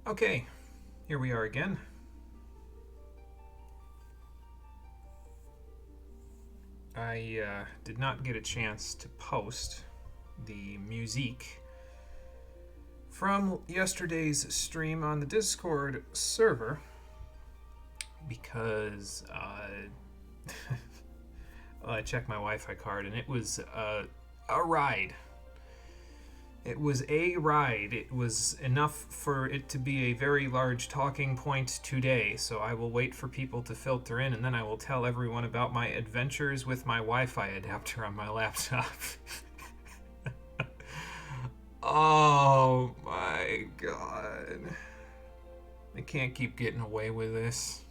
Okay, here we are again. I did not get a chance to post the musique from yesterday's stream on the Discord server because I checked my Wi-Fi card and it was a ride. It was a ride. It was enough for it to be a very large talking point today, so I will wait for people to filter in, and then I will tell everyone about my adventures with my Wi-Fi adapter on my laptop. Oh my god. I can't keep getting away with this.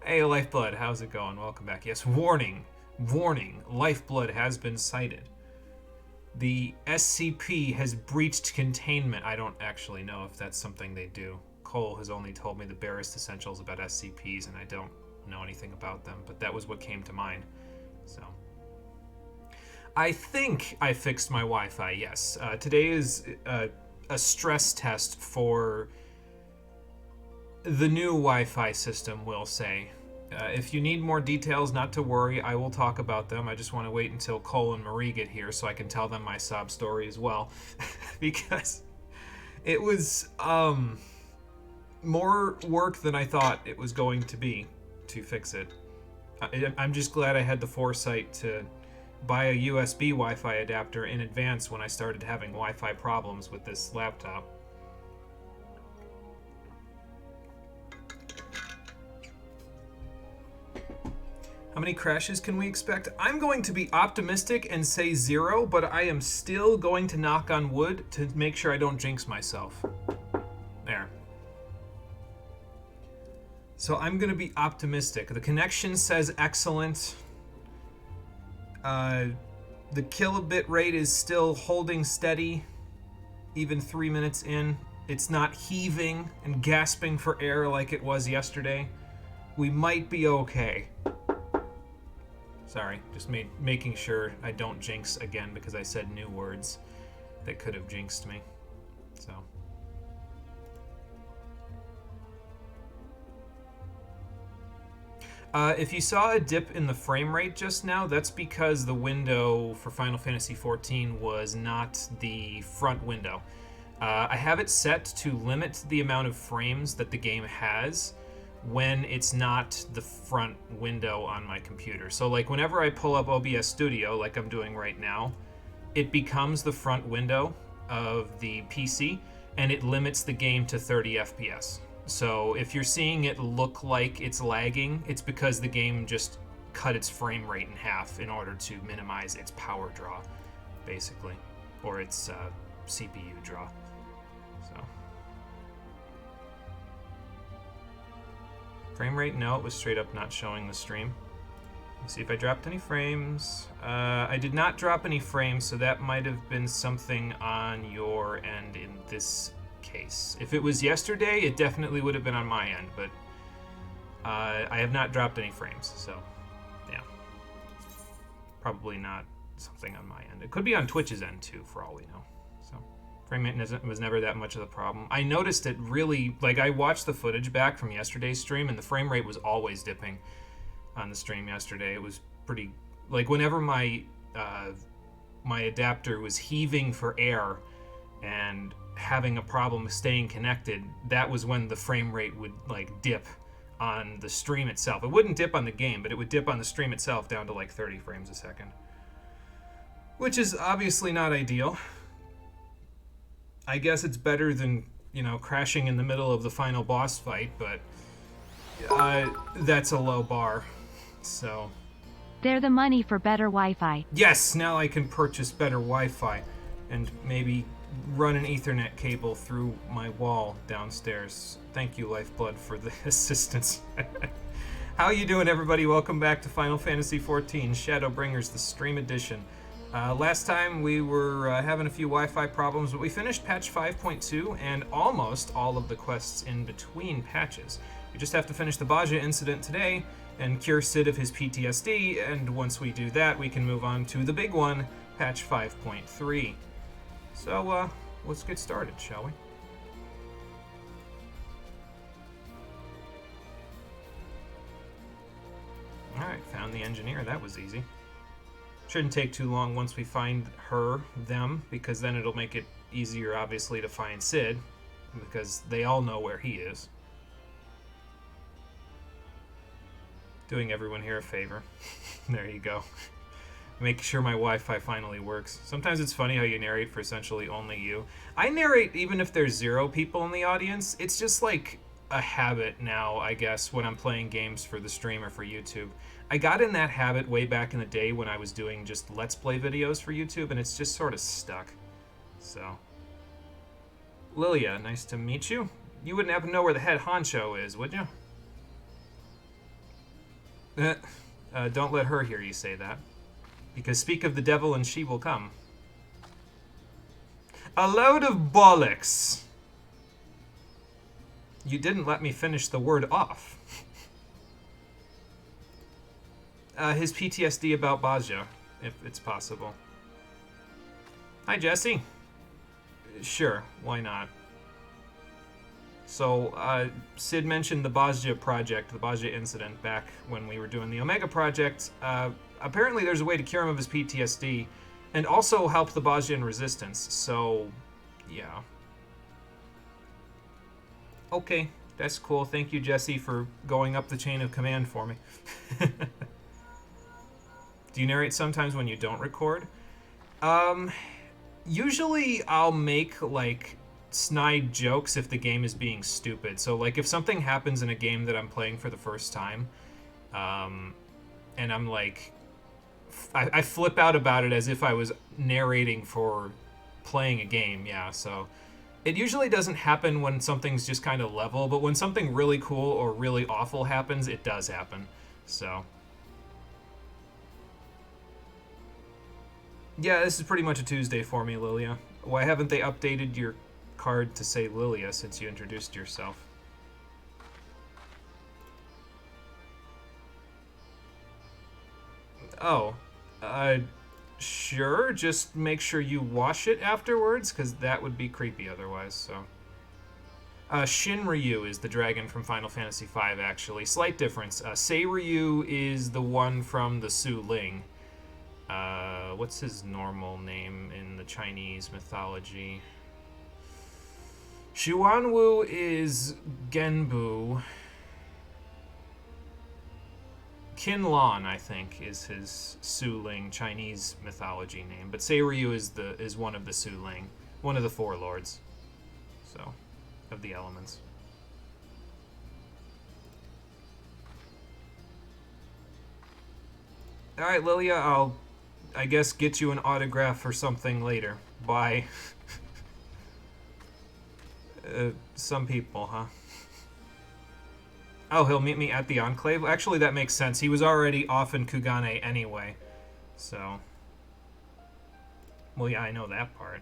Hey, Lifeblood, how's it going? Welcome back. Yes, warning, Lifeblood has been sighted. The SCP has breached containment. I don't actually know if that's something they do. Cole has only told me the barest essentials about SCPs, and I don't know anything about them, but that was what came to mind. So, I think I fixed my Wi-Fi, yes. Today is a stress test for the new Wi-Fi system, we'll say. If you need more details, not to worry, I will talk about them. I just want to wait until Cole and Marie get here so I can tell them my sob story as well. Because it was more work than I thought it was going to be to fix it. I'm just glad I had the foresight to buy a USB Wi-Fi adapter in advance when I started having Wi-Fi problems with this laptop. How many crashes can we expect? I'm going to be optimistic and say 0, but I am still going to knock on wood to make sure I don't jinx myself. There. So I'm going to be optimistic. The connection says excellent. The kilobit rate is still holding steady, even 3 minutes in. It's not heaving and gasping for air like it was yesterday. We might be okay. Sorry, just making sure I don't jinx again because I said new words that could have jinxed me. So. If you saw a dip in the frame rate just now, that's because the window for Final Fantasy XIV was not the front window. I have it set to limit the amount of frames that the game has when it's not the front window on my computer. So like whenever I pull up OBS Studio, like I'm doing right now, it becomes the front window of the PC and it limits the game to 30 FPS. So if you're seeing it look like it's lagging, it's because the game just cut its frame rate in half in order to minimize its power draw, basically, or its CPU draw. So. Frame rate, no, it was straight up not showing the stream. Let's see if I dropped any frames. I did not drop any frames, so that might have been something on your end in this case. If it was yesterday, it definitely would have been on my end, but I have not dropped any frames, so yeah. Probably not something on my end. It could be on Twitch's end too, for all we know. So. Frame rate was never that much of the problem. I noticed it really, like I watched the footage back from yesterday's stream and the frame rate was always dipping on the stream yesterday. It was pretty, like whenever my adapter was heaving for air and having a problem staying connected, that was when the frame rate would like dip on the stream itself. It wouldn't dip on the game, but it would dip on the stream itself down to like 30 frames a second. Which is obviously not ideal. I guess it's better than, crashing in the middle of the final boss fight, but that's a low bar, so. They're the money for better Wi-Fi. Yes, now I can purchase better Wi-Fi and maybe run an Ethernet cable through my wall downstairs. Thank you, Lifeblood, for the assistance. How you doing, everybody? Welcome back to Final Fantasy XIV Shadowbringers, the stream edition. Last time we were having a few Wi-Fi problems, but we finished patch 5.2 and almost all of the quests in between patches. We just have to finish the Baja incident today and cure Sid of his PTSD, and once we do that, we can move on to the big one, patch 5.3. So, let's get started, shall we? the engineer. That was easy. Shouldn't take too long once we find them, because then it'll make it easier, obviously, to find Sid, because they all know where he is. Doing everyone here a favor. There you go. Make sure my Wi-Fi finally works. Sometimes it's funny how you narrate for essentially only you. I narrate even if there's 0 people in the audience. It's just like a habit now, I guess, when I'm playing games for the stream or for YouTube. I got in that habit way back in the day when I was doing just Let's Play videos for YouTube, and it's just sort of stuck. So. Lilia, nice to meet you. You wouldn't happen to know where the head honcho is, would you? Don't let her hear you say that. Because speak of the devil and she will come. A load of bollocks! You didn't let me finish the word off. His PTSD about Bajia, if it's possible. Hi, Jesse. Sure, why not? So, Sid mentioned the Bajia project, the Bajia incident, back when we were doing the Omega project. Apparently there's a way to cure him of his PTSD, and also help the Bajian resistance, so, yeah. Okay, that's cool. Thank you, Jesse, for going up the chain of command for me. Do you narrate sometimes when you don't record? Usually I'll make, like, snide jokes if the game is being stupid. So, like, if something happens in a game that I'm playing for the first time, and I'm like, I flip out about it as if I was narrating for playing a game, yeah, so. It usually doesn't happen when something's just kind of level, but when something really cool or really awful happens, it does happen, so. Yeah, this is pretty much a Tuesday for me, Lilia. Why haven't they updated your card to say Lilia since you introduced yourself? Oh, sure, just make sure you wash it afterwards, because that would be creepy otherwise, so. Shinryu is the dragon from Final Fantasy V, actually. Slight difference. Seiryu is the one from the Su Ling. What's his normal name in the Chinese mythology? Xuanwu is Genbu. Qinlan, I think, is his Su Ling Chinese mythology name, but Seiryu is one of the Su Ling, one of the 4 lords, so, of the elements. All right, Lilia, I'll, I guess, get you an autograph or something later. Bye. Some people, huh? Oh, he'll meet me at the Enclave? Actually, that makes sense. He was already off in Kugane anyway, so. Well, yeah, I know that part.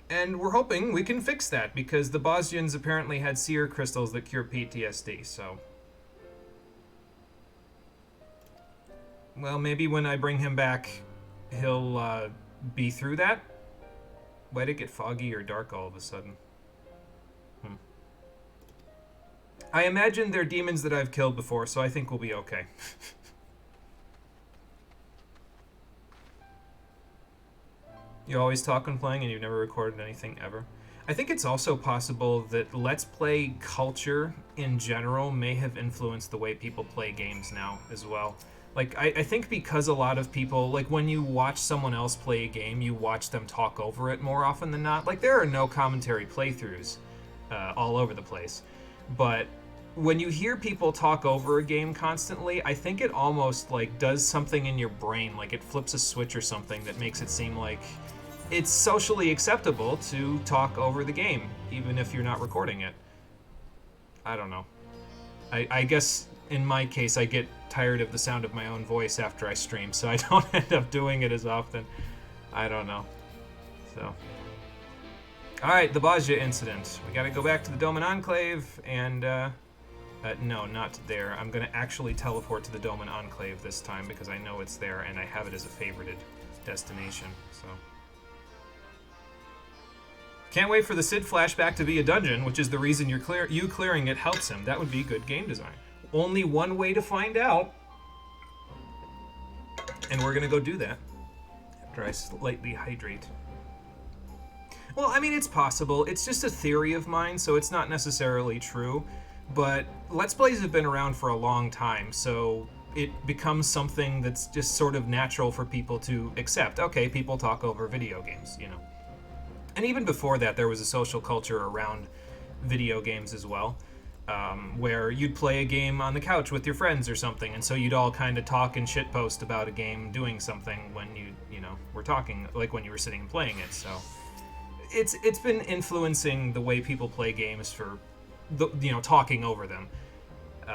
And we're hoping we can fix that, because the Bosnians apparently had seer crystals that cure PTSD, so. Well, maybe when I bring him back, he'll be through that? Why did it get foggy or dark all of a sudden? I imagine they're demons that I've killed before, so I think we'll be okay. You always talk when playing and you've never recorded anything ever. I think it's also possible that Let's Play culture in general may have influenced the way people play games now as well. Like, I think because a lot of people, like, when you watch someone else play a game, you watch them talk over it more often than not. Like, there are no commentary playthroughs all over the place. But when you hear people talk over a game constantly, I think it almost, like, does something in your brain. Like, it flips a switch or something that makes it seem like it's socially acceptable to talk over the game, even if you're not recording it. I don't know. I guess, in my case, I get tired of the sound of my own voice after I stream, so I don't end up doing it as often. I don't know. So. Alright, the Bajia incident. We gotta go back to the Doman Enclave, and, no, not there. I'm gonna actually teleport to the Doman Enclave this time, because I know it's there, and I have it as a favorited destination, so. Can't wait for the Sid flashback to be a dungeon, which is the reason you clearing it helps him. That would be good game design. Only one way to find out. And we're going to go do that after I slightly hydrate. Well, I mean, it's possible. It's just a theory of mine, so it's not necessarily true. But Let's Plays have been around for a long time, so it becomes something that's just sort of natural for people to accept. Okay, people talk over video games, you know. And even before that, there was a social culture around video games as well, where you'd play a game on the couch with your friends or something, and so you'd all kind of talk and shitpost about a game doing something when you know, were talking, like when you were sitting and playing it. So it's been influencing the way people play games for, talking over them,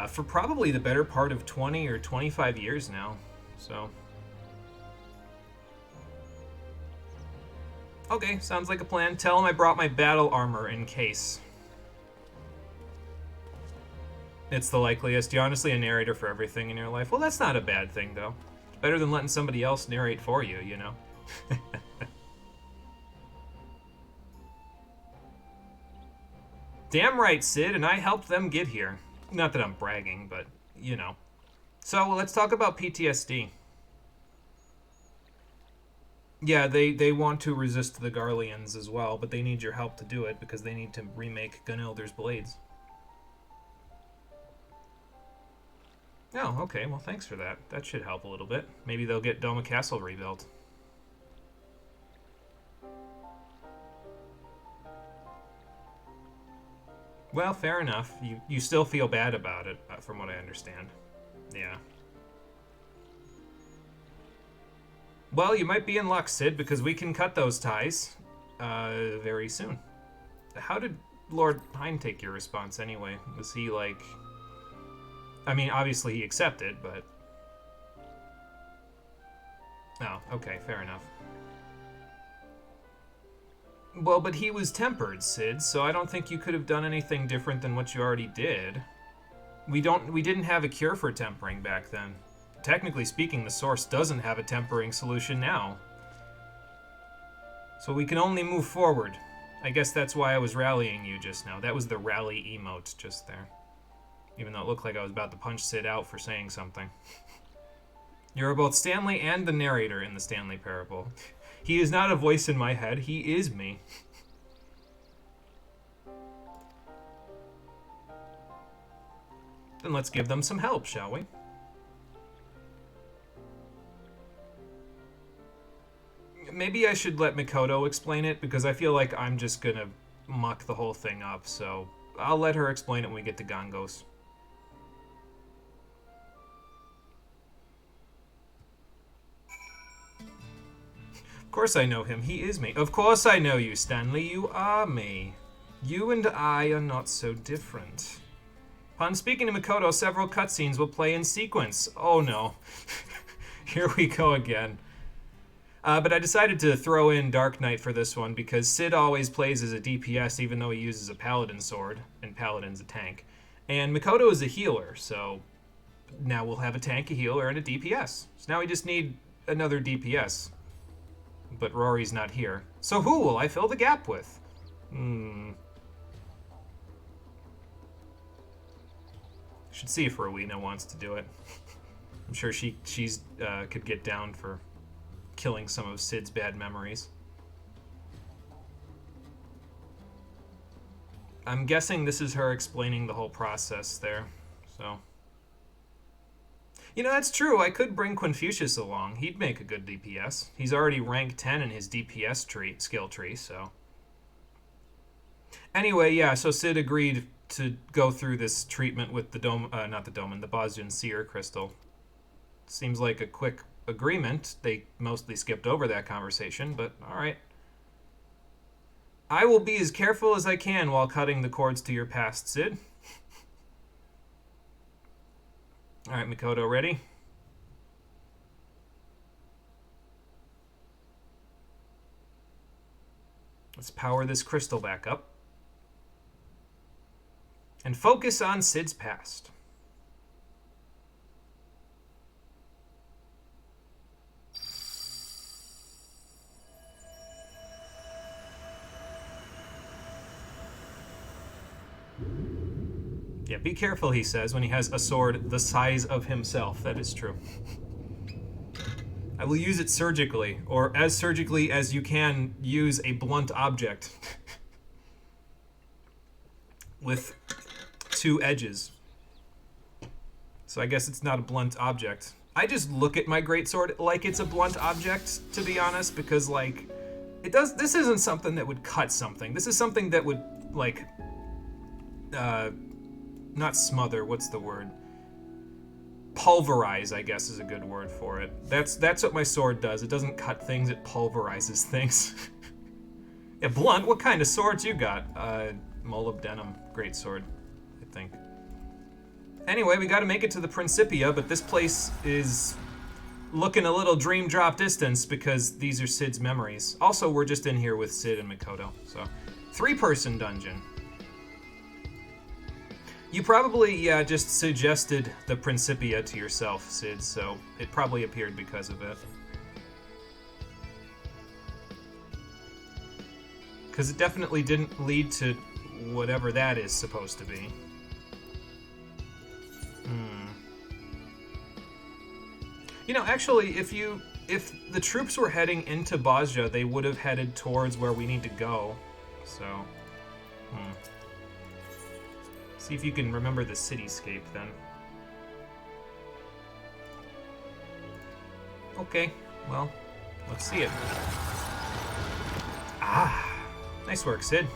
for probably the better part of 20 or 25 years now. So. Okay, sounds like a plan. Tell him I brought my battle armor in case. It's the likeliest. You're honestly a narrator for everything in your life. Well, that's not a bad thing, though. It's better than letting somebody else narrate for you, you know? Damn right, Sid, and I helped them get here. Not that I'm bragging, but, you know. So, let's talk about PTSD. Yeah, they want to resist the Garleans as well, but they need your help to do it because they need to remake Gunilder's blades. Oh, okay, well thanks for that. That should help a little bit. Maybe they'll get Doma Castle rebuilt. Well, fair enough. You still feel bad about it, from what I understand. Yeah. Well, you might be in luck, Sid, because we can cut those ties very soon. How did Lord Hein take your response anyway? Was he like... I mean, obviously he accepted, but... Oh, okay, fair enough. Well, but he was tempered, Sid, so I don't think you could have done anything different than what you already did. We didn't have a cure for tempering back then. Technically speaking, the source doesn't have a tempering solution now. So we can only move forward. I guess that's why I was rallying you just now. That was the rally emote just there. Even though it looked like I was about to punch Sid out for saying something. You're both Stanley and the narrator in the Stanley Parable. He is not a voice in my head, he is me. Then let's give them some help, shall we? Maybe I should let Mikoto explain it, because I feel like I'm just gonna muck the whole thing up, so I'll let her explain it when we get to Gangos. Of course I know him, he is me. Of course I know you, Stanley, you are me. You and I are not so different. Upon speaking to Mikoto, several cutscenes will play in sequence. Oh no. Here we go again. But I decided to throw in Dark Knight for this one because Sid always plays as a DPS even though he uses a Paladin sword, and Paladin's a tank. And Mikoto is a healer, so now we'll have a tank, a healer, and a DPS. So now we just need another DPS. But Rory's not here. So who will I fill the gap with? Should see if Rowena wants to do it. I'm sure she's could get down for killing some of Sid's bad memories. I'm guessing this is her explaining the whole process there, so. You know, that's true. I could bring Confucius along. He'd make a good DPS. He's already rank 10 in his DPS skill tree, so. Anyway, yeah, so Sid agreed to go through this treatment with the the Bosnian Seer crystal. Seems like a quick agreement. They mostly skipped over that conversation, but alright. I will be as careful as I can while cutting the cords to your past, Sid. Alright, Mikoto, ready? Let's power this crystal back up. And focus on Sid's past. Yeah, be careful, he says, when he has a sword the size of himself. That is true. I will use it surgically, or as surgically as you can use a blunt object. With 2 edges. So I guess it's not a blunt object. I just look at my greatsword like it's a blunt object, to be honest, because, like, this isn't something that would cut something. This is something that would, like, not smother, what's the word? Pulverize, I guess, is a good word for it. That's what my sword does. It doesn't cut things, it pulverizes things. Yeah, blunt, what kind of swords you got? Molybdenum greatsword, I think. Anyway, we gotta make it to the Principia, but this place is looking a little dream drop distance because these are Cid's memories. Also, we're just in here with Cid and Mikoto, so 3-person dungeon. You probably, just suggested the Principia to yourself, Cid, so it probably appeared because of it. Because it definitely didn't lead to whatever that is supposed to be. You know, actually, if the troops were heading into Bosja, they would have headed towards where we need to go. So, see if you can remember the cityscape then. Okay, well, let's see it. Ah, nice work, Cid.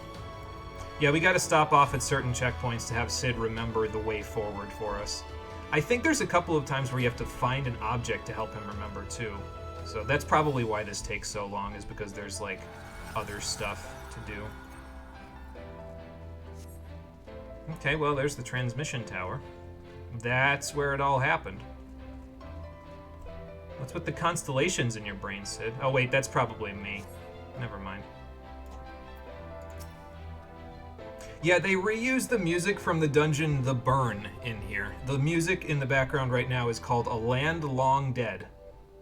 Yeah, we gotta stop off at certain checkpoints to have Cid remember the way forward for us. I think there's a couple of times where you have to find an object to help him remember, too. So that's probably why this takes so long, is because there's, like, other stuff to do. Okay, well, there's the transmission tower. That's where it all happened. What's with the constellations in your brain, Cid? Oh, wait, that's probably me. Never mind. Yeah, they reused the music from the dungeon The Burn in here. The music in the background right now is called A Land Long Dead.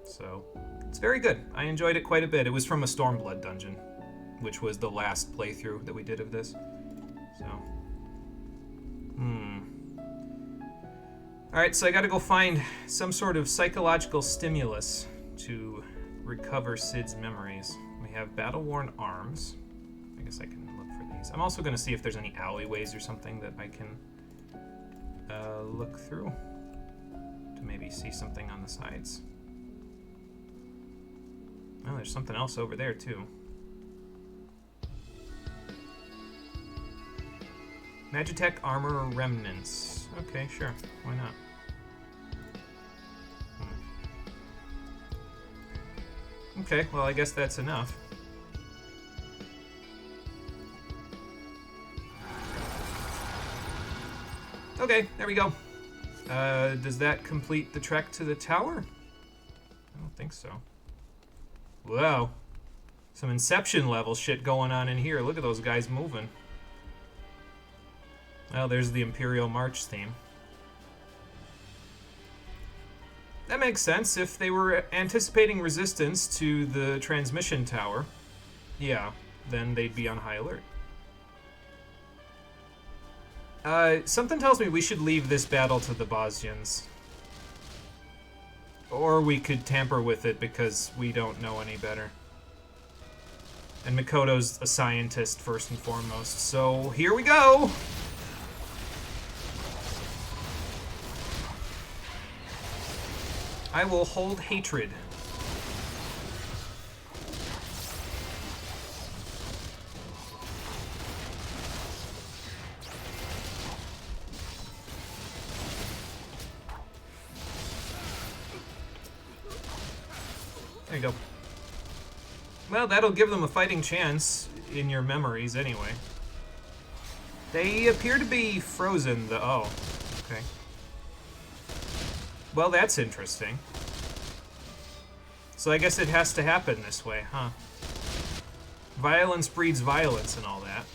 So, it's very good. I enjoyed it quite a bit. It was from a Stormblood dungeon, which was the last playthrough that we did of this. So, Alright, so I gotta go find some sort of psychological stimulus to recover Cid's memories. We have battle-worn arms. I guess I can look for these. I'm also going to see if there's any alleyways or something that I can look through to maybe see something on the sides. Oh, there's something else over there, too. Magitech armor remnants. Okay, sure. Why not? Okay, well, I guess that's enough. Okay, there we go. Does that complete the trek to the tower? I don't think so. Whoa. Some Inception level shit going on in here. Look at those guys moving. Well, there's the Imperial March theme. That makes sense. If they were anticipating resistance to the transmission tower, yeah, then they'd be on high alert. Something tells me we should leave this battle to the Bosnians. Or we could tamper with it because we don't know any better. And Mikoto's a scientist first and foremost, so here we go! I will hold hatred. There you go. Well, that'll give them a fighting chance in your memories anyway. They appear to be frozen, though. Oh, okay. Well, that's interesting. So I guess it has to happen this way, huh? Violence breeds violence and all that.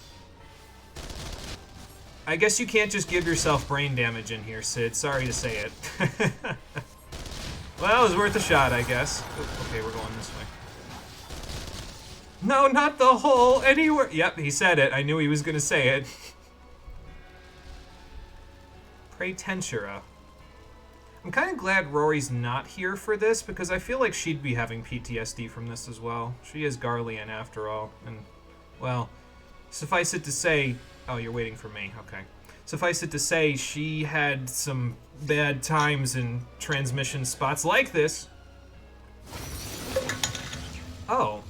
I guess you can't just give yourself brain damage in here, Cid. Sorry to say it. Well, it was worth a shot, I guess. Oh, okay, we're going this way. No, not the hole. Anywhere. Yep, he said it. I knew he was going to say it. Pray Tensura. I'm kind of glad Rory's not here for this, because I feel like she'd be having PTSD from this as well. She is Garlean after all, and, well, suffice it to say... Oh, you're waiting for me. Okay. Suffice it to say, she had some bad times in transmission spots like this. Oh.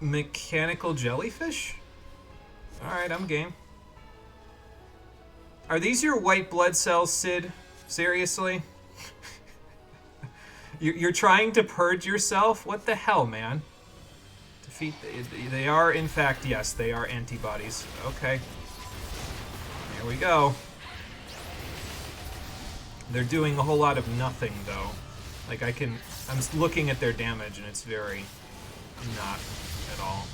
Mechanical jellyfish? Alright, I'm game. Are these your white blood cells, Sid? Seriously? You're trying to purge yourself? What the hell, man? Defeat... They are, in fact, yes, they are antibodies. Okay. Here we go. They're doing a whole lot of nothing, though. Like, I'm looking at their damage, and it's very not at all.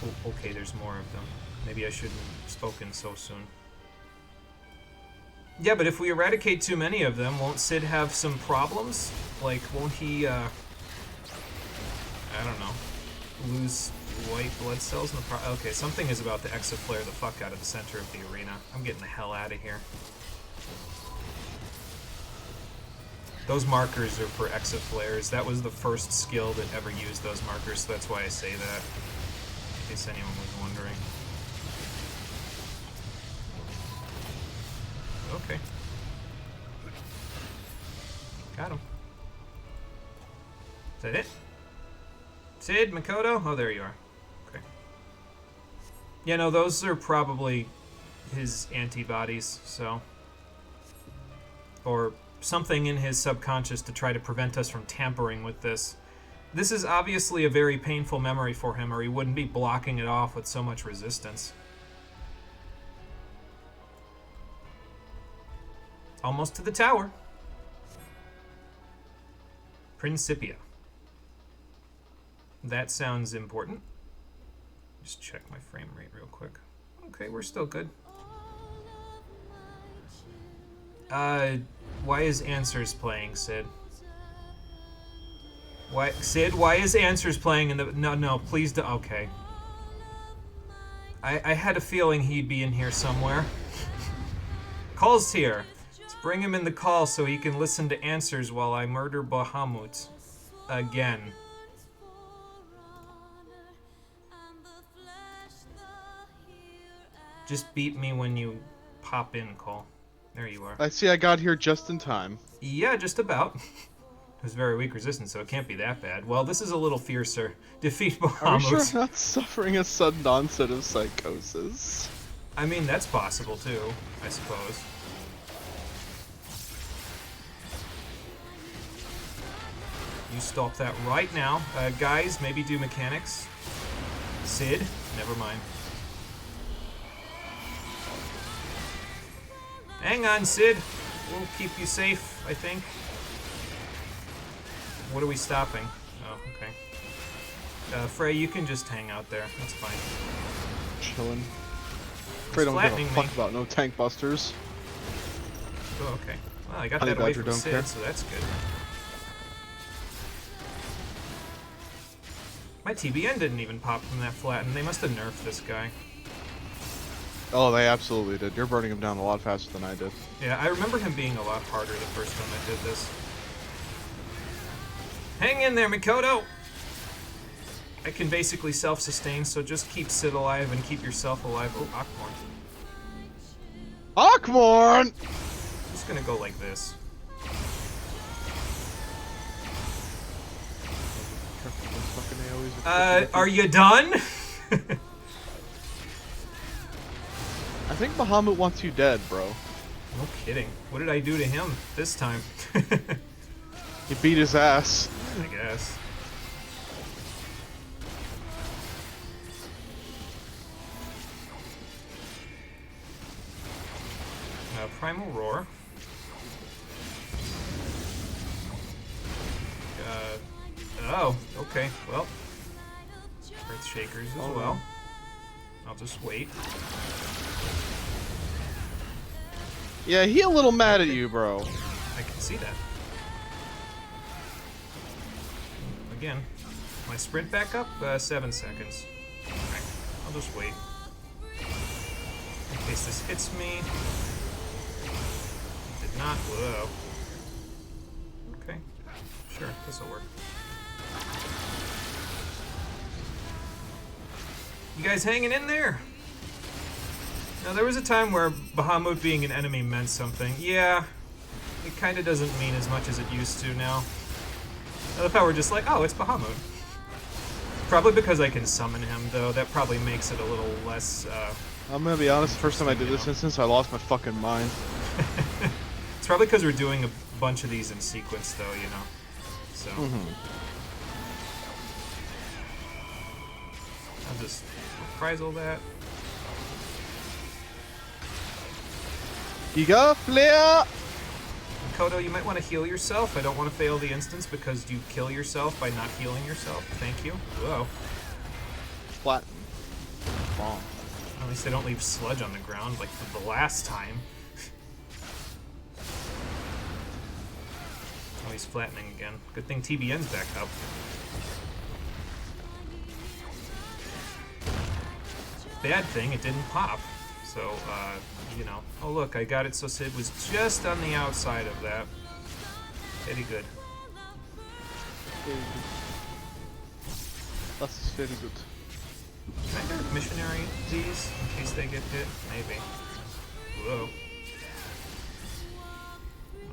Oh, okay, there's more of them. Maybe I shouldn't have spoken so soon. Yeah, but if we eradicate too many of them, won't Sid have some problems? Like, won't he, I don't know, lose white blood cells in the okay, something is about to exaflare the fuck out of the center of the arena. I'm getting the hell out of here. Those markers are for exaflares. That was the first skill that ever used those markers, so that's why I say that. In case anyone was wondering. Okay. Got him. Is that it? Sid, Makoto? Oh, there you are. Okay. Yeah, no, those are probably his antibodies, so... Or something in his subconscious to try to prevent us from tampering with this. This is obviously a very painful memory for him, or he wouldn't be blocking it off with so much resistance. Almost to the tower. Principia. That sounds important. Just check my frame rate real quick. Okay, we're still good. Why is Answers playing, Sid? Why, Sid, why is Answers playing in the... No, please do... Okay. I had a feeling he'd be in here somewhere. Call's here. Let's bring him in the call so he can listen to Answers while I murder Bahamut. Again. Just beat me when you pop in, Cole. There you are. I see I got here just in time. Yeah, just about. It was very weak resistance, so it can't be that bad. Well, this is a little fiercer. Defeat Bahamut. Are you sure I'm not suffering a sudden onset of psychosis? I mean, that's possible, too, I suppose. You stop that right now. Guys, maybe do mechanics. Sid? Never mind. Hang on, Sid. We'll keep you safe, I think. What are we stopping? Oh, okay. Frey, you can just hang out there. That's fine. Chillin'. Frey don't give a fuck about no tank busters. Oh, okay. Well, I got that away from Sid, so that's good. My TBN didn't even pop from that flatten. They must have nerfed this guy. Oh, they absolutely did. You're burning him down a lot faster than I did. Yeah, I remember him being a lot harder the first time I did this. Hang in there, Makoto! I can basically self-sustain, so just keep Sid alive and keep yourself alive. Oh, Akmorn. Akmorn! I'm just gonna go like this. Are you done? I think Bahamut wants you dead, bro. No kidding. What did I do to him this time? You beat his ass. I guess. Primal Roar. Oh, okay. Well, Earth Shakers as well. I'll just wait. Yeah, he a little mad at you, bro. I can see that. Again, my sprint back up, 7 seconds. Okay, I'll just wait. In case this hits me. Did not. Whoa. Okay. Sure, this'll work. You guys hanging in there? Now, there was a time where Bahamut being an enemy meant something. Yeah, it kind of doesn't mean as much as it used to now. I love how we're just like, oh, it's Bahamut. Probably because I can summon him, though. That probably makes it a little less, I'm gonna be honest, the first time I did this instance, I lost my fucking mind. It's probably because we're doing a bunch of these in sequence, though, you know. So. I'll just reprisal that. Giga Flare! Kodo, you might want to heal yourself. I don't want to fail the instance because you kill yourself by not healing yourself. Thank you. Whoa. Flatten. Bomb. At least they don't leave sludge on the ground like the last time. Oh, he's flattening again. Good thing TBN's back up. Bad thing, it didn't pop. So, you know. Oh, look, I got it so Sid was just on the outside of that. Very good. Very good. That's very good. Can I direct missionary these in case they get hit? Maybe. Whoa.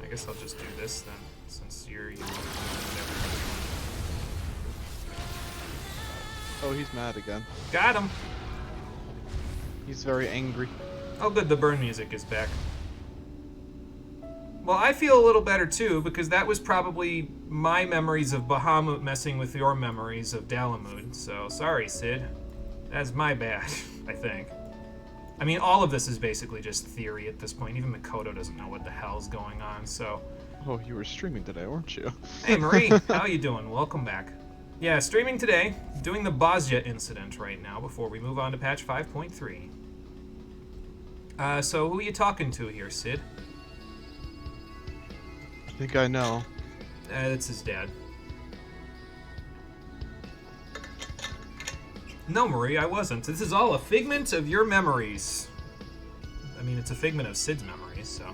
I guess I'll just do this then, since you're Oh, he's mad again. Got him! He's very angry. Oh good, the burn music is back. Well, I feel a little better too, because that was probably my memories of Bahamut messing with your memories of Dalamud, so sorry, Sid. That's my bad, I think. I mean, all of this is basically just theory at this point. Even Makoto doesn't know what the hell's going on, so... Oh, you were streaming today, weren't you? Hey, Marie, how you doing? Welcome back. Yeah, streaming today, doing the Bosjet incident right now before we move on to patch 5.3. So who are you talking to here, Sid? I think I know. That's his dad. No, Marie, I wasn't. This is all a figment of your memories. I mean, it's a figment of Sid's memories, so...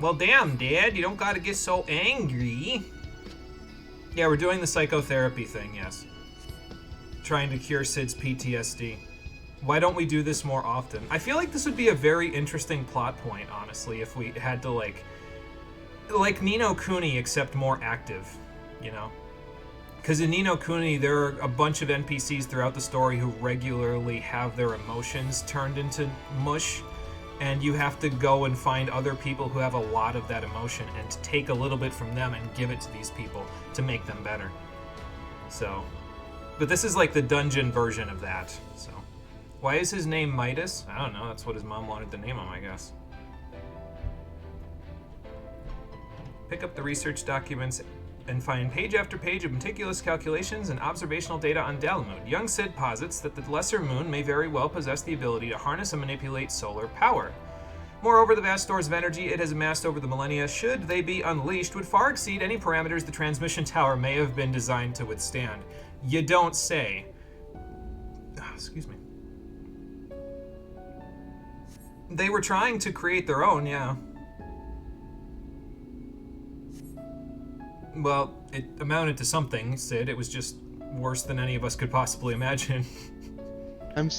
Well, damn, Dad, you don't gotta get so angry. Yeah, we're doing the psychotherapy thing, yes. Trying to cure Sid's PTSD. Why don't we do this more often? I feel like this would be a very interesting plot point, honestly, if we had to, like Ni no Kuni, except more active, you know? Because in Ni no Kuni, there are a bunch of NPCs throughout the story who regularly have their emotions turned into mush, and you have to go and find other people who have a lot of that emotion and take a little bit from them and give it to these people to make them better. So, but this is like the dungeon version of that, so. Why is his name Midas? I don't know, that's what his mom wanted to name him, I guess. Pick up the research documents and find page after page of meticulous calculations and observational data on Dalamud. Young Sid posits that the lesser moon may very well possess the ability to harness and manipulate solar power. Moreover, the vast stores of energy it has amassed over the millennia, should they be unleashed, would far exceed any parameters the transmission tower may have been designed to withstand. You don't say. Excuse me. They were trying to create their own, yeah. Well, it amounted to something, Sid. It was just worse than any of us could possibly imagine. I'm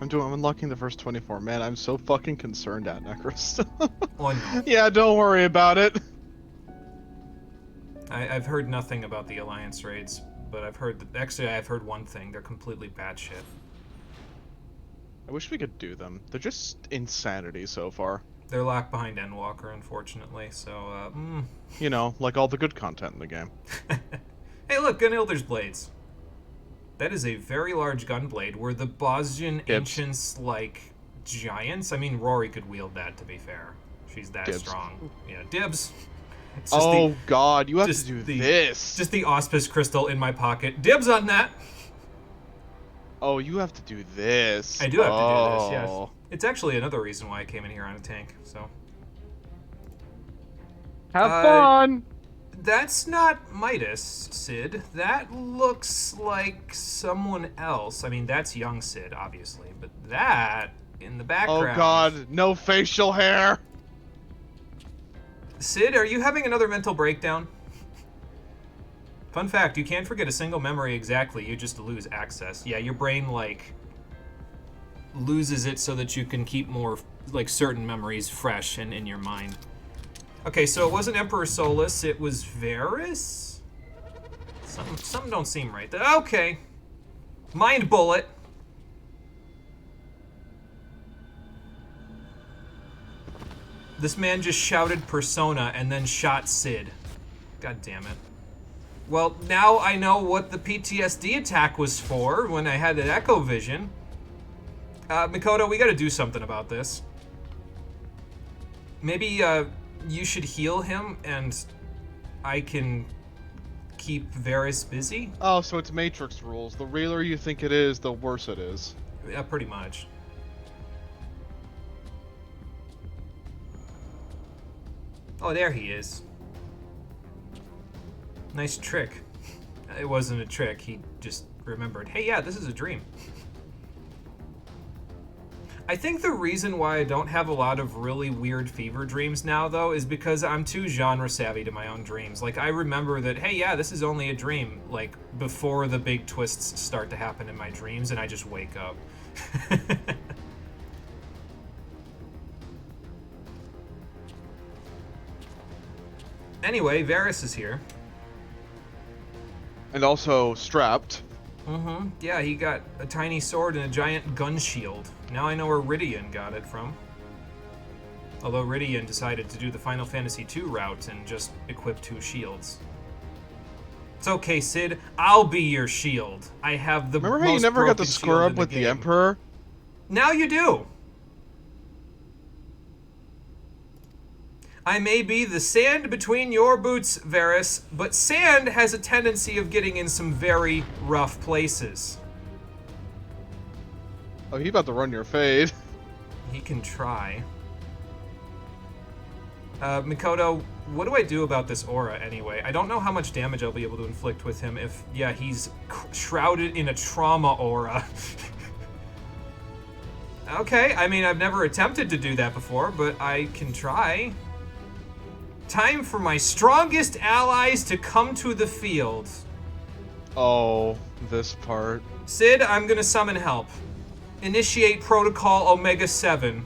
unlocking the first 24. Man, I'm so fucking concerned at Necros. Oh, no. Yeah, don't worry about it. I've heard nothing about the Alliance raids, but I've heard that, actually I've heard one thing. They're completely batshit. I wish we could do them. They're just insanity so far. They're locked behind Endwalker, unfortunately, so, You know, like all the good content in the game. Hey, look, Gunilder's blades. That is a very large gun blade. Were the Bosnian ancients, like, giants? I mean, Rory could wield that, to be fair. She's that strong. Yeah, dibs. It's just God, you have to do this. Just the auspice crystal in my pocket. Dibs on that! Oh, you have to do this. I do have to do this, yes. It's actually another reason why I came in here on a tank, so. Have fun! That's not Midas, Sid. That looks like someone else. I mean, that's young Sid, obviously, but that in the background. Oh god, no facial hair! Sid, are you having another mental breakdown? Fun fact, you can't forget a single memory exactly, you just lose access. Yeah, your brain, like, loses it so that you can keep more, like, certain memories fresh and in your mind. Okay, so it wasn't Emperor Solus, it was Varus? Some don't seem right. Okay. Mind bullet. This man just shouted Persona and then shot Sid. God damn it. Well, now I know what the PTSD attack was for when I had that Echo Vision. Mikoto, we gotta do something about this. Maybe, you should heal him and I can keep Varus busy? Oh, so it's Matrix rules. The realer you think it is, the worse it is. Yeah, pretty much. Oh, there he is. Nice trick. It wasn't a trick, he just remembered, hey, yeah, this is a dream. I think the reason why I don't have a lot of really weird fever dreams now, though, is because I'm too genre savvy to my own dreams. Like, I remember that, hey, yeah, this is only a dream, like, before the big twists start to happen in my dreams, and I just wake up. Anyway, Varus is here. And also strapped. Mm-hmm. Yeah, he got a tiny sword and a giant gun shield. Now I know where Rydian got it from. Although Rydian decided to do the Final Fantasy II route and just equip 2 shields. It's okay, Sid. I'll be your shield. I have the Remember how you never got to square up with the Emperor? Now you do. I may be the sand between your boots, Varus, but sand has a tendency of getting in some very rough places. Oh, he about to run your fade. He can try. Mikoto, what do I do about this aura anyway? I don't know how much damage I'll be able to inflict with him if, yeah, he's shrouded in a trauma aura. Okay, I mean, I've never attempted to do that before, but I can try. Time for my strongest allies to come to the field. Oh, this part. Sid, I'm gonna summon help. Initiate Protocol Omega 7.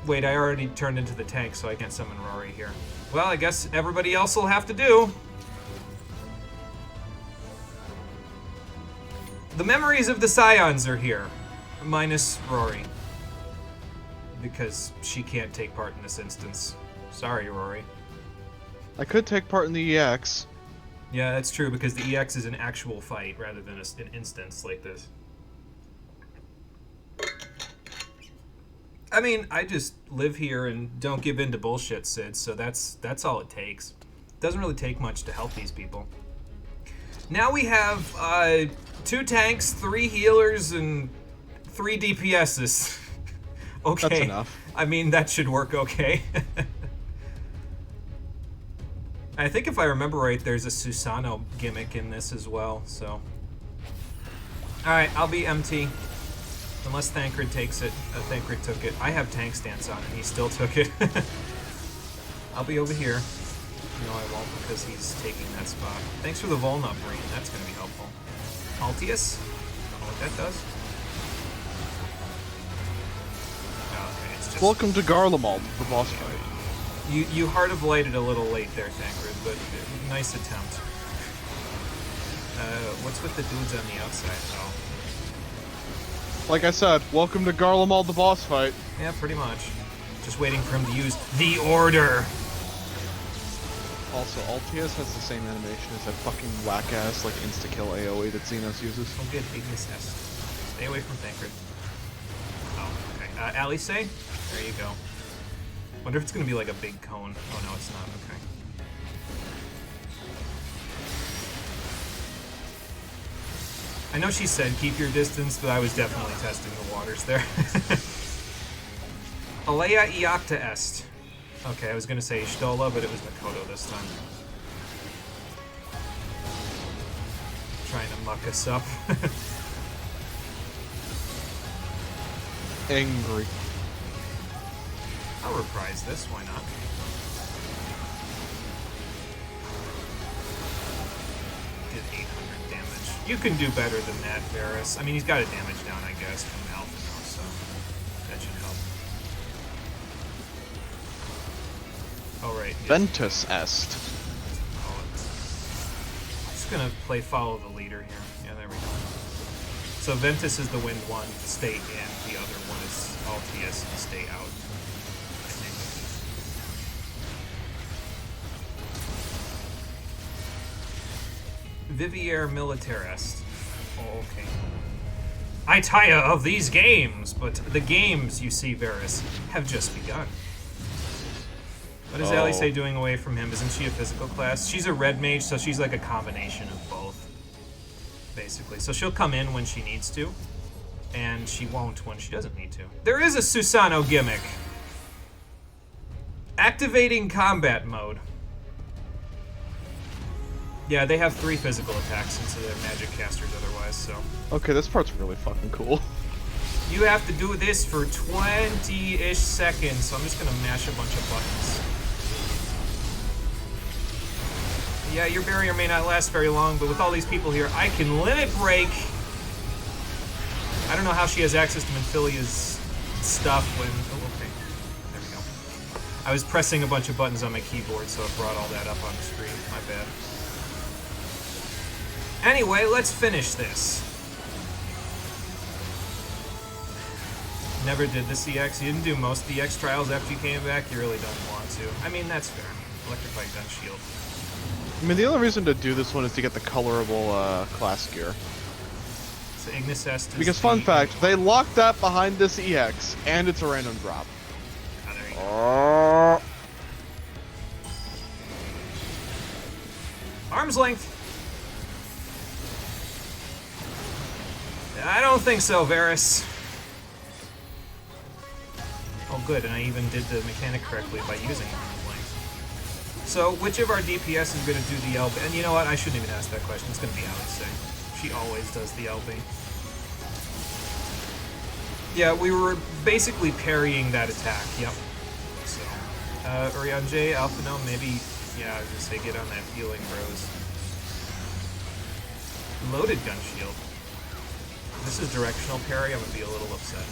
Wait, I already turned into the tank, so I can't summon Rory here. Well, I guess everybody else will have to do. The memories of the Scions are here. Minus Rory. Because she can't take part in this instance. Sorry, Rory. I could take part in the EX. Yeah, that's true, because the EX is an actual fight rather than an instance like this. I mean, I just live here and don't give in to bullshit, Sid, so that's all it takes. Doesn't really take much to help these people. Now we have 2 tanks, 3 healers, and 3 DPSs. Okay. That's enough. I mean, that should work okay. I think if I remember right, there's a Susano gimmick in this as well, so. Alright, I'll be MT. Unless Thancred takes it. Thancred took it. I have tank stance on and he still took it. I'll be over here. No, I won't because he's taking that spot. Thanks for the Volnup Brain. That's going to be helpful. Altius? Don't know what that does. Okay, it's just... Welcome to Garlemald for boss fight. You Heart of Lighted a little late there, Thancred, but nice attempt. What's with the dudes on the outside? Oh. Like I said, welcome to Garlemald the boss fight. Yeah, pretty much. Just waiting for him to use the order. Also, Altius has the same animation as that fucking whack-ass, like, insta-kill AoE that Xenos uses. Oh good, Ignis S. Stay away from Thancred. Oh, okay. Alice? There you go. Wonder if it's gonna be like a big cone. Oh no, it's not. Okay. I know she said keep your distance, but I was definitely testing the waters there. Alea iacta est. Okay, I was gonna say Stola, but it was Mikoto this time. trying to muck us up. Angry. I'll reprise this, why not? Did 800 damage. You can do better than that, Varus. I mean, he's got a damage down, I guess, from Alpha now, so that should help. Alright. Ventus est. Just gonna play follow the leader here. Yeah, there we go. So Ventus is the wind one, stay in. The other one is Altius, stay out. Vivier Militarist. Oh, okay. I tire of these games, but the games, you see, Varus, have just begun. What is Alisaie doing away from him? Isn't she a physical class? She's a red mage, so she's like a combination of both, basically. So she'll come in when she needs to, and she won't when she doesn't need to. There is a Susano gimmick. Activating combat mode. Yeah, they have 3 physical attacks since they're magic casters otherwise, so. Okay, this part's really fucking cool. You have to do this for 20-ish seconds, so I'm just gonna mash a bunch of buttons. Yeah, your barrier may not last very long, but with all these people here, I can limit break. I don't know how she has access to Minfilia's stuff when... Oh, okay. There we go. I was pressing a bunch of buttons on my keyboard, so it brought all that up on the screen. My bad. Anyway, let's finish this. Never did the CX. You didn't do most DX trials after you came back. You really don't want to. I mean, that's fair. Electrified gun shield. I mean, the only reason to do this one is to get the colorable class gear. So Ignis Est is Because fun fact, they locked that behind this EX, and it's a random drop. Ah, there you go. Arm's length. I don't think so, Varus. Oh, good, and I even did the mechanic correctly by using arm's length. So, which of our DPS is going to do the LB? And you know what? I shouldn't even ask that question. It's going to be Alisaie. She always does the LB. Yeah, we were basically parrying that attack. Yep. So, Urian J, Alpha, no, maybe. Yeah, I was going to say get on that healing, bros. Loaded gun shield. This is directional parry. I'm going to be a little upset.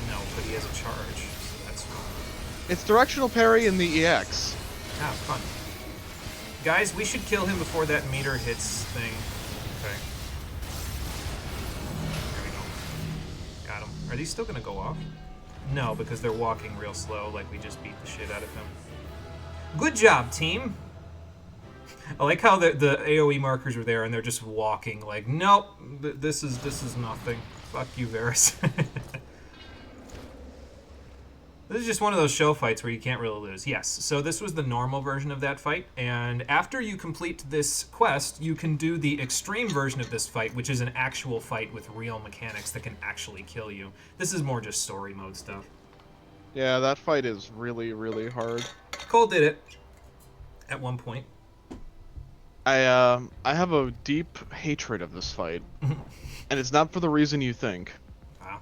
No, but he has a charge, so that's fine. It's directional parry in the EX. Ah, fun. Guys, we should kill him before that meter hits thing. Okay. There we go. Got him. Are these still going to go off? No, because they're walking real slow, like we just beat the shit out of him. Good job, team! I like how the AoE markers were there and they're just walking like, nope, this is nothing. Fuck you, Varus. This is just one of those show fights where you can't really lose. Yes, so this was the normal version of that fight, and after you complete this quest, you can do the extreme version of this fight, which is an actual fight with real mechanics that can actually kill you. This is more just story mode stuff. Yeah, that fight is really, really hard. Cole did it at one point. I have a deep hatred of this fight, and it's not for the reason you think. Wow.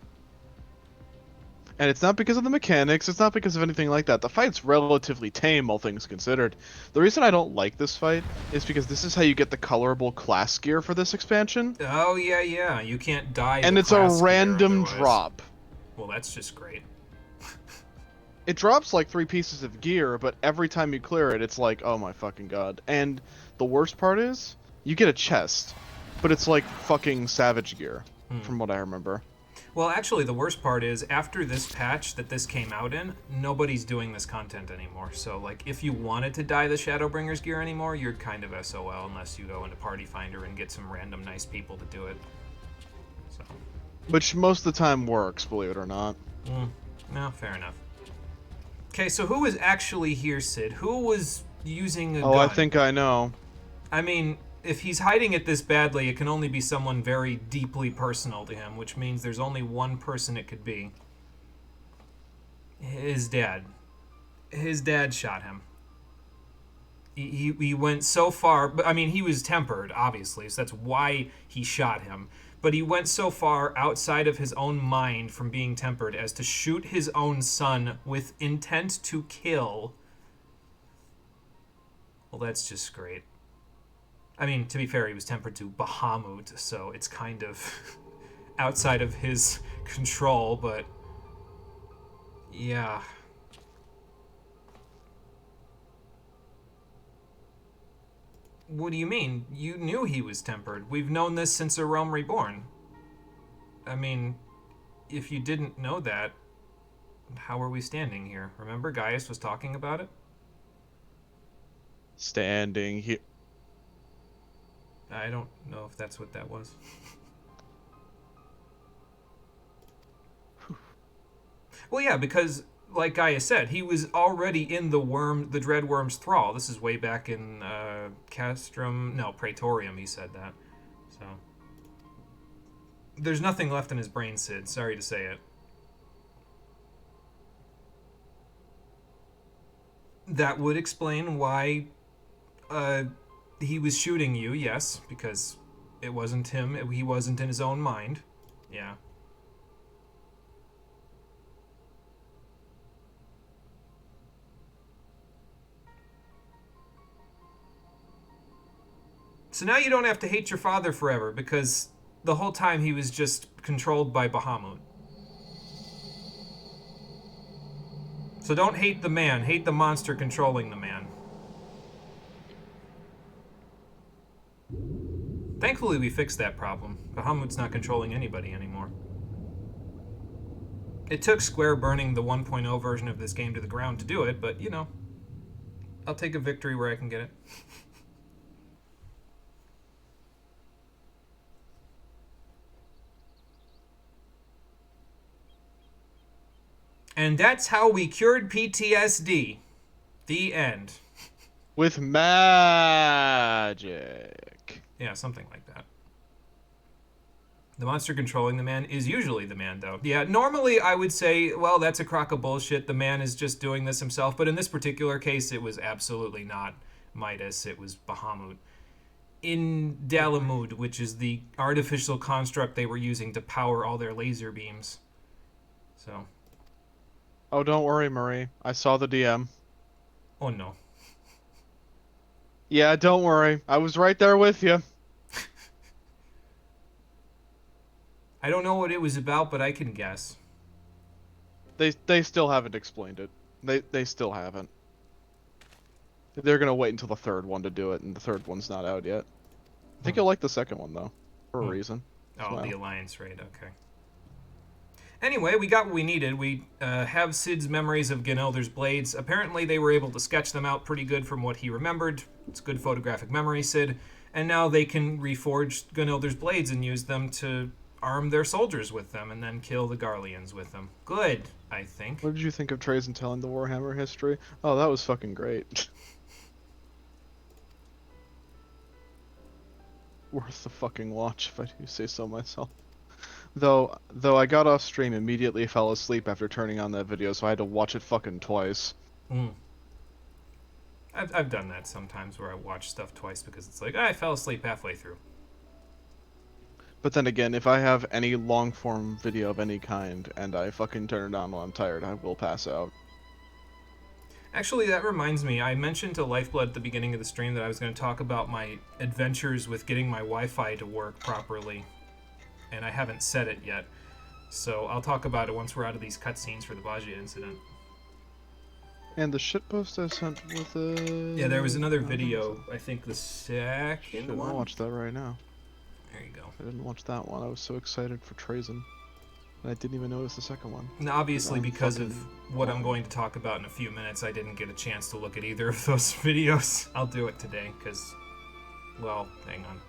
And it's not because of the mechanics, it's not because of anything like that. The fight's relatively tame, all things considered. The reason I don't like this fight is because this is how you get the colorable class gear for this expansion. Oh, yeah. You can't die. And it's a random drop. Well, that's just great. It drops like 3 pieces of gear, but every time you clear it, it's like, oh my fucking god. And the worst part is, you get a chest, but it's like fucking Savage gear, from what I remember. Well, actually, the worst part is, after this patch that this came out in, nobody's doing this content anymore. So, like, if you wanted to dye the Shadowbringers gear anymore, you're kind of SOL unless you go into Party Finder and get some random nice people to do it. So. Which most of the time works, believe it or not. No, fair enough. Okay, so who was actually here, Sid? Who was using a gun? Oh, I think I know. I mean, if he's hiding it this badly, it can only be someone very deeply personal to him, which means there's only one person it could be. His dad. His dad shot him. He went so far, but I mean, he was tempered, obviously, so that's why he shot him. But he went so far outside of his own mind from being tempered as to shoot his own son with intent to kill. Well, that's just great. I mean, to be fair, he was tempered to Bahamut, so it's kind of outside of his control, but yeah. What do you mean? You knew he was tempered. We've known this since A Realm Reborn. I mean, if you didn't know that, how are we standing here? Remember Gaius was talking about it? Standing here. I don't know if that's what that was. Well, yeah, because like Gaius said, he was already in the Dread Worm's thrall. This is way back in Praetorium. He said that. So there's nothing left in his brain, Sid. Sorry to say it. That would explain why he was shooting you. Yes, because it wasn't him. He wasn't in his own mind. Yeah. So now you don't have to hate your father forever, because the whole time he was just controlled by Bahamut. So don't hate the man, hate the monster controlling the man. Thankfully we fixed that problem. Bahamut's not controlling anybody anymore. It took Square burning the 1.0 version of this game to the ground to do it, but you know, I'll take a victory where I can get it. And that's how we cured PTSD. The end. With magic. Yeah, something like that. The monster controlling the man is usually the man, though. Yeah, normally I would say, well, that's a crock of bullshit. The man is just doing this himself. But in this particular case, it was absolutely not Midas. It was Bahamut. In Dalamud, which is the artificial construct they were using to power all their laser beams. So... Oh, don't worry, Marie. I saw the DM. Oh, no. Yeah, don't worry. I was right there with you. I don't know what it was about, but I can guess. They still haven't explained it. They still haven't. They're gonna wait until the third one to do it, and the third one's not out yet. I think you'll like the second one, though. For a reason. Oh, the Alliance raid, okay. Anyway, we got what we needed. We have Sid's memories of Ganelder's blades. Apparently, they were able to sketch them out pretty good from what he remembered. It's good photographic memory, Sid. And now they can reforge Ganelder's blades and use them to arm their soldiers with them and then kill the Garleans with them. Good, I think. What did you think of Trazen telling the Warhammer history? Oh, that was fucking great. Worth the fucking watch, if I do say so myself. Though I got off stream, immediately fell asleep after turning on that video, so I had to watch it fucking twice. I've done that sometimes where I watch stuff twice because it's like, I fell asleep halfway through. But then again, if I have any long-form video of any kind, and I fucking turn it on while I'm tired, I will pass out. Actually, that reminds me, I mentioned to Lifeblood at the beginning of the stream that I was going to talk about my adventures with getting my Wi-Fi to work properly. And I haven't said it yet. So I'll talk about it once we're out of these cutscenes for the Bajia incident. And the shitpost I sent with it... Yeah, there was another video, I think the second one? I'll watch that right now. There you go. I didn't watch that one. I was so excited for Trazen. And I didn't even notice the second one. And obviously, because of what I'm going to talk about in a few minutes, I didn't get a chance to look at either of those videos. I'll do it today, because... Well, hang on.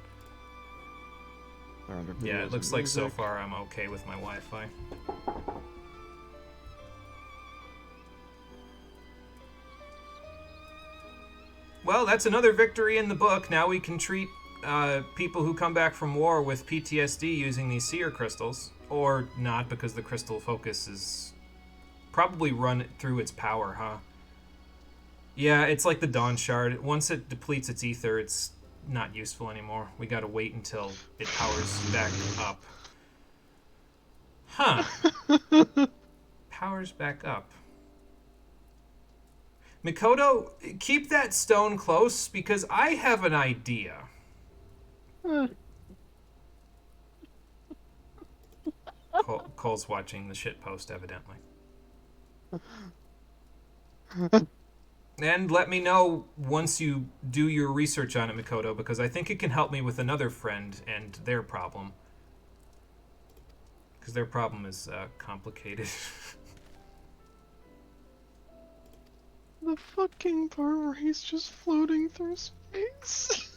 Yeah, it looks like so far I'm okay with my Wi-Fi. Well, that's another victory in the book. Now we can treat people who come back from war with PTSD using these seer crystals. Or not, because the crystal focus is probably run through its power, huh? Yeah, it's like the Dawn Shard. Once it depletes its ether, it's not useful anymore. We gotta wait until it powers back up. Huh. Powers back up. Mikoto, keep that stone close because I have an idea. Cole's watching the shitpost, evidently. And let me know once you do your research on it, Mikoto, because I think it can help me with another friend and their problem. Because their problem is complicated. The fucking part where he's just floating through space.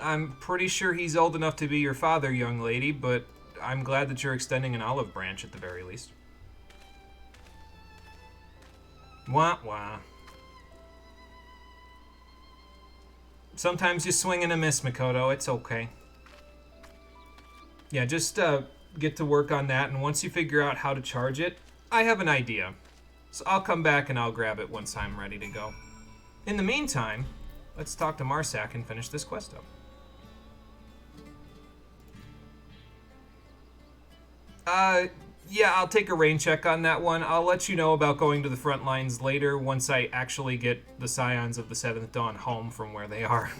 I'm pretty sure he's old enough to be your father, young lady, but I'm glad that you're extending an olive branch at the very least. Wah wah. Sometimes you swing and a miss, Mikoto. It's okay. Yeah, just get to work on that, and once you figure out how to charge it, I have an idea. So I'll come back and I'll grab it once I'm ready to go. In the meantime, let's talk to Marsak and finish this quest up. Yeah, I'll take a rain check on that one. I'll let you know about going to the front lines later once I actually get the Scions of the Seventh Dawn home from where they are.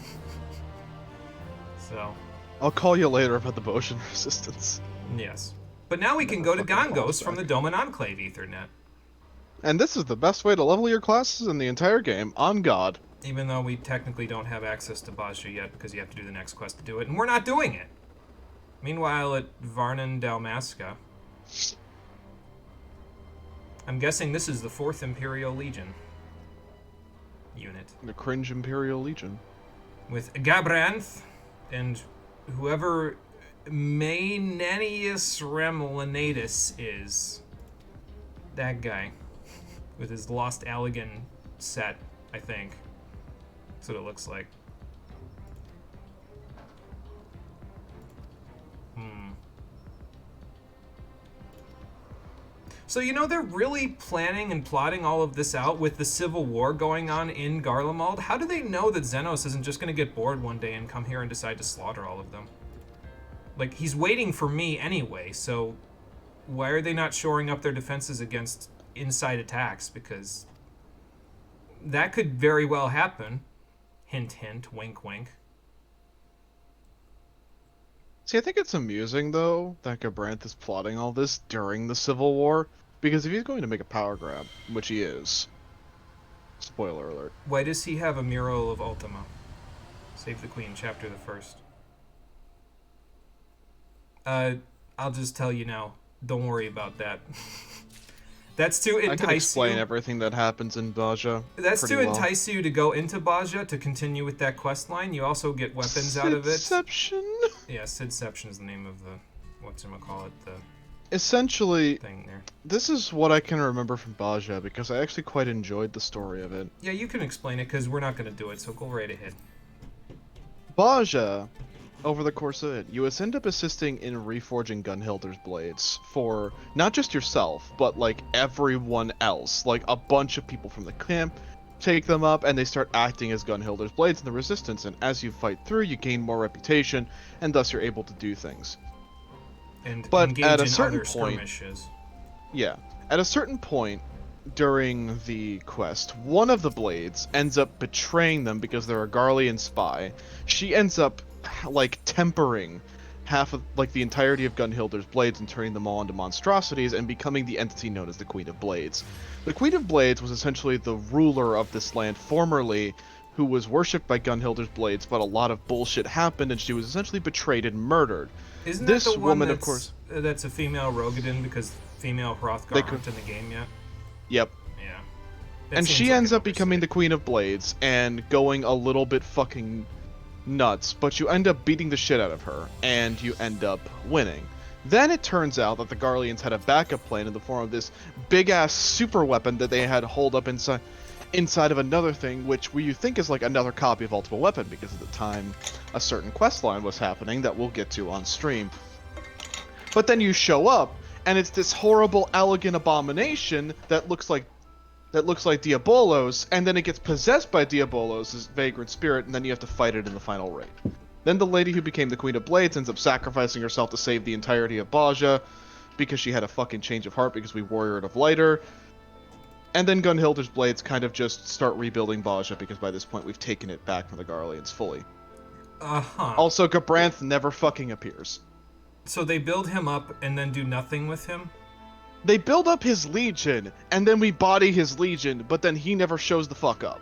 So. I'll call you later about the Boshin resistance. Yes. But now we can go to Gongos from the Doman Enclave Ethernet. And this is the best way to level your classes in the entire game, on God. Even though we technically don't have access to Bajra yet because you have to do the next quest to do it, and we're not doing it. Meanwhile, at Varnan Dalmasca, I'm guessing this is the 4th Imperial Legion unit. The cringe Imperial Legion. With Gabranth and whoever Maenenius Remlanatus is. That guy. With his Lost Allegan set, I think. That's what it looks like. So, you know, they're really planning and plotting all of this out with the civil war going on in Garlemald. How do they know that Xenos isn't just going to get bored one day and come here and decide to slaughter all of them? Like, he's waiting for me anyway, so why are they not shoring up their defenses against inside attacks? Because that could very well happen. Hint, hint, wink, wink. See, I think it's amusing, though, that Gabranth is plotting all this during the Civil War, because if he's going to make a power grab, which he is, spoiler alert. Why does he have a mural of Ultima? Save the Queen, chapter the 1st. I'll just tell you now. Don't worry about that. That's to entice you. I can explain everything that happens in Bajra. That's to entice you to go into Bajra to continue with that quest line. You also get weapons out of it. Sidception? Yeah, Sidception is the name of the whatchamacallit, the essentially thing there. This is what I can remember from Bajra because I actually quite enjoyed the story of it. Yeah, you can explain it because we're not going to do it, so go right ahead. Bajra, over the course of it, you end up assisting in reforging Gunhilder's blades for not just yourself, but like everyone else. Like a bunch of people from the camp take them up and they start acting as Gunhilder's blades in the resistance, and as you fight through, you gain more reputation and thus you're able to do things. And but engage at a in certain other point, skirmishes. Yeah, at a certain point during the quest, one of the blades ends up betraying them because they're a Garlean spy. She ends up like tempering half of like the entirety of Gunhilder's blades and turning them all into monstrosities and becoming the entity known as the Queen of Blades. The Queen of Blades was essentially the ruler of this land formerly, who was worshipped by Gunhilder's blades, but a lot of bullshit happened and she was essentially betrayed and murdered. Isn't this that the one woman, that's, of course, that's a female Rogadin because female Hrothgar aren't in the game yet? Yep. Yeah. And she ends up becoming the Queen of Blades and going a little bit fucking nuts, but you end up beating the shit out of her, and you end up winning. Then it turns out that the Garleans had a backup plan in the form of this big-ass super weapon that they had holed up inside of another thing, which you think is like another copy of Ultimate Weapon, because at the time a certain quest line was happening that we'll get to on stream. But then you show up, and it's this horrible, elegant abomination that looks like Diabolos, and then it gets possessed by Diabolos' vagrant spirit, and then you have to fight it in the final raid. Then the lady who became the Queen of Blades ends up sacrificing herself to save the entirety of Baja, because she had a fucking change of heart because we warriored of lighter. And then Gunhilder's Blades kind of just start rebuilding Baja, because by this point we've taken it back from the Garleans fully. Uh-huh. Also, Gabranth never fucking appears. So they build him up and then do nothing with him? They build up his legion, and then we body his legion, but then he never shows the fuck up.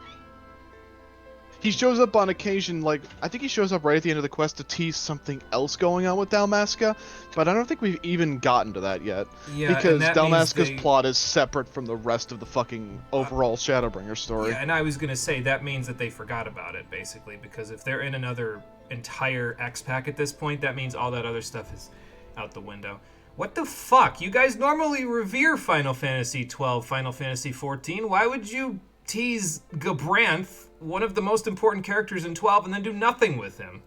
He shows up on occasion, like, I think he shows up right at the end of the quest to tease something else going on with Dalmasca, but I don't think we've even gotten to that yet. Yeah, because and Dalmasca's plot is separate from the rest of the fucking overall Shadowbringer story. Yeah, and I was gonna say, that means that they forgot about it, basically, because if they're in another entire X-Pack at this point, that means all that other stuff is out the window. What the fuck? You guys normally revere Final Fantasy XII, Final Fantasy XIV. Why would you tease Gabranth, one of the most important characters in 12, and then do nothing with him?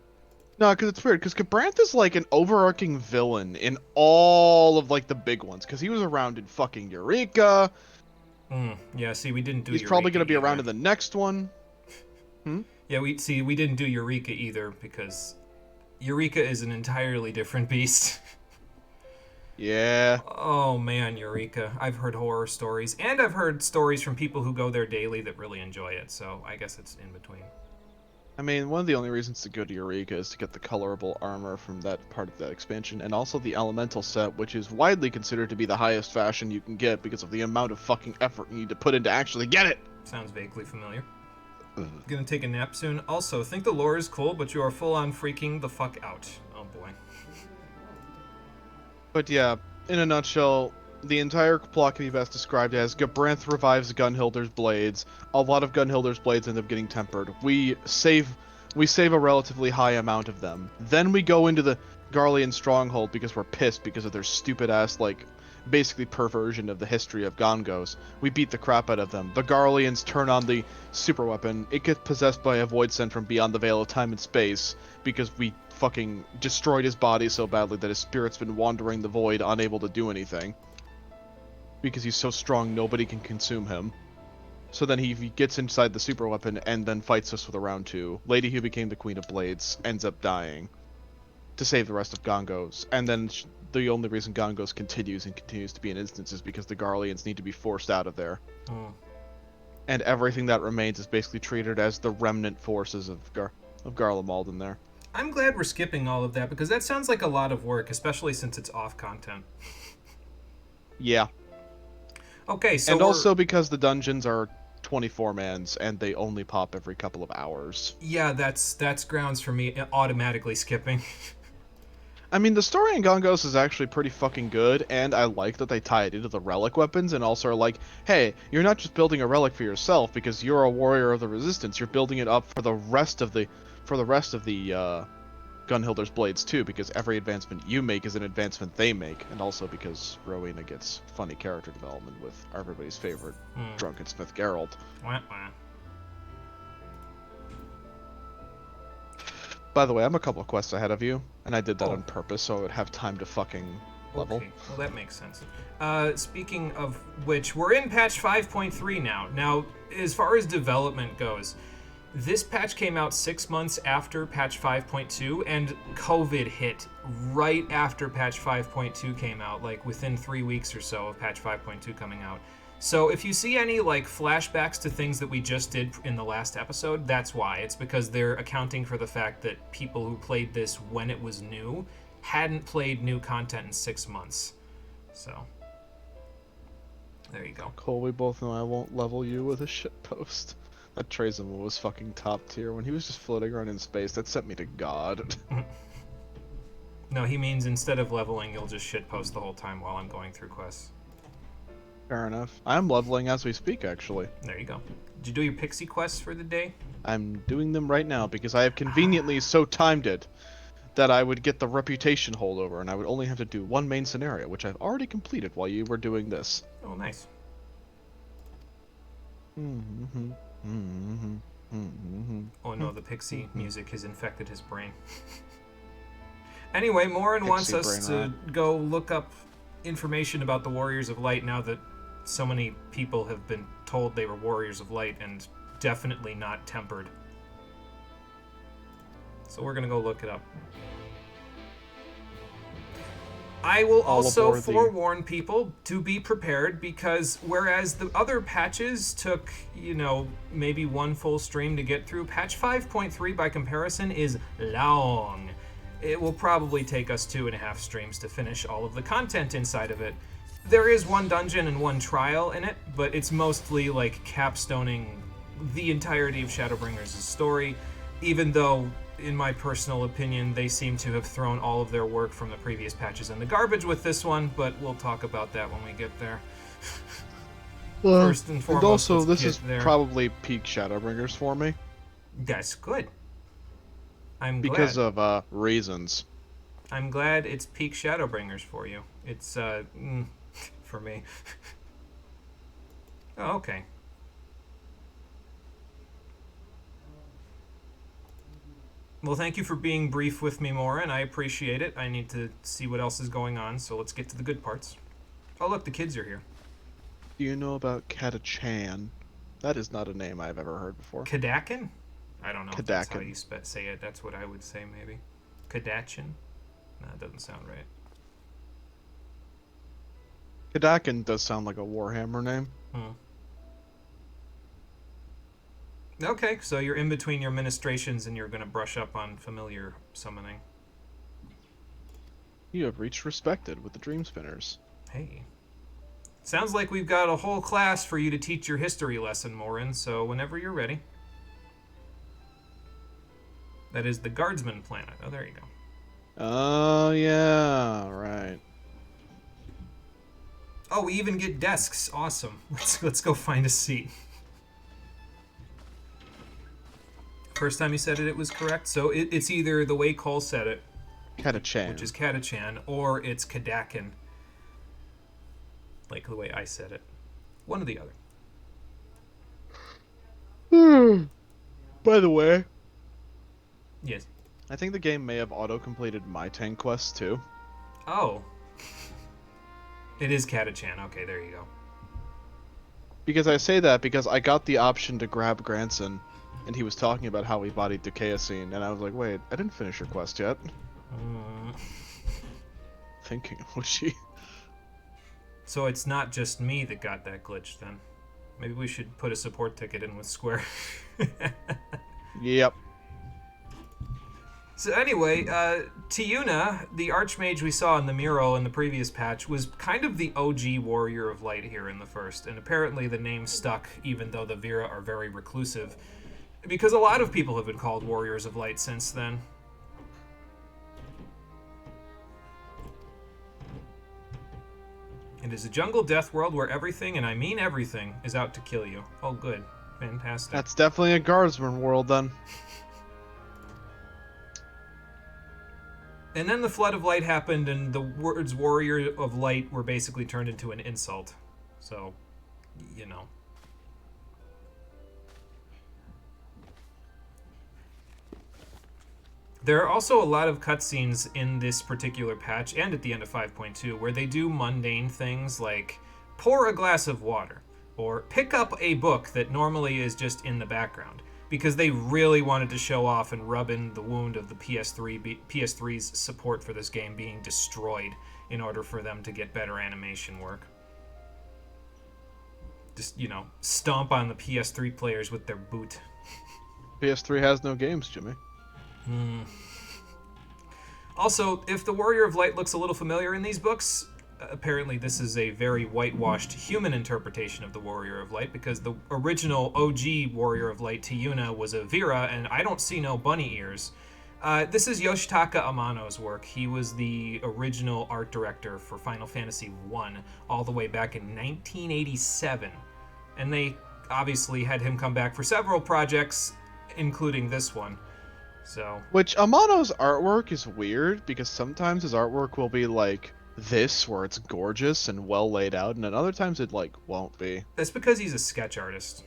No, because it's weird, because Gabranth is like an overarching villain in all of like the big ones, because he was around in fucking Eureka. Yeah, see, we didn't do He's Eureka probably going to be either. around in the next one. Yeah, we didn't do Eureka either, because Eureka is an entirely different beast. Yeah. Oh man, Eureka. I've heard horror stories, and I've heard stories from people who go there daily that really enjoy it, so I guess it's in between. I mean, one of the only reasons to go to Eureka is to get the colorable armor from that part of that expansion, and also the elemental set, which is widely considered to be the highest fashion you can get because of the amount of fucking effort you need to put in to actually get it! Sounds vaguely familiar. Gonna take a nap soon. Also, think the lore is cool, but you are full on freaking the fuck out. Oh boy. But yeah, in a nutshell, the entire plot can be best described as Gabranth revives Gunhilder's Blades. A lot of Gunhilder's Blades end up getting tempered. We save a relatively high amount of them. Then we go into the Garlean stronghold because we're pissed because of their stupid ass, like, basically perversion of the history of Gongos. We beat the crap out of them. The Garleans turn on the super weapon. It gets possessed by a void sent from beyond the veil of time and space because we fucking destroyed his body so badly that his spirit's been wandering the void, unable to do anything. Because he's so strong, nobody can consume him. So then he gets inside the super weapon and then fights us with a round 2. Lady who became the Queen of Blades ends up dying to save the rest of Gongos. And then the only reason Gongos continues to be an instance is because the Garleans need to be forced out of there. And everything that remains is basically treated as the remnant forces of Garlemald in there. I'm glad we're skipping all of that, because that sounds like a lot of work, especially since it's off content. Yeah. Okay, so and also because the dungeons are 24-mans and they only pop every couple of hours. Yeah, that's grounds for me automatically skipping. I mean, the story in Gongos is actually pretty fucking good, and I like that they tie it into the relic weapons, and also are like, hey, you're not just building a relic for yourself because you're a warrior of the resistance, you're building it up for the rest of the Gunhilder's Blades too, because every advancement you make is an advancement they make, and also because Rowena gets funny character development with everybody's favorite drunken Smith Geralt. Wah, wah. By the way, I'm a couple of quests ahead of you, and I did that on purpose so I would have time to fucking level. Okay, well that makes sense. Speaking of which, we're in patch 5.3 now. Now, as far as development goes, this patch came out 6 months after patch 5.2, and COVID hit right after patch 5.2 came out, like within 3 weeks or so of patch 5.2 coming out. So if you see any like flashbacks to things that we just did in the last episode, that's why. It's because they're accounting for the fact that people who played this when it was new hadn't played new content in 6 months. So there you go. Cole, we both know I won't level you with a shitpost. That Trazima was fucking top tier. When he was just floating around in space, that sent me to God. No, he means instead of leveling, you'll just shitpost the whole time while I'm going through quests. Fair enough. I'm leveling as we speak, actually. There you go. Did you do your pixie quests for the day? I'm doing them right now because I have conveniently so timed it that I would get the reputation holdover, and I would only have to do one main scenario, which I've already completed while you were doing this. Oh, nice. Oh no, the pixie music has infected his brain. Anyway, Morin wants us to go look up information about the Warriors of Light now that so many people have been told they were Warriors of Light and definitely not tempered. So we're gonna go look it up. I will also forewarn people to be prepared, because whereas the other patches took, maybe one full stream to get through, patch 5.3 by comparison is long. It will probably take us 2.5 streams to finish all of the content inside of it. There is one dungeon and one trial in it, but it's mostly like capstoning the entirety of Shadowbringers' story, even though, in my personal opinion, they seem to have thrown all of their work from the previous patches in the garbage with this one, but we'll talk about that when we get there. First and foremost, and also, this is probably peak Shadowbringers for me. That's good. I'm glad. Because of reasons. I'm glad it's peak Shadowbringers for you. It's, for me. Oh, okay. Well, thank you for being brief with me, Morin. I appreciate it. I need to see what else is going on, so let's get to the good parts. Oh, look, the kids are here. Do you know about Katachan? That is not a name I've ever heard before. Kadakin? I don't know if that's how you Kadakin. say it. That's what I would say, maybe. Kadachin? No, that doesn't sound right. Kadakin does sound like a Warhammer name. Okay, so you're in between your ministrations and you're going to brush up on familiar summoning. You have reached respected with the Dream Spinners. Hey. Sounds like we've got a whole class for you to teach your history lesson, Morin, so whenever you're ready. That is the Guardsman planet. Oh, there you go. Oh, yeah, right. Oh, we even get desks. Awesome. Let's go find a seat. First time you said it, it was correct. So it's either the way Cole said it, Katachan, which is Katachan, or it's Kadakin, like the way I said it. One or the other. By the way. Yes. I think the game may have auto-completed my tank quest, too. Oh. It is Katachan. Okay, there you go. Because I say that because I got the option to grab Granson, and he was talking about how he bodied Decaecine, and I was like, wait, I didn't finish your quest yet. Thinking, was she? So it's not just me that got that glitch, then. Maybe we should put a support ticket in with Square. Yep. So anyway, Tiuna, the Archmage we saw in the mural in the previous patch, was kind of the OG Warrior of Light here in the first, and apparently the name stuck even though the Vira are very reclusive, because a lot of people have been called Warriors of Light since then. It is a jungle death world where everything, and I mean everything, is out to kill you. Oh, good. Fantastic. That's definitely a Guardsman world, then. And then the Flood of Light happened, and the words Warrior of Light were basically turned into an insult. So, you know. There are also a lot of cutscenes in this particular patch, and at the end of 5.2, where they do mundane things like pour a glass of water, or pick up a book that normally is just in the background, because they really wanted to show off and rub in the wound of the PS3's support for this game being destroyed in order for them to get better animation work. Just, you know, stomp on the PS3 players with their boot. PS3 has no games, Jimmy. Also, if the Warrior of Light looks a little familiar in these books, apparently this is a very whitewashed human interpretation of the Warrior of Light, because the original OG Warrior of Light, Tiuna, was a Vira, and I don't see no bunny ears. This is Yoshitaka Amano's work. He was the original art director for Final Fantasy I all the way back in 1987. And they obviously had him come back for several projects, including this one. So, Which Amano's artwork is weird because sometimes his artwork will be like this, where it's gorgeous and well laid out, and at other times it like won't be. that's because he's a sketch artist.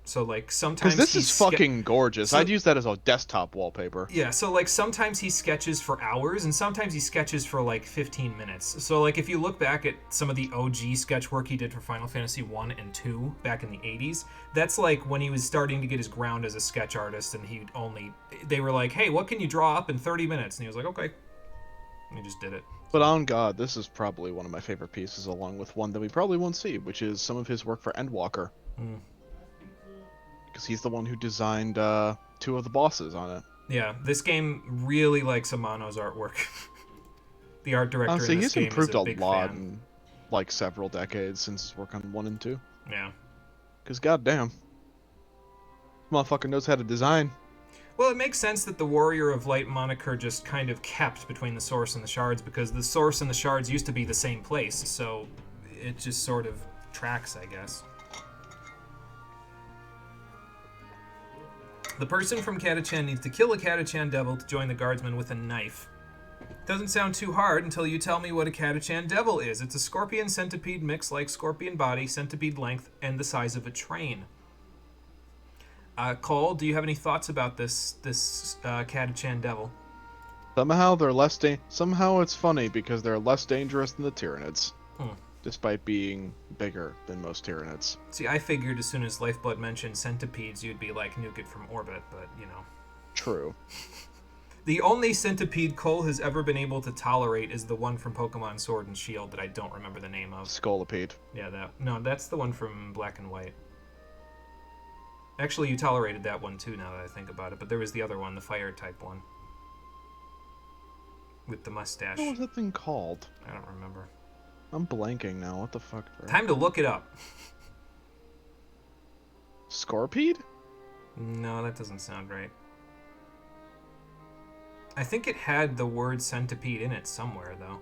So, like, Because sometimes this he's... is fucking gorgeous. So, I'd use that as a desktop wallpaper. yeah, so, like, sometimes he sketches for hours, and sometimes he sketches for, like, 15 minutes. So, like, if you look back at some of the OG sketch work he did for Final Fantasy 1 and 2 back in the 80s, that's, like, when he was starting to get his ground as a sketch artist, and they were like, hey, what can you draw up in 30 minutes? And he was like, okay. And he just did it. But on God, this is probably one of my favorite pieces, along with one that we probably won't see, which is some of his work for Endwalker. Mm. Because he's the one who designed 2 of the bosses on it. Yeah, this game really likes Amano's artwork. The art director Honestly, in this he's game improved is a a big lot fan. in like several decades since his work on 1 and 2. Yeah. Because goddamn, motherfucker knows how to design. Well, it makes sense that the Warrior of Light moniker just kind of kept between the source and the shards, because the source and the shards used to be the same place, so it just sort of tracks, I guess. The person from Catachan needs to kill a Catachan devil to join the guardsmen with a knife. Doesn't sound too hard until you tell me what a Catachan devil is. It's a scorpion centipede mix like scorpion body, centipede length, and the size of a train. Cole, do you have any thoughts about this Catachan devil? Somehow they're less somehow it's funny because they're less dangerous than the Tyranids, despite being bigger than most Tyranids. See, I figured as soon as Lifeblood mentioned centipedes, you'd be like, nuke it from orbit, but, you know. True. The only centipede Cole has ever been able to tolerate is the one from Pokemon Sword and Shield that I don't remember the name of. Scolipede. Yeah, that's the one from Black and White. Actually, you tolerated that one too, now that I think about it, but there was the other one, the fire-type one. With the mustache. What was that thing called? I don't remember. I'm blanking now. What the fuck, bro? Time to look it up. Scorpede? No, that doesn't sound right. I think it had the word centipede in it somewhere, though.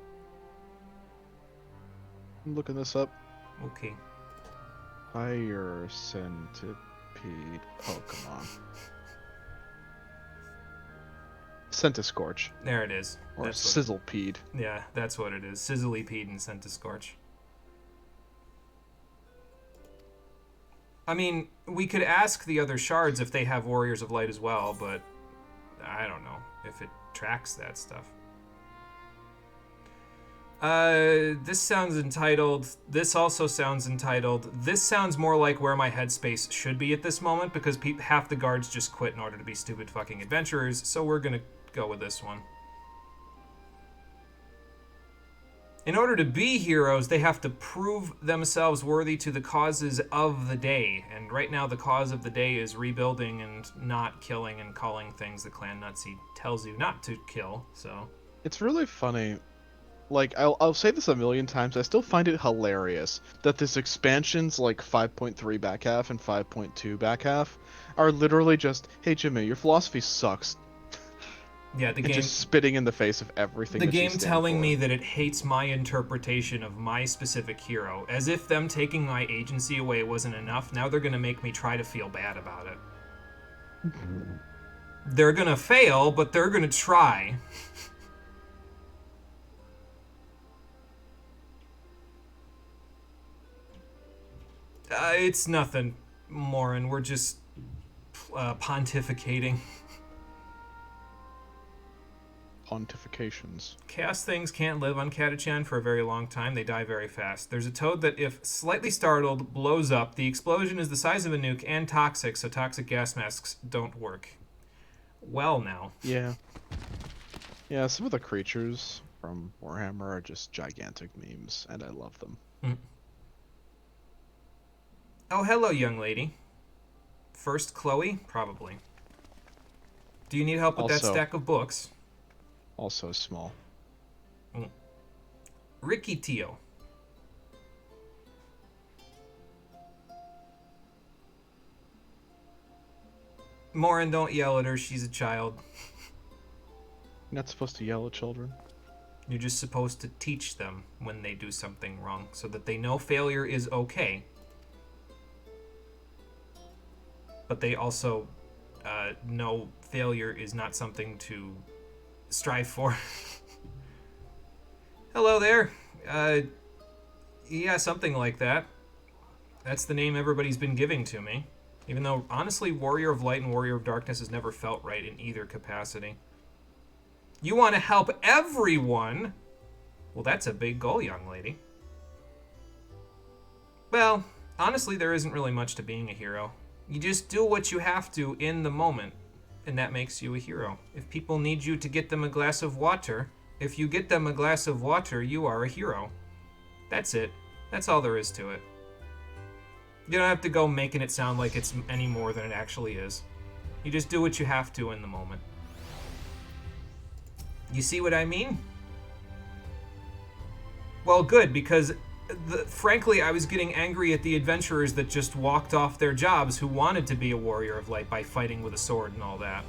I'm looking this up. Okay. Fire centipede Pokemon. Centiscorch. There it is. Or That's Sizzlepede. Yeah, that's what it is. Sizzlypede and Centiscorch. I mean, we could ask the other shards if they have Warriors of Light as well, but I don't know if it tracks that stuff. This sounds entitled. This also sounds entitled. This sounds more like where my headspace should be at this moment, because half the guards just quit in order to be stupid fucking adventurers, so we're gonna go with this one. In order to be heroes, they have to prove themselves worthy to the causes of the day. And right now, the cause of the day is rebuilding and not killing and calling things that Clan Nutsy tells you not to kill, so... It's really funny. Like, I'll say this a million times, I still find it hilarious that this expansion's like 5.3 back half and 5.2 back half are literally just, hey Jimmy, your philosophy sucks. Yeah, the and game... just spitting in the face of everything The that you game stand telling for. me that it hates my interpretation of my specific hero. As if them taking my agency away wasn't enough, now they're gonna make me try to feel bad about it. They're gonna fail, but they're gonna try. It's nothing, Morin. We're just pontificating. Pontifications. Chaos things can't live on Catachan for a very long time. They die very fast. There's a toad that, if slightly startled, blows up. The explosion is the size of a nuke and toxic, so toxic gas masks don't work. Well, now. Yeah. Yeah, some of the creatures from Warhammer are just gigantic memes, and I love them. Mm. Oh, hello, young lady. First Chloe? Probably. Do you need help with that stack of books? Also small. Ricky Tio. Morin, don't yell at her. She's a child. You're not supposed to yell at children. You're just supposed to teach them when they do something wrong, so that they know failure is okay. But they also no, failure is not something to strive for. Hello there. Yeah, something like that. That's the name everybody's been giving to me. Even though, honestly, Warrior of Light and Warrior of Darkness has never felt right in either capacity. You want to help everyone? Well, that's a big goal, young lady. Well, honestly, there isn't really much to being a hero. You just do what you have to in the moment, and that makes you a hero. If people need you to get them a glass of water, if you get them a glass of water, you are a hero. That's it. That's all there is to it. You don't have to go making it sound like it's any more than it actually is. You just do what you have to in the moment. You see what I mean? Well, good, because frankly, I was getting angry at the adventurers that just walked off their jobs who wanted to be a warrior of light by fighting with a sword and all that.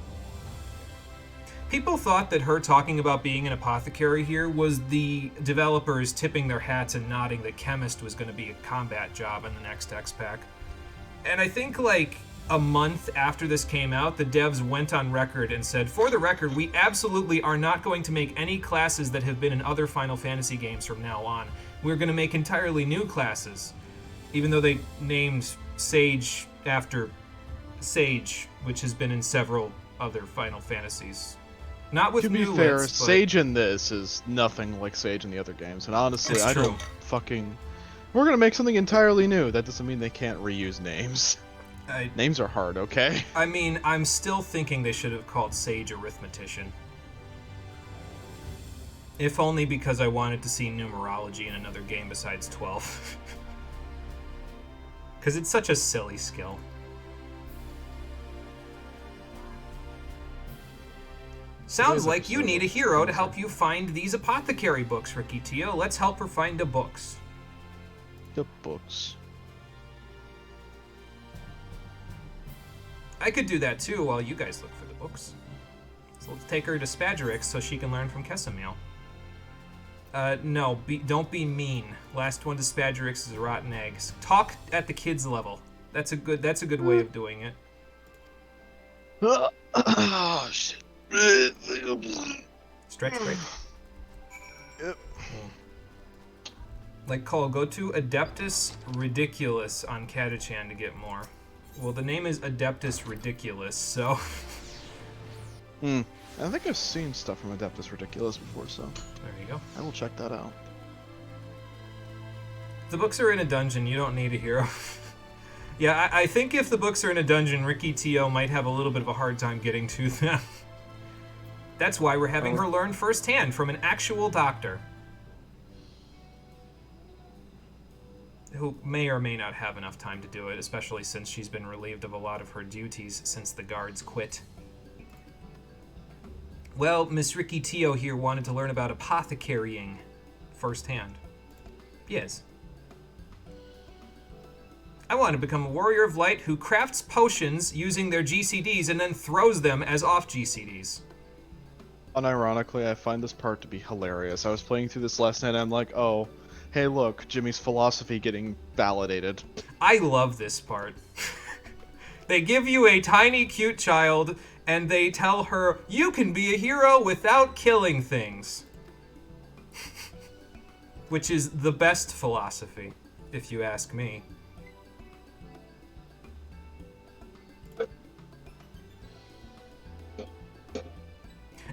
People thought that her talking about being an apothecary here was the developers tipping their hats and nodding that chemist was going to be a combat job in the next X-Pack. And I think like a month after this came out, the devs went on record and said, for the record, we absolutely are not going to make any classes that have been in other Final Fantasy games from now on. We're going to make entirely new classes. Even though they named Sage after Sage, which has been in several other Final Fantasies. Not with new To be fair, lists, but... Sage in this is nothing like Sage in the other games, and honestly, It's I true. don't fucking... We're gonna make something entirely new. That doesn't mean they can't reuse names. Names are hard, okay? I mean, I'm still thinking they should have called Sage Arithmetician. If only because I wanted to see numerology in another game besides 12. Because it's such a silly skill. Sounds like you need a hero to help you find these apothecary books, Ricky Tio. Let's help her find the books. The books. I could do that too while you guys look for the books. So let's take her to Spadgerix so she can learn from Kessamil. No, don't be mean. Last one to Spadgerix is rotten eggs. Talk at the kids level. That's a good way of doing it. Oh, shit. Stretch break. Yep. Like Cole, go to Adeptus Ridiculous on Catachan to get more. Well, the name is Adeptus Ridiculous, so... I think I've seen stuff from Adeptus Ridiculous before, so... There you go. I will check that out. The books are in a dungeon, you don't need a hero. Yeah, I think if the books are in a dungeon, Ricky Tio might have a little bit of a hard time getting to them. That's why we're having her learn firsthand from an actual doctor. Who may or may not have enough time to do it, especially since she's been relieved of a lot of her duties since the guards quit. Well, Miss Ricky Tio here wanted to learn about apothecarying firsthand. Yes. I want to become a warrior of light who crafts potions using their GCDs and then throws them as off GCDs. Unironically, I find this part to be hilarious. I was playing through this last night and I'm like, oh, hey look, Jimmy's philosophy getting validated. I love this part. They give you a tiny, cute child, and they tell her, you can be a hero without killing things. Which is the best philosophy, if you ask me.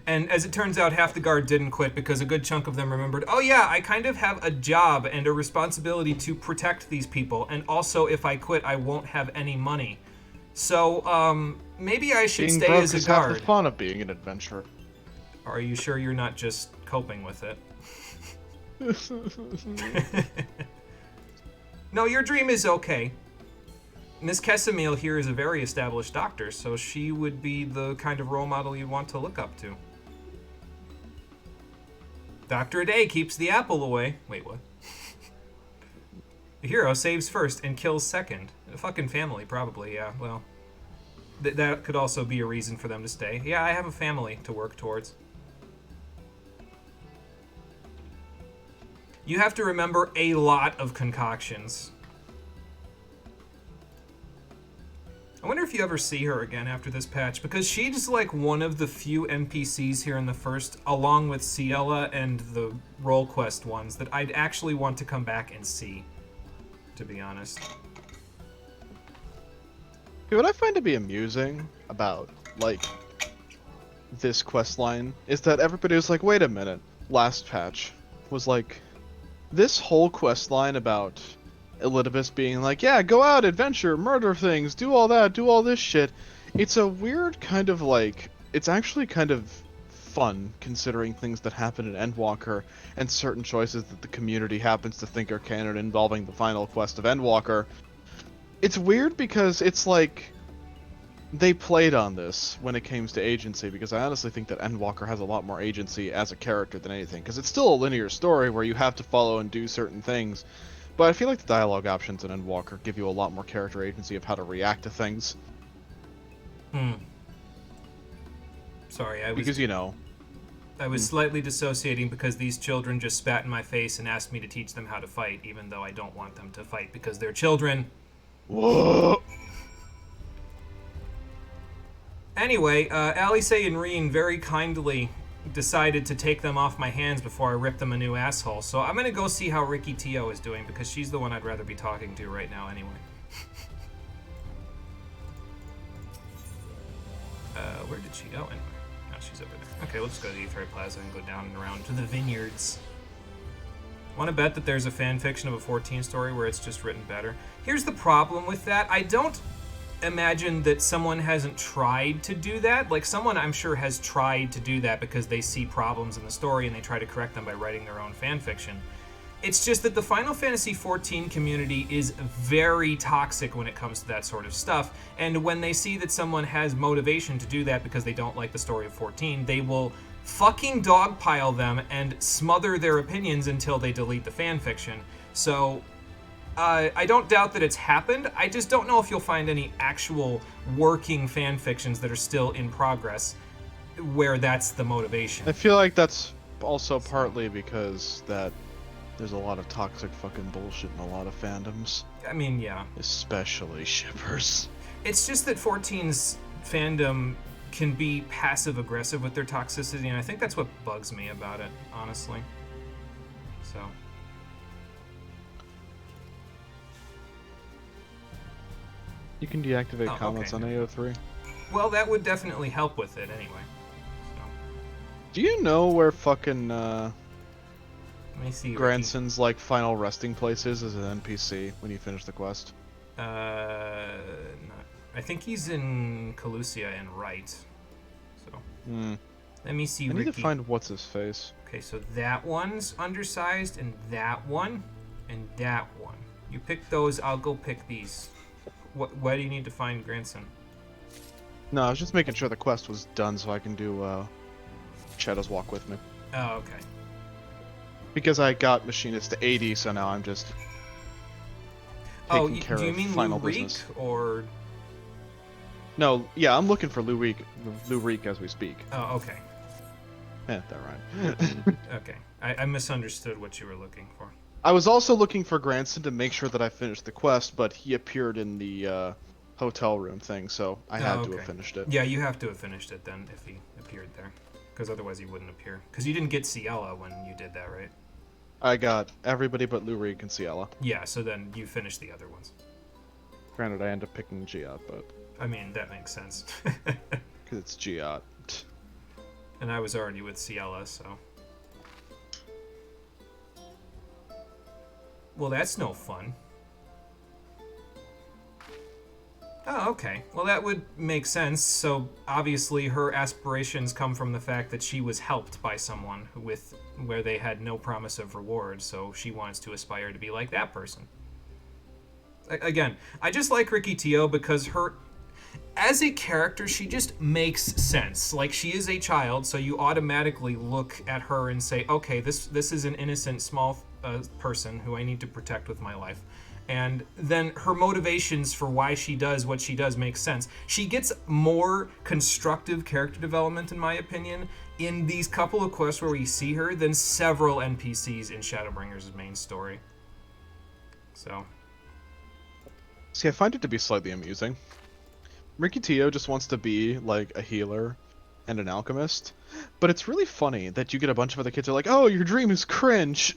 And as it turns out, half the guard didn't quit because a good chunk of them remembered, oh yeah, I kind of have a job and a responsibility to protect these people, and also if I quit, I won't have any money. So, maybe I should Being stay broke as a is half the guard. fun of being an adventurer. Are you sure you're not just coping with it? No, your dream is okay. Miss Kessamil here is a very established doctor, so she would be the kind of role model you'd want to look up to. Doctor a day keeps the apple away. Wait, what? The hero saves first and kills second. A fucking family, probably, yeah, well. That could also be a reason for them to stay. Yeah, I have a family to work towards. You have to remember a lot of concoctions. I wonder if you ever see her again after this patch, because she's like one of the few NPCs here in the first, along with Ciela and the role quest ones, that I'd actually want to come back and see, to be honest. What I find to be amusing about, like, this quest line is that everybody was like, wait a minute, last patch was like, this whole quest line about Elidibus being like, yeah, go out, adventure, murder things, do all that, do all this shit. It's a weird kind of like, it's actually kind of fun considering things that happen in Endwalker and certain choices that the community happens to think are canon involving the final quest of Endwalker. It's weird because it's like, they played on this when it came to agency, because I honestly think that Endwalker has a lot more agency as a character than anything, because it's still a linear story where you have to follow and do certain things. But I feel like the dialogue options in Endwalker give you a lot more character agency of how to react to things. Sorry, I was... Because, you know... I was slightly dissociating because these children just spat in my face and asked me to teach them how to fight, even though I don't want them to fight because they're children. Whoa! Anyway, Alice and Reen very kindly decided to take them off my hands before I rip them a new asshole. So I'm gonna go see how Ricky Tio is doing, because she's the one I'd rather be talking to right now anyway. Where did she go anyway? Oh, she's over there. Okay, we'll just go to the Aetherite Plaza and go down and around to the vineyards. Want to bet that there's a fan fiction of a 14 story where it's just written better? Here's the problem with that. I don't imagine that someone hasn't tried to do that. Like, someone I'm sure has tried to do that because they see problems in the story and they try to correct them by writing their own fan fiction. It's just that the Final Fantasy XIV community is very toxic when it comes to that sort of stuff, and when they see that someone has motivation to do that because they don't like the story of 14, they will fucking dogpile them and smother their opinions until they delete the fan fiction. So I don't doubt that it's happened. I just don't know if you'll find any actual working fan fictions that are still in progress where that's the motivation. I feel like that's also partly because that there's a lot of toxic fucking bullshit in a lot of fandoms. I mean, yeah. Especially shippers. It's just that 14's fandom can be passive-aggressive with their toxicity, and I think that's what bugs me about it, honestly. So... You can deactivate comments okay. on AO3. Well, that would definitely help with it anyway. So. Do you know where fucking Let me see. Granson's like final resting place is as an NPC when you finish the quest? Not, I think he's in Calusia and Wright. So. Let me see. I need Ricky. to find what's his face. Okay, so that one's undersized, and that one, and that one. You pick those. I'll go pick these. Why do you need to find Granson? No, I was just making sure the quest was done so I can do Shadow's Walk with me. Oh, okay. Because I got Machinist to 80, so now I'm just taking care do you of mean final Lou Reek, business. or? No, yeah, I'm looking for Lou Reek as we speak. Oh, okay. That right. Okay. I misunderstood what you were looking for. I was also looking for Granson to make sure that I finished the quest, but he appeared in the hotel room thing, so I had to have finished it. Yeah, you have to have finished it then if he appeared there, because otherwise he wouldn't appear. Because you didn't get Ciela when you did that, right? I got everybody but Lou Reek and Ciela. Yeah, so then you finished the other ones. Granted, I ended up picking Giot, but... I mean, that makes sense. Because it's Giot. And I was already with Ciela, so... Well, that's no fun. Oh, okay. Well, that would make sense. So, obviously, her aspirations come from the fact that she was helped by someone where they had no promise of reward, so she wants to aspire to be like that person. Again, I just like Ricky Tio because as a character, she just makes sense. Like, she is a child, so you automatically look at her and say, okay, this is an innocent, small person who I need to protect with my life. And then her motivations for why she does what she does make sense. She gets more constructive character development, in my opinion, in these couple of quests where we see her than several NPCs in Shadowbringers' main story. So. See, I find it to be slightly amusing. Rikitio just wants to be like a healer and an alchemist, but it's really funny that you get a bunch of other kids who are like, "Oh, your dream is cringe.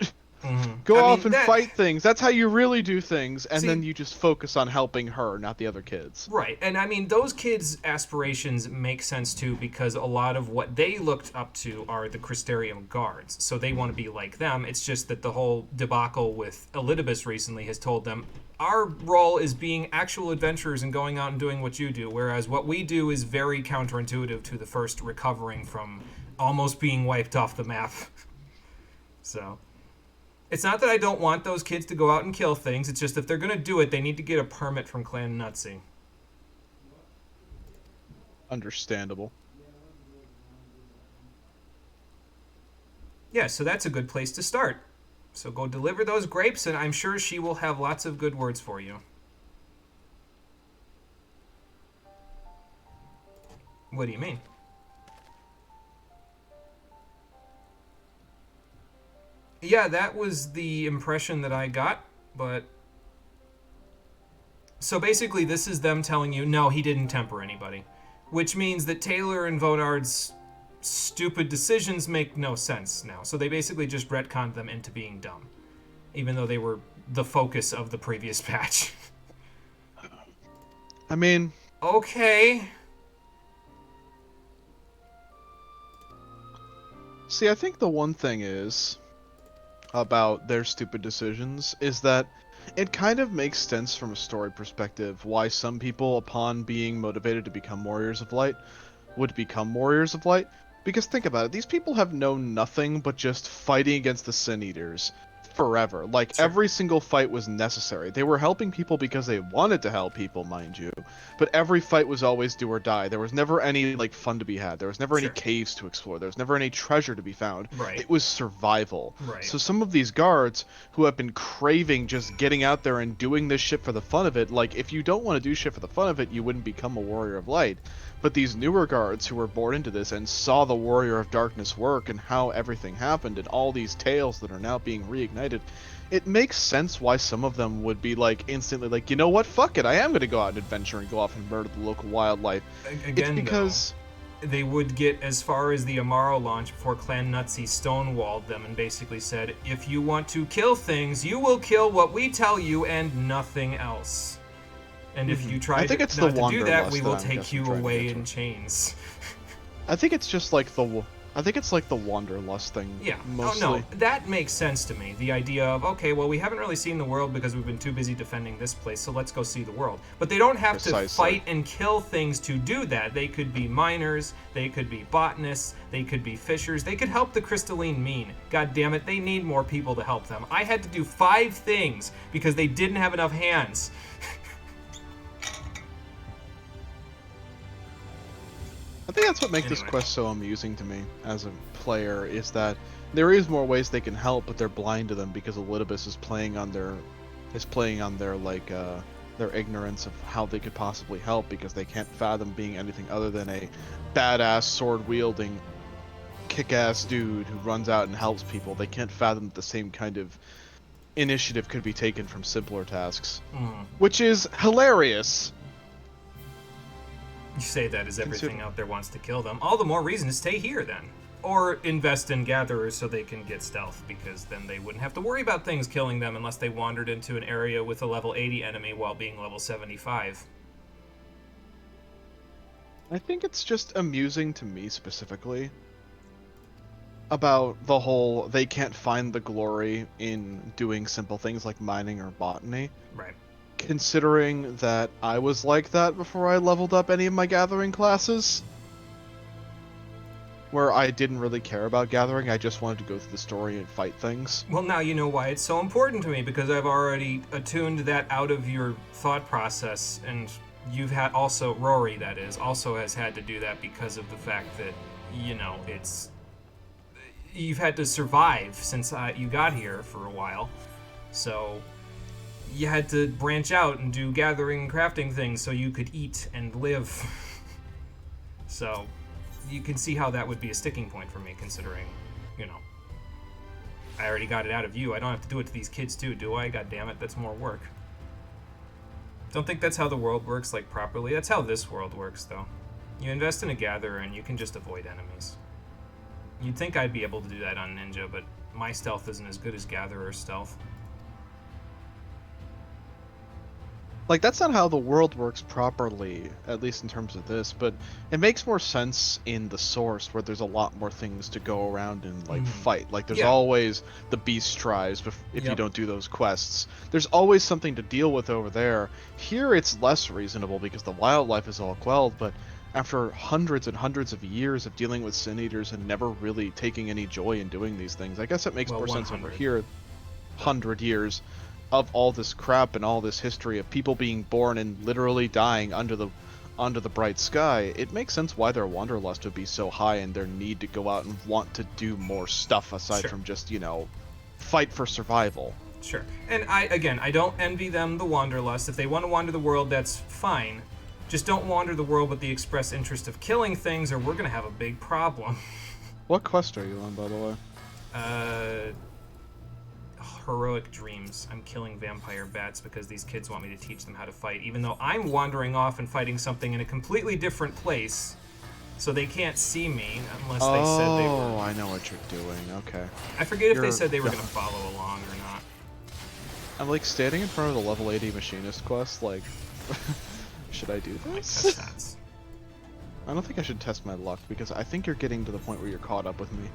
Go I off mean, and that... fight things. That's how you really do things." And then See, you just focus on helping her, not the other kids. right, and I mean, those kids' aspirations make sense too because a lot of what they looked up to are the Crystarium guards, so they want to be like them. It's just that the whole debacle with Elidibus recently has told them our role is being actual adventurers and going out and doing what you do, whereas what we do is very counterintuitive to the first recovering from almost being wiped off the map. So, it's not that I don't want those kids to go out and kill things, it's just if they're going to do it, they need to get a permit from Clan Nutsy. Understandable. Yeah, so that's a good place to start. So go deliver those grapes, and I'm sure she will have lots of good words for you. What do you mean? Yeah, that was the impression that I got, but... So basically, this is them telling you, no, he didn't temper anybody. Which means that Taylor and Vonard's stupid decisions make no sense now. So they basically just retconned them into being dumb. Even though they were the focus of the previous patch. I mean... Okay. See, I think the one thing is about their stupid decisions is that it kind of makes sense from a story perspective why some people, upon being motivated to become Warriors of Light, would become Warriors of Light. Because think about it, these people have known nothing but just fighting against the Sin Eaters forever. Like, Sure. every single fight was necessary. They were helping people because they wanted to help people, mind you. But every fight was always do or die. There was never any, like, fun to be had. There was never Sure. any caves to explore. There was never any treasure to be found. Right. It was survival. Right. So some of these guards who have been craving just getting out there and doing this shit for the fun of it, like, if you don't want to do shit for the fun of it, you wouldn't become a Warrior of Light. But these newer guards who were born into this and saw the Warrior of Darkness work and how everything happened and all these tales that are now being reignited, it makes sense why some of them would be like instantly like, you know what, fuck it, I am going to go out and adventure and go off and murder the local wildlife. Again, it's because they would get as far as the Amaro launch before Clan Nutsy stonewalled them and basically said, if you want to kill things, you will kill what we tell you and nothing else. And if you try I think to, it's not the to do that, wanderlust we will that I'm take guessing you trying to away get to. in chains. I think it's just like the I think it's like the wanderlust thing. Yeah. Mostly. Oh, no. That makes sense to me. The idea of, okay, well, we haven't really seen the world because we've been too busy defending this place, so let's go see the world. But they don't have to Precisely. fight and kill things to do that. They could be miners, they could be botanists, they could be fishers, they could help the crystalline mean. God damn it, they need more people to help them. I had to do 5 things because they didn't have enough hands. I think that's what makes this Anyway. quest so amusing to me as a player, is that there is more ways they can help, but they're blind to them because Elidibus is playing on their like their ignorance of how they could possibly help, because they can't fathom being anything other than a badass sword wielding kick-ass dude who runs out and helps people. They can't fathom that the same kind of initiative could be taken from simpler tasks, which is hilarious. You say that as everything out there wants to kill them. All the more reason to stay here, then. Or invest in gatherers so they can get stealth, because then they wouldn't have to worry about things killing them unless they wandered into an area with a level 80 enemy while being level 75. I think it's just amusing to me specifically about the whole they can't find the glory in doing simple things like mining or botany. Right. Considering that I was like that before I leveled up any of my gathering classes, where I didn't really care about gathering, I just wanted to go through the story and fight things. Well, now you know why it's so important to me, because I've already attuned that out of your thought process, and you've had also, Rory that is, also has had to do that because of the fact that, you know, you've had to survive since you got here for a while, so you had to branch out and do gathering and crafting things so you could eat and live. So you can see how that would be a sticking point for me, considering, you know, I already got it out of you. I don't have to do it to these kids too, do I? God damn it, that's more work. Don't think that's how the world works, like, properly. That's how this world works, though. You invest in a gatherer, and you can just avoid enemies. You'd think I'd be able to do that on Ninja, but my stealth isn't as good as Gatherer's stealth. Like, that's not how the world works properly, at least in terms of this, but it makes more sense in the Source, where there's a lot more things to go around and, like, fight. Like, there's always the beast tries if you don't do those quests. There's always something to deal with over there. Here, it's less reasonable because the wildlife is all quelled, but after hundreds and hundreds of years of dealing with Sin Eaters and never really taking any joy in doing these things, I guess it makes more sense over here. 100 years of all this crap and all this history of people being born and literally dying under the bright sky. It makes sense why their wanderlust would be so high and their need to go out and want to do more stuff aside from just, you know, fight for survival. Sure. And I don't envy them the wanderlust. If they want to wander the world, that's fine. Just don't wander the world with the express interest of killing things, or we're gonna have a big problem. What quest are you on, by the way? Heroic Dreams. I'm killing vampire bats because these kids want me to teach them how to fight, even though I'm wandering off and fighting something in a completely different place, so they can't see me unless they said they were. Oh, I know what you're doing. Okay. I forget if they said they were going to follow along or not. I'm like standing in front of the level 80 machinist quest, like, should I do this? I don't think I should test my luck because I think you're getting to the point where you're caught up with me.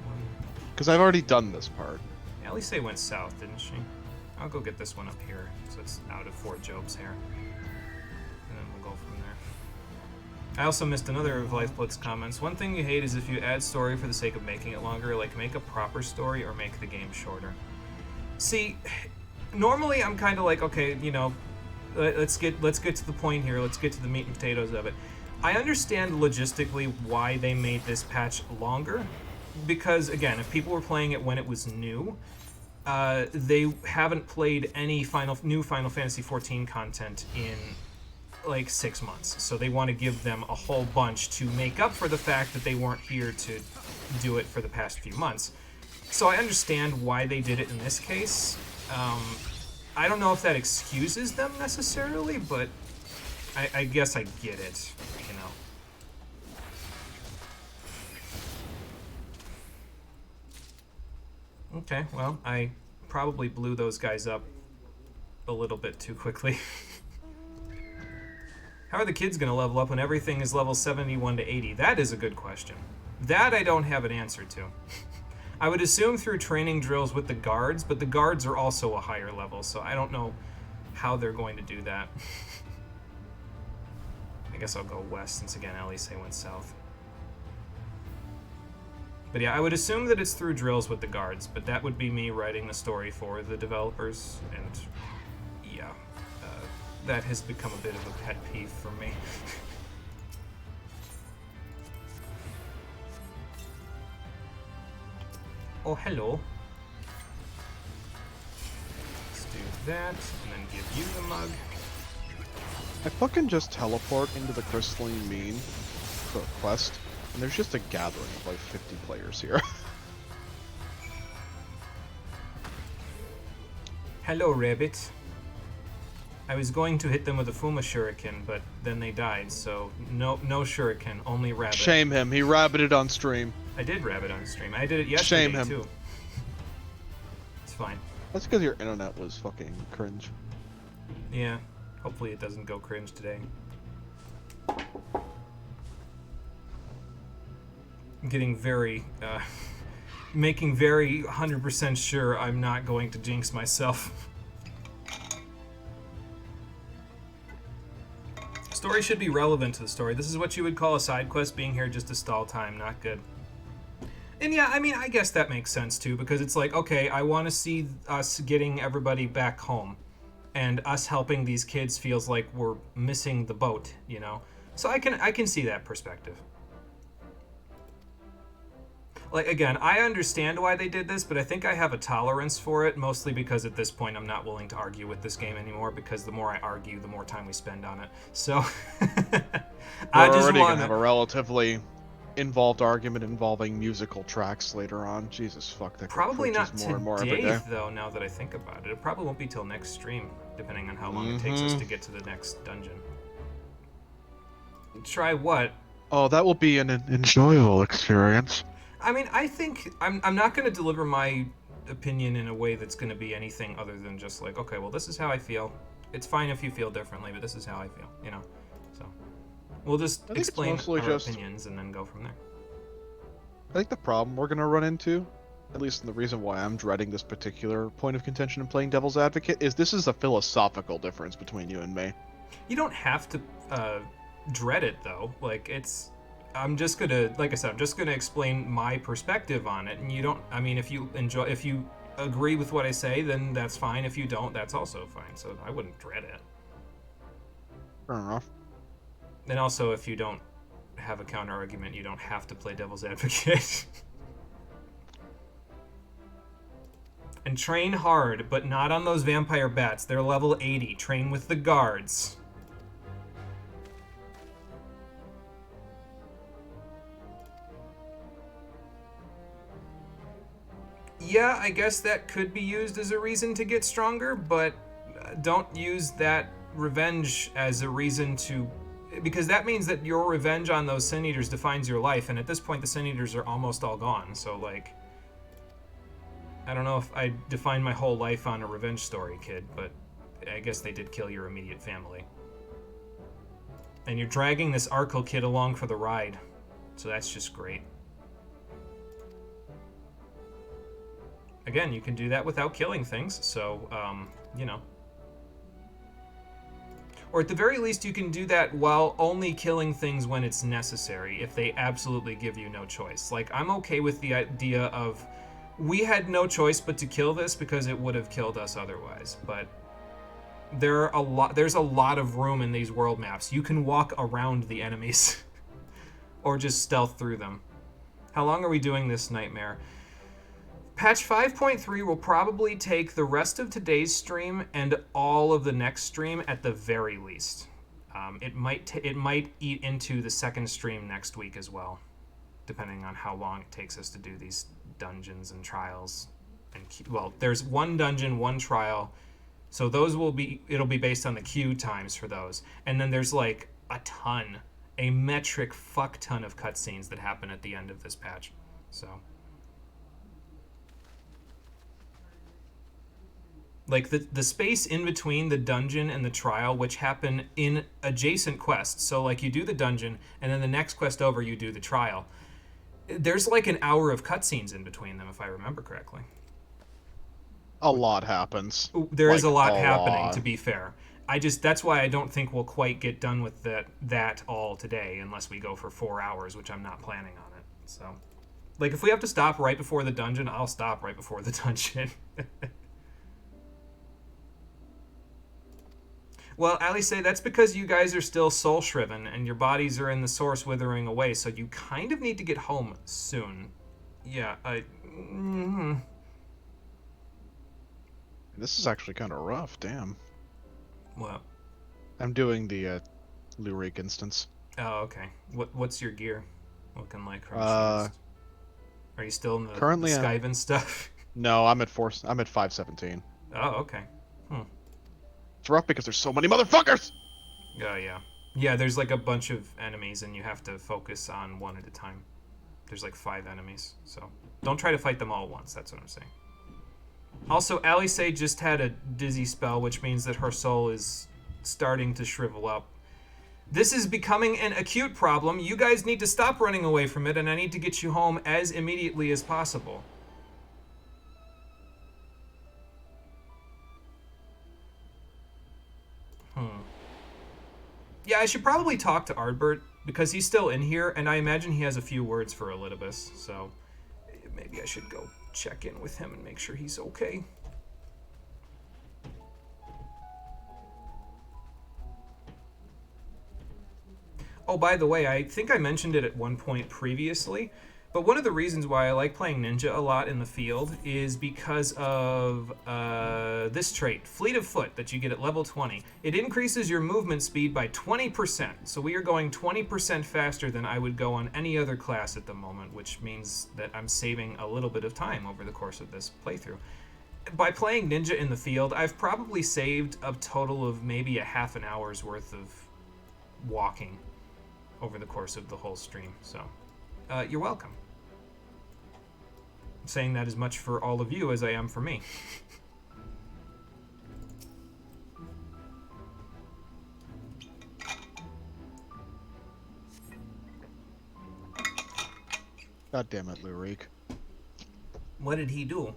Because I've already done this part. Elise went south, didn't she? I'll go get this one up here, so it's out of Fort Job's hair. And then we'll go from there. I also missed another of Lifeblood's comments. One thing you hate is if you add story for the sake of making it longer, like make a proper story or make the game shorter. See, normally I'm kind of like, okay, you know, let's get to the point here. Let's get to the meat and potatoes of it. I understand logistically why they made this patch longer, because again, if people were playing it when it was new, they haven't played any new Final Fantasy XIV content in like 6 months, so they want to give them a whole bunch to make up for the fact that they weren't here to do it for the past few months. So I understand why they did it in this case. I don't know if that excuses them necessarily, but I guess I get it, you know. Okay, well, I probably blew those guys up a little bit too quickly. How are the kids going to level up when everything is level 71 to 80? That is a good question. That I don't have an answer to. I would assume through training drills with the guards, but the guards are also a higher level, so I don't know how they're going to do that. I guess I'll go west since, again, Elise went south. But yeah, I would assume that it's through drills with the guards, but that would be me writing the story for the developers, and yeah, that has become a bit of a pet peeve for me. Oh, hello. Let's do that, and then give you the mug. I fucking just teleport into the Crystalline Mean quest. And there's just a gathering of like 50 players here. Hello, Rabbit. I was going to hit them with a Fuma Shuriken, but then they died, so no Shuriken, only Rabbit. Shame him, he rabbited on stream. I did Rabbit on stream. I did it yesterday, Shame him. Too. It's fine. That's because your internet was fucking cringe. Yeah, hopefully it doesn't go cringe today. I'm getting very, making very 100% sure I'm not going to jinx myself. Story should be relevant to the story. This is what you would call a side quest being here just to stall time. Not good. And yeah, I mean, I guess that makes sense too, because it's like, okay, I want to see us getting everybody back home, and us helping these kids feels like we're missing the boat, you know? So I can see that perspective. Like, again, I understand why they did this, but I think I have a tolerance for it, mostly because at this point I'm not willing to argue with this game anymore, because the more I argue, the more time we spend on it. So, I just already want gonna have a relatively involved argument involving musical tracks later on. Jesus fuck, that probably not more and more every today, day. though, now that I think about it. It probably won't be till next stream. depending on how long it takes us to get to the next dungeon. Try what? Oh, that will be an enjoyable experience. I mean, I think I'm not going to deliver my opinion in a way that's going to be anything other than just like, okay, well, this is how I feel. It's fine if you feel differently, but this is how I feel, you know? So, we'll just explain our opinions and then go from there. I think the problem we're going to run into, at least the reason why I'm dreading this particular point of contention in playing Devil's Advocate, is this is a philosophical difference between you and me. You don't have to dread it, though. Like, I'm just gonna, like I said, I'm just gonna explain my perspective on it, and you don't. I mean, if you agree with what I say, then that's fine. If you don't, that's also fine. So I wouldn't dread it. Fair enough. And also, if you don't have a counter argument, you don't have to play Devil's Advocate. And train hard, but not on those vampire bats. They're level 80. Train with the guards. Yeah, I guess that could be used as a reason to get stronger, but don't use that revenge as a reason to... Because that means that your revenge on those Sin Eaters defines your life, and at this point the Sin Eaters are almost all gone, so like... I don't know if I define my whole life on a revenge story, kid, but I guess they did kill your immediate family. And you're dragging this Arkle kid along for the ride, so that's just great. Again, you can do that without killing things, so, you know. Or at the very least, you can do that while only killing things when it's necessary, if they absolutely give you no choice. Like, I'm okay with the idea of, we had no choice but to kill this because it would have killed us otherwise, but there's a lot of room in these world maps. You can walk around the enemies, or just stealth through them. How long are we doing this nightmare? Patch 5.3 will probably take the rest of today's stream and all of the next stream at the very least. It might eat into the second stream next week as well, depending on how long it takes us to do these dungeons and trials. And well, there's one dungeon, one trial, so those it'll be based on the queue times for those. And then there's like a metric fuck ton of cutscenes that happen at the end of this patch. So. Like, the space in between the dungeon and the trial, which happen in adjacent quests. So, like, you do the dungeon, and then the next quest over, you do the trial. There's, like, an hour of cutscenes in between them, if I remember correctly. A lot happens. There is a lot happening, to be fair. That's why I don't think we'll quite get done with that all today, unless we go for 4 hours, which I'm not planning on it. So, like, if we have to stop right before the dungeon, I'll stop right before the dungeon. Well, Ali say that's because you guys are still soul shriven and your bodies are in the source withering away, so you kind of need to get home soon. Yeah, This is actually kind of rough, damn. What? I'm doing the Lurik instance. Oh, okay. What's your gear looking like? Are you still in the Skyven stuff? No, I'm at 517. Oh, okay. It's rough because there's so many motherfuckers! Oh, yeah. Yeah, there's like a bunch of enemies and you have to focus on one at a time. There's like 5 enemies, so don't try to fight them all at once, that's what I'm saying. Also, Alice just had a dizzy spell, which means that her soul is starting to shrivel up. This is becoming an acute problem. You guys need to stop running away from it, and I need to get you home as immediately as possible. Yeah, I should probably talk to Ardbert, because he's still in here, and I imagine he has a few words for Elidibus, so maybe I should go check in with him and make sure he's okay. Oh, by the way, I think I mentioned it at one point previously, but one of the reasons why I like playing Ninja a lot in the field is because of this trait, Fleet of Foot, that you get at level 20. It increases your movement speed by 20%, so we are going 20% faster than I would go on any other class at the moment, which means that I'm saving a little bit of time over the course of this playthrough. by playing Ninja in the field, I've probably saved a total of maybe a half an hour's worth of walking over the course of the whole stream. So, you're welcome. I'm saying that as much for all of you as I am for me. God damn it, Lurik. What did he do?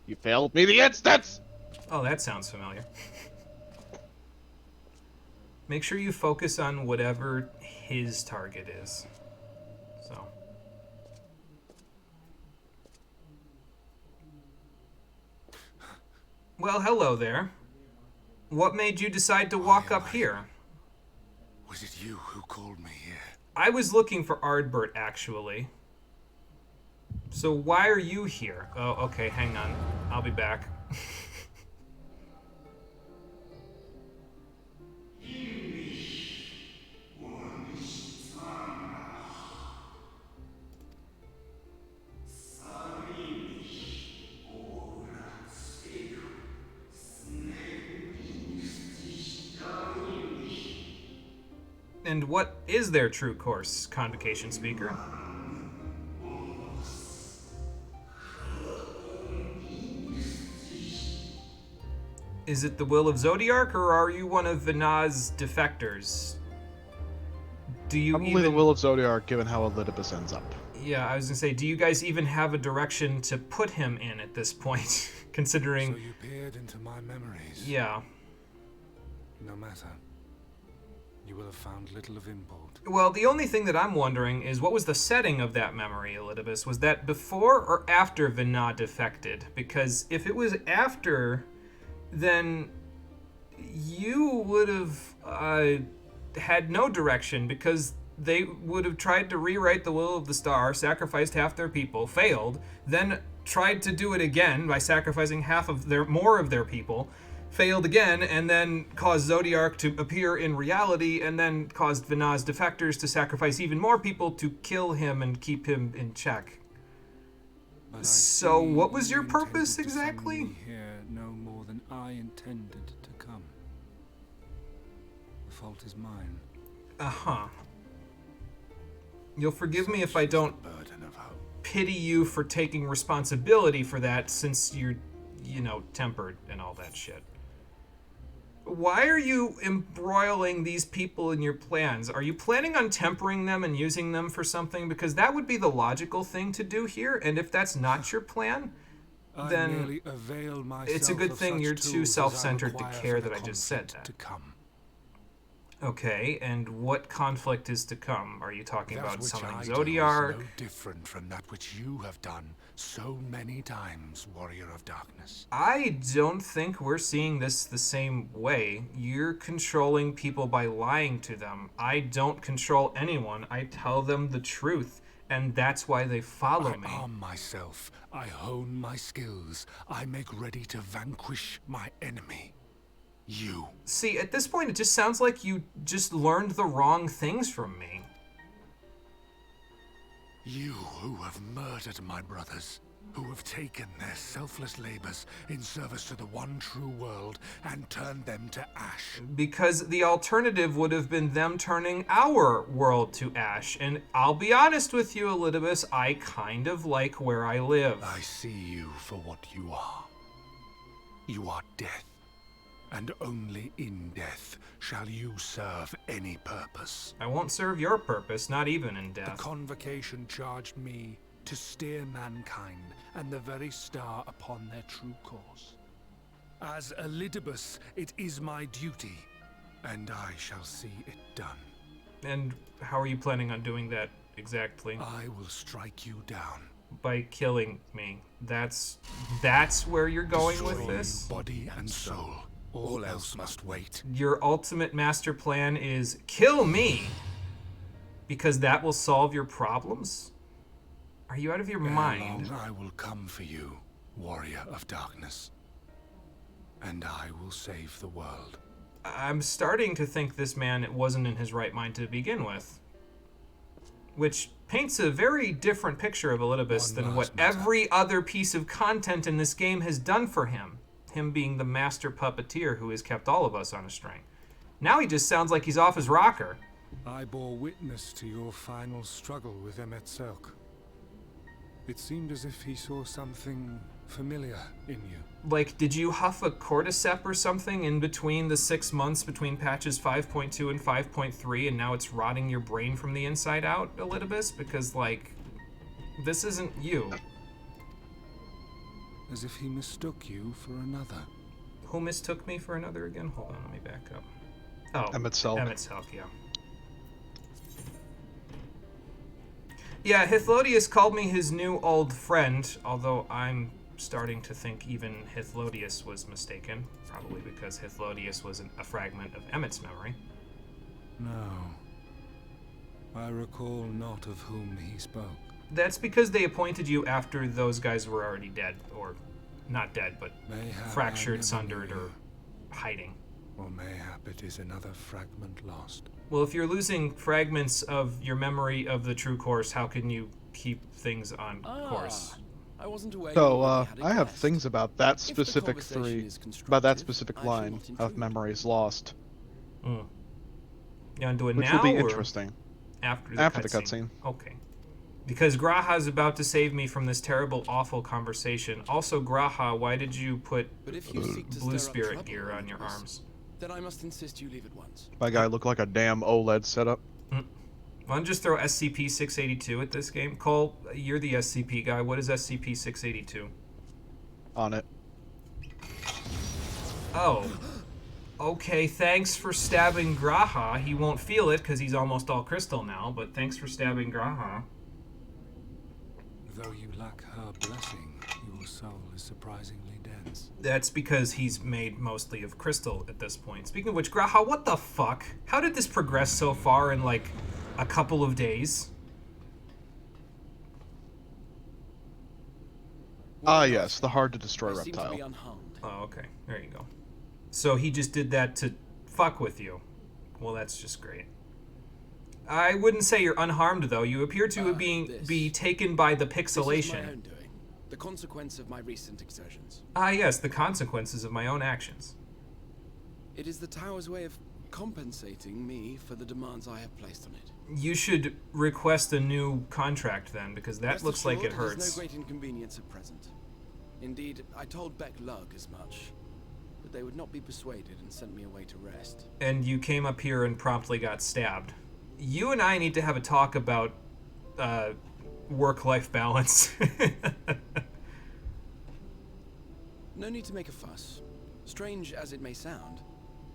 You failed me the instance! Oh, that sounds familiar. Make sure you focus on whatever his target is. So. Well, hello there. What made you decide to walk up here? Was it you who called me here? I was looking for Ardbert, actually. So why are you here? Oh, okay, hang on. I'll be back. And what is their true course, Convocation Speaker? Is it the will of Zodiark, or are you one of Vinaz's defectors? Do you Probably the will of Zodiark, given how Elidibus ends up. Yeah, I was gonna say, do you guys even have a direction to put him in at this point? Considering... So you peered into my memories. Yeah. No matter. You will have found little of import. Well, the only thing that I'm wondering is what was the setting of that memory, Elidibus? Was that before or after Vinaz defected? Because if it was after, then you would have had no direction, because they would have tried to rewrite the will of the star, sacrificed half their people, failed, then tried to do it again by sacrificing more of their people, failed again, and then caused Zodiark to appear in reality, and then caused Vinaz's defectors to sacrifice even more people to kill him and keep him in check. So, what was your purpose exactly? Here no more than I intended to come. The fault is mine. Uh-huh. You'll forgive me if I don't Burden of hope. pity you for taking responsibility for that, since you're, tempered and all that shit. Why are you embroiling these people in your plans? Are you planning on tempering them and using them for something? Because that would be the logical thing to do here, and if that's not your plan, then it's a good thing you're too self-centered to care that I just said that. To come. Okay, and what conflict is to come? Are you talking about summoning I do Zodiark? is no different from that which you have done so many times, Warrior of Darkness. I don't think we're seeing this the same way. You're controlling people by lying to them. I don't control anyone. I tell them the truth, and that's why they follow me. I arm myself. I hone my skills. I make ready to vanquish my enemy. You. See, at this point, it just sounds like you just learned the wrong things from me. You who have murdered my brothers, who have taken their selfless labors in service to the one true world and turned them to ash. Because the alternative would have been them turning our world to ash. And I'll be honest with you, Elidibus, I kind of like where I live. I see you for what you are. You are death. And only in death shall you serve any purpose. I won't serve your purpose, not even in death. The Convocation charged me to steer mankind and the very star upon their true course. As Elidibus, it is my duty, and I shall see it done. And how are you planning on doing that exactly? I will strike you down. By killing me. That's where you're going with this? Body and soul. All else must wait. Your ultimate master plan is kill me, because that will solve your problems? Are you out of your mind? Ere long I will come for you, Warrior of Darkness, and I will save the world. I'm starting to think this man wasn't in his right mind to begin with. Which paints a very different picture of Elidibus than what every other piece of content in this game has done for him. Him being the master puppeteer who has kept all of us on a string. Now he just sounds like he's off his rocker. I bore witness to your final struggle with Emet-Selch. It seemed as if he saw something familiar in you. Like, did you huff a cordyceps or something in between the 6 months between patches 5.2 and 5.3, and now it's rotting your brain from the inside out, Elidibus? Because, like, this isn't you. As if he mistook you for another. Who mistook me for another again? Hold on, let me back up. Oh, Emet-Selch. Emet-Selch, yeah. Yeah, Hythlodius called me his new old friend, although I'm starting to think even Hythlodius was mistaken, probably because Hythlodius was a fragment of Emmett's memory. No. I recall not of whom he spoke. That's because they appointed you after those guys were already dead, or not dead, but fractured, sundered, or hiding. Or mayhap it is another fragment lost. Well, if you're losing fragments of your memory of the true course, how can you keep things on course? I wasn't aware. So, I have things about that specific about that specific line of memories lost. Mm. You want to do it which now, will be or interesting. After the cutscene. Okay. Because Graha's about to save me from this terrible, awful conversation. Also, Graha, why did you put blue spirit gear on your arms? Then I must insist you leave at once. My guy look like a damn OLED setup. Why don't you just throw SCP-682 at this game? Cole, you're the SCP guy. What is SCP-682? On it. Oh. Okay, thanks for stabbing Graha. He won't feel it because he's almost all crystal now, but thanks for stabbing Graha. Though you lack her blessing, your soul is surprisingly dense. That's because he's made mostly of crystal at this point. Speaking of which, Graha, what the fuck? How did this progress so far in, like, a couple of days? Yes, the hard-to-destroy reptile. Oh, okay. There you go. So he just did that to fuck with you. Well, that's just great. I wouldn't say you're unharmed, though. You appear to be taken by the pixelation. This is my own doing. The consequence of my recent exertions. Ah, yes, the consequences of my own actions. It is the tower's way of compensating me for the demands I have placed on it. You should request a new contract, then, because that Rest looks like it assured, hurts. There's no great inconvenience at present. Indeed, I told Beck Lug as much. But they would not be persuaded and sent me away to rest. And you came up here and promptly got stabbed. You and I need to have a talk about work-life balance. No need to make a fuss. Strange as it may sound,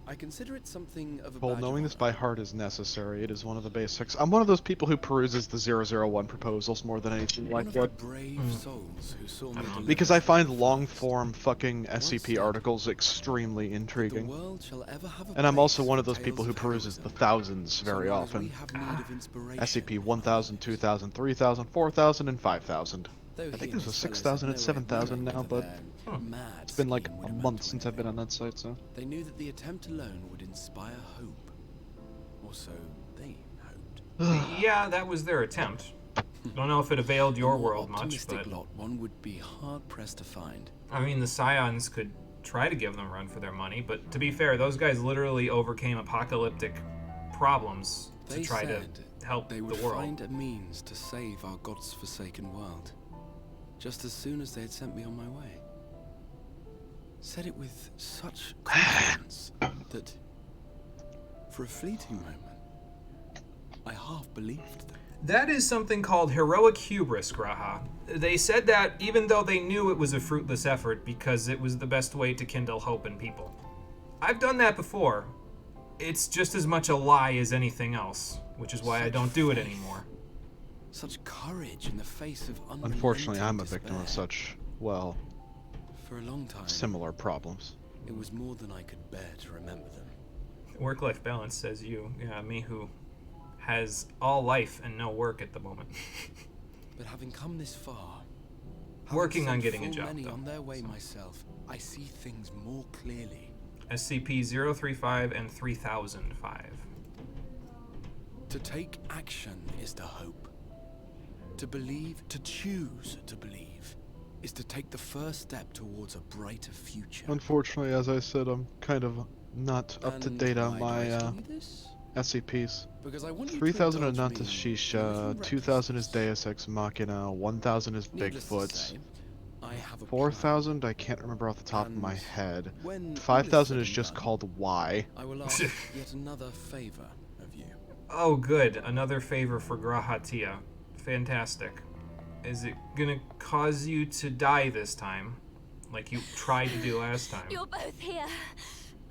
I consider it something of a Well, badge knowing of this by honor. heart is necessary. It is one of the basics. I'm one of those people who peruses the 001 proposals more than anything One like of the that. brave souls who saw me deliver Because I find the long-form fucking SCP articles extremely the intriguing. world shall ever have a And I'm also place one of for those people tales who of peruses the heroism. thousands So very long as we often. have need of inspiration SCP from 1000, 2000, 3000, 4000, and 5000. Though I he think and there's a his 6000 and fellows had no way of 7000 now, knowing but whether their mad it's been like scheme would a amount month to since I've been on anything. that site, so... They knew that the attempt alone would inspire hope. Or so they hoped. Yeah, that was their attempt. Don't know if it availed your A more world much, optimistic but... lot one would be hard-pressed to find. I mean, the Scions could try to give them a run for their money, but to be fair, those guys literally overcame apocalyptic problems to They try said to help they the would world. find a means to save our God's forsaken world. Just as soon as they had sent me on my way. Said it with such confidence that, for a fleeting moment, I half believed them. That is something called heroic hubris, Graha. They said that even though they knew it was a fruitless effort because it was the best way to kindle hope in people. I've done that before. It's just as much a lie as anything else, which is why I don't do it anymore. Such courage in the face of unrelenting Unfortunately, I'm a victim of despair. such, well, For a long time, similar problems. it was more than I could bear to remember them. Work-life balance, says you. Yeah, me who has all life and no work at the moment. But having come this far, Working having on sent getting a full job, many though. on their way myself, I see things more clearly. SCP-035 and 3005. To take action is to hope. To believe, to choose to believe, is to take the first step towards a brighter future. Unfortunately, as I said, I'm kind of not up to And date on why do I my tell you this? SCPs. Because I want you to 3,000 is indulge me Nantes in a Shisha, little 2,000 is recklessness. Deus Ex Machina, 1,000 is Needless to Bigfoot, say, I have a 4,000 I can't remember off the top of my And head, when all is 5,000 said is and just done, called Y. I will ask yet another favor of you. Oh, good. Another favor for Grahatia. Fantastic. Is it gonna cause you to die this time? Like you tried to do last time? You're both here.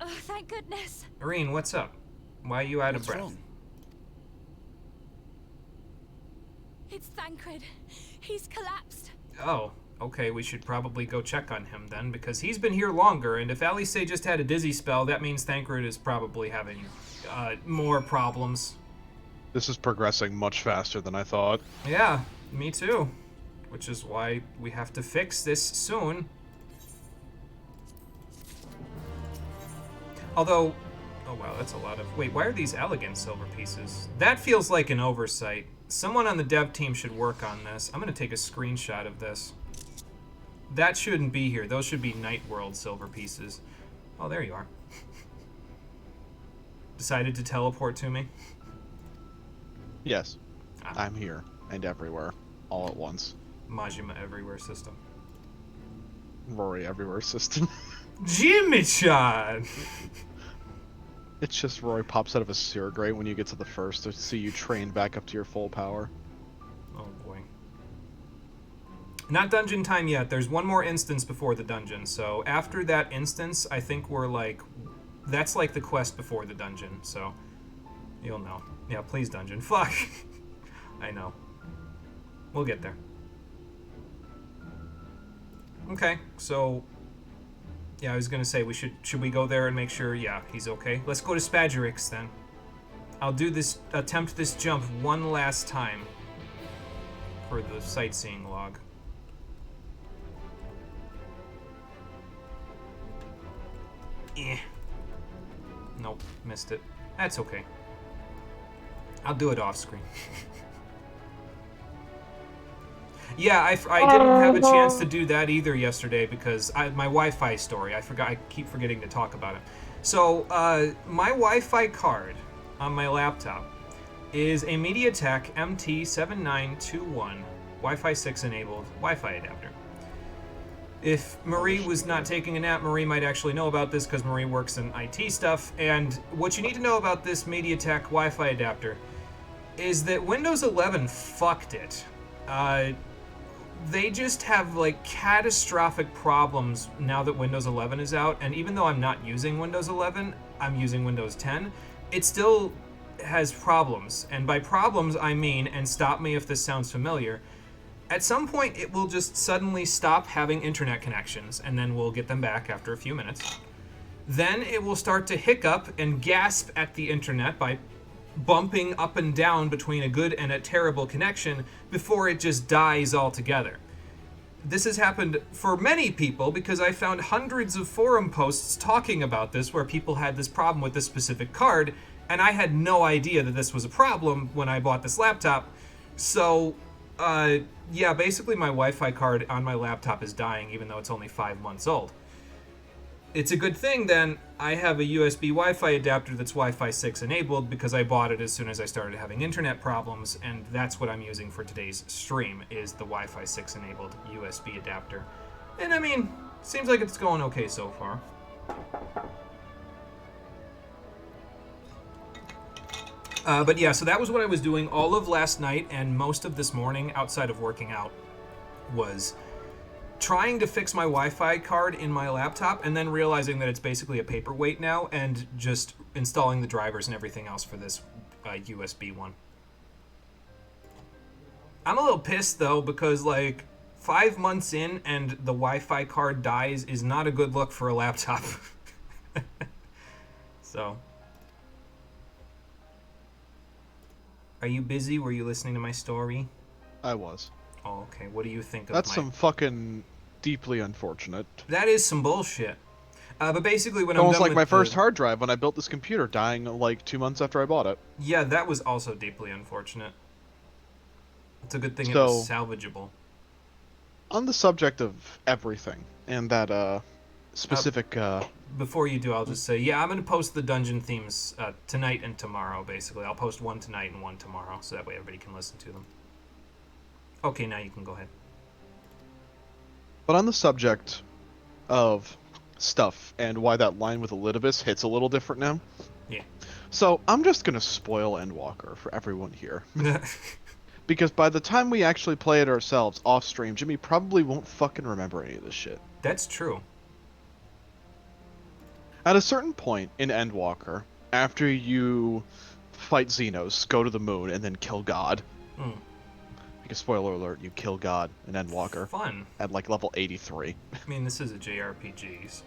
Oh, thank goodness. Irene, what's up? Why are you out of What's breath? wrong? It's Thancred. He's collapsed. Oh, okay, we should probably go check on him then, because he's been here longer, and if Alice just had a dizzy spell, that means Thancred is probably having more problems. This is progressing much faster than I thought. Yeah, me too. Which is why we have to fix this soon. Although, oh wow, that's a lot of... Wait, why are these elegant silver pieces? That feels like an oversight. Someone on the dev team should work on this. I'm going to take a screenshot of this. That shouldn't be here. Those should be Night World silver pieces. Oh, there you are. Decided to teleport to me? Yes, Ah. I'm here and everywhere, all at once. Majima Everywhere system. Rory everywhere system. Jimmy-chan! It's just Rory pops out of a sewer grate when you get to the first to see you train back up to your full power. Oh boy. Not dungeon time yet. There's one more instance before the dungeon. So after that instance, I think we're like... That's like the quest before the dungeon, so... You'll know. Yeah, please dungeon. Fuck! I know. We'll get there. Okay, so... Yeah, I was gonna say, should we go there and make sure, yeah, he's okay? Let's go to Spadgerix, then. I'll attempt this jump one last time for the sightseeing log. Eh. Nope, missed it. That's okay. I'll do it off screen. Yeah, I didn't have a chance to do that either yesterday because my Wi-Fi story. I keep forgetting to talk about it. So, my Wi-Fi card on my laptop is a MediaTek MT7921 Wi-Fi 6 enabled Wi-Fi adapter. If Marie was not taking a nap, Marie might actually know about this because Marie works in IT stuff. And what you need to know about this MediaTek Wi-Fi adapter is that Windows 11 fucked it. They just have like catastrophic problems now that Windows 11 is out, and even though I'm not using Windows 11, I'm using Windows 10, it still has problems. And by problems, I mean, and stop me if this sounds familiar, at some point it will just suddenly stop having internet connections, and then we'll get them back after a few minutes. Then it will start to hiccup and gasp at the internet by bumping up and down between a good and a terrible connection before it just dies altogether. This has happened for many people because I found hundreds of forum posts talking about this where people had this problem with this specific card, and I had no idea that this was a problem when I bought this laptop. So, yeah, basically my Wi-Fi card on my laptop is dying even though it's only 5 months old. It's a good thing, then, I have a USB Wi-Fi adapter that's Wi-Fi 6 enabled because I bought it as soon as I started having internet problems, and that's what I'm using for today's stream, is the Wi-Fi 6 enabled USB adapter. And I mean, seems like it's going okay so far. But yeah, so that was what I was doing all of last night and most of this morning outside of working out was trying to fix my Wi-Fi card in my laptop and then realizing that it's basically a paperweight now and just installing the drivers and everything else for this USB one. I'm a little pissed though because like 5 months in and the Wi-Fi card dies is not a good look for a laptop. So. Are you busy? Were you listening to my story? I was. Oh, okay. What do you think of That's some fucking deeply unfortunate. That is some bullshit. But basically, when Almost I'm done like my with first hard drive when I built this computer, dying like 2 months after I bought it. Yeah, that was also deeply unfortunate. It's a good thing it So- was salvageable. On the subject of everything and that specific Before you do, I'll just say, yeah, I'm going to post the dungeon themes tonight and tomorrow, basically. I'll post one tonight and one tomorrow, so that way everybody can listen to them. Okay, now you can go ahead. But on the subject of stuff and why that line with Elidibus hits a little different now. Yeah. So I'm just gonna spoil Endwalker for everyone here. Because by the time we actually play it ourselves off stream, Jimmy probably won't fucking remember any of this shit. That's true. At a certain point in Endwalker, after you fight Xenos, go to the moon, and then kill God. Because spoiler alert, you kill God in Endwalker. Fun. At like level 83. I mean, this is a JRPG, so...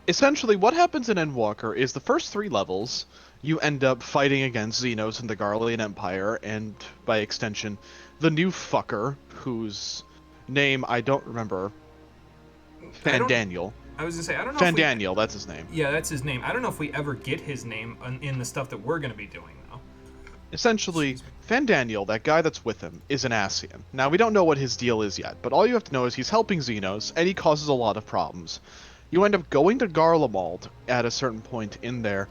Essentially, what happens in Endwalker is the first 3 levels, you end up fighting against Xenos and the Garlean Empire, and by extension, the new fucker, whose name I don't remember. Fandaniel. I was gonna say, I don't know if Fandaniel, that's his name. Yeah, that's his name. I don't know if we ever get his name in the stuff that we're gonna be doing, though. Essentially, Fandaniel, that guy that's with him, is an Ascian. Now, we don't know what his deal is yet, but all you have to know is he's helping Xenos, and he causes a lot of problems. You end up going to Garlemald at a certain point in there,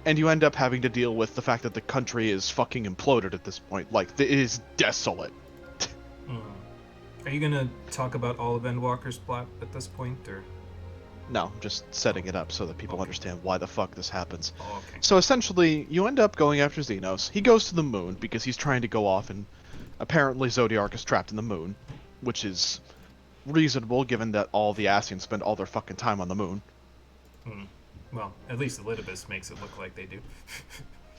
and you end up having to deal with the fact that the country is fucking imploded at this point. Like, it is desolate. Are you gonna talk about all of Endwalker's plot at this point, or...? No, I'm just setting it up so that people understand why the fuck this happens. Oh, okay. So essentially, you end up going after Xenos. He goes to the moon because he's trying to go off, and apparently Zodiark is trapped in the moon, which is reasonable given that all the Ascians spend all their fucking time on the moon. Well, at least Elidibus makes it look like they do.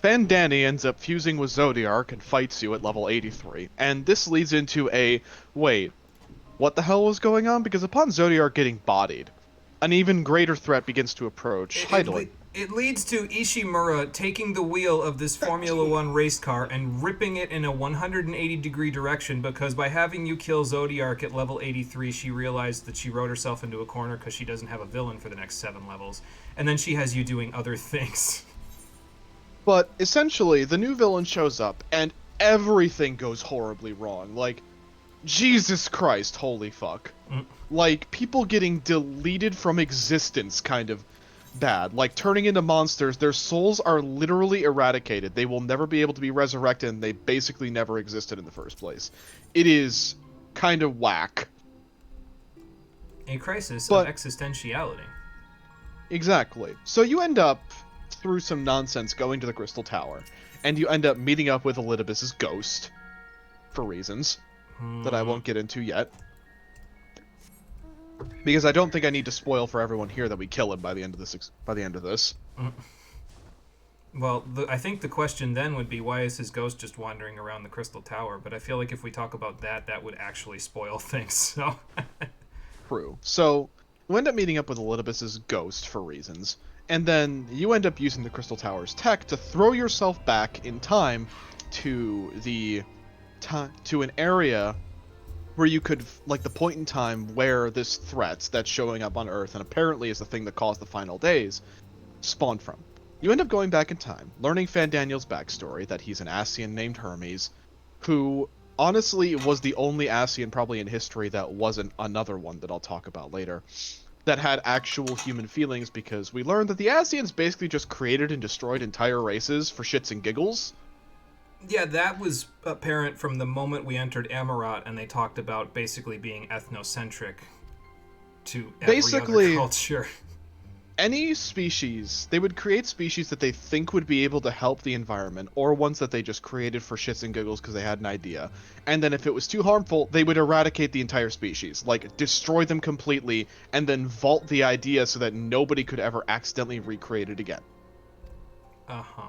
Fandani ends up fusing with Zodiark and fights you at level 83. And this leads into a, wait, what the hell was going on? Because upon Zodiark getting bodied, an even greater threat begins to approach. It leads to Ishimura taking the wheel of this Formula 1 race car and ripping it in a 180-degree direction, because by having you kill Zodiark at level 83, she realized that she wrote herself into a corner because she doesn't have a villain for the next 7 levels. And then she has you doing other things. But essentially, the new villain shows up, and everything goes horribly wrong. Like, Jesus Christ, holy fuck. Like, people getting deleted from existence kind of bad. Like, turning into monsters, their souls are literally eradicated. They will never be able to be resurrected, and they basically never existed in the first place. It is kind of whack. A crisis of existentiality. Exactly. So you end up, through some nonsense, going to the Crystal Tower, and you end up meeting up with Elidibus's ghost, for reasons that I won't get into yet. Because I don't think I need to spoil for everyone here that we kill him by the end of this. Well, I think the question then would be, why is his ghost just wandering around the Crystal Tower? But I feel like if we talk about that, that would actually spoil things, so... True. So, you end up meeting up with Elidibus's ghost for reasons, and then you end up using the Crystal Tower's tech to throw yourself back in time to to an area where you could, like, the point in time where this threat that's showing up on Earth, and apparently is the thing that caused the final days, spawned from. You end up going back in time, learning Fandaniel's backstory, that he's an Ascian named Hermes, who honestly was the only Ascian probably in history that wasn't another one that I'll talk about later, that had actual human feelings, because we learned that the Ascians basically just created and destroyed entire races for shits and giggles. Yeah, that was apparent from the moment we entered Amarat, and they talked about basically being ethnocentric to every other culture. Any species, they would create species that they think would be able to help the environment, or ones that they just created for shits and giggles because they had an idea. And then if it was too harmful, they would eradicate the entire species, like destroy them completely, and then vault the idea so that nobody could ever accidentally recreate it again. Uh-huh.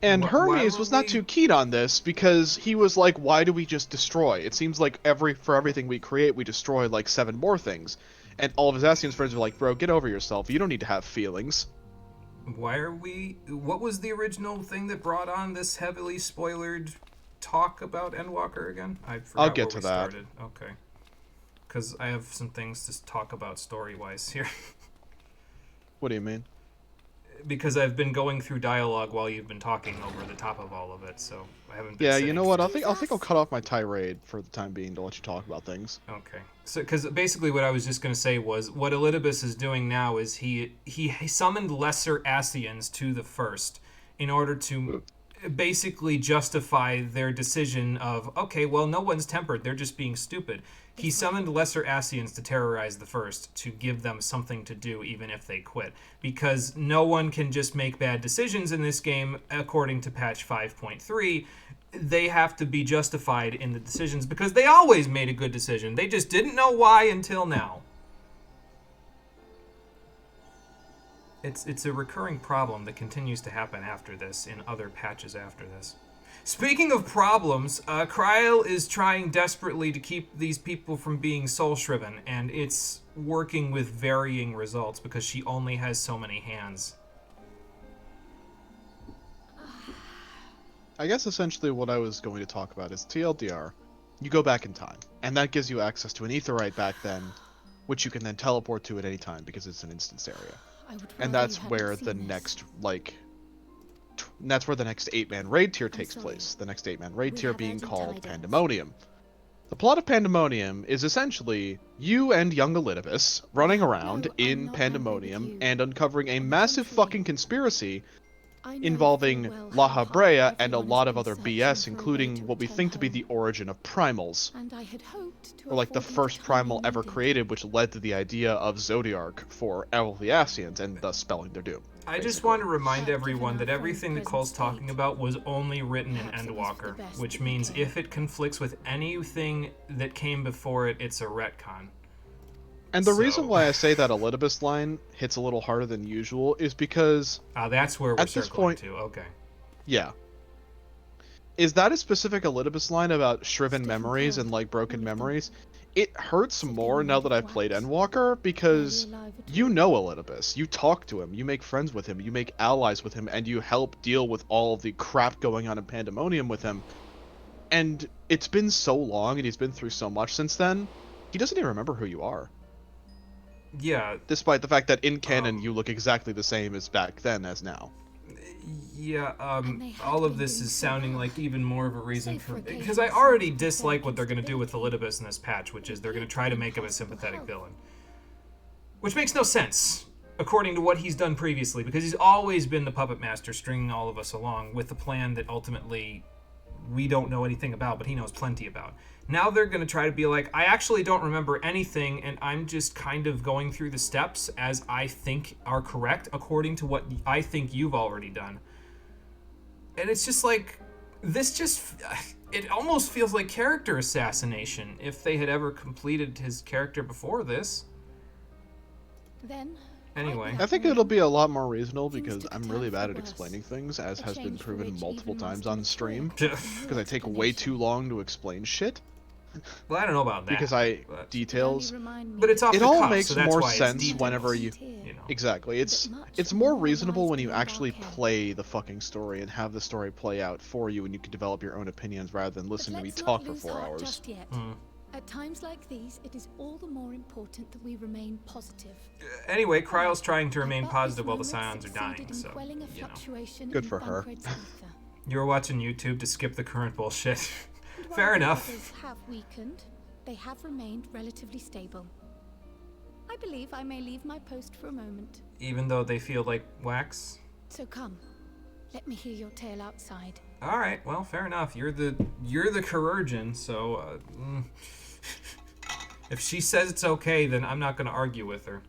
And Hermes was not too keen on this, because he was like, why do we just destroy? It seems like for everything we create, we destroy like 7 more things. And all of his Ascian friends were like, bro, get over yourself. You don't need to have feelings. What was the original thing that brought on this heavily spoilered talk about Endwalker again? I forgot I'll get where to we that. started. Okay. Because I have some things to talk about story-wise here. What do you mean? because I've been going through dialogue while you've been talking over the top of all of it, so I haven't been Yeah, sitting you know what? I still. think I'll cut off my tirade for the time being to let you talk about things. Okay. So, because basically what I was just going to say was, what Elidibus is doing now is he summoned lesser Asians to the first in order to basically justify their decision of, okay, well, no one's tempered, they're just being stupid. He summoned lesser Asians to terrorize the first, to give them something to do even if they quit. Because no one can just make bad decisions in this game, according to patch 5.3. They have to be justified in the decisions because they always made a good decision. They just didn't know why until now. It's a recurring problem that continues to happen after this in other patches after this. Speaking of problems, Kryl is trying desperately to keep these people from being soul-shriven, and it's working with varying results because she only has so many hands. I guess essentially what I was going to talk about is TLDR. You go back in time, and that gives you access to an aetherite back then, which you can then teleport to at any time because it's an instance area. And that's where the next, that's where the next 8-man raid tier takes place. The next 8-man raid tier being called Pandemonium. The plot of Pandemonium is essentially you and young Elidibus running around in Pandemonium and uncovering a massive fucking conspiracy involving La Habrea and a lot of other BS, including what we think to be the origin of primals. Or like the first primal ever created, which led to the idea of Zodiarch for all the Asians and thus spelling their doom. I just want to remind everyone that everything that Cole's talking about was only written in Endwalker, which means if it conflicts with anything that came before it, it's a retcon. And the reason why I say that Elidibus line hits a little harder than usual is because that's where we're at this circling point, to. Okay. Yeah. Is that a specific Elidibus line about shriven memories and like broken memories? It hurts more now that I've played Endwalker because you know Elidibus. You talk to him, you make friends with him, you make allies with him, and you help deal with all of the crap going on in Pandemonium with him. And it's been so long and he's been through so much since then, he doesn't even remember who you are. Yeah. Despite the fact that in canon you look exactly the same as back then as now. Yeah, all of this is sounding like even more of a reason for... Because I already dislike what they're going to do with Elidibus in this patch, which is they're going to try to make him a sympathetic villain. Which makes no sense, according to what he's done previously, because he's always been the puppet master stringing all of us along with a plan that ultimately we don't know anything about, but he knows plenty about. Now they're going to try to be like, I actually don't remember anything, and I'm just kind of going through the steps as I think are correct, according to what I think you've already done. And it's just like, this just, it almost feels like character assassination, if they had ever completed his character before this. Anyway. I think it'll be a lot more reasonable because I'm really bad at explaining things, as has been proven multiple times on stream. Because I take way too long to explain shit. Well, I don't know about that. Because details. But it's off it the all cuff, makes so that's more why it's sense details, whenever you know. Exactly. It's more reasonable when you actually play the fucking story and have the story play out for you, and you can develop your own opinions rather than listen to me talk for 4 hours. At times like these, it is all the more important that we remain positive. Anyway, Kryle's trying to remain positive while the Scions are dying, so, you know. Good for her. You were watching YouTube to skip the current bullshit. Fair enough. Others have weakened, they have remained relatively stable. I believe I may leave my post for a moment. Even though they feel like wax? So come, let me hear your tale outside. All right, well, fair enough. You're the chirurgeon, so if she says it's okay, then I'm not going to argue with her.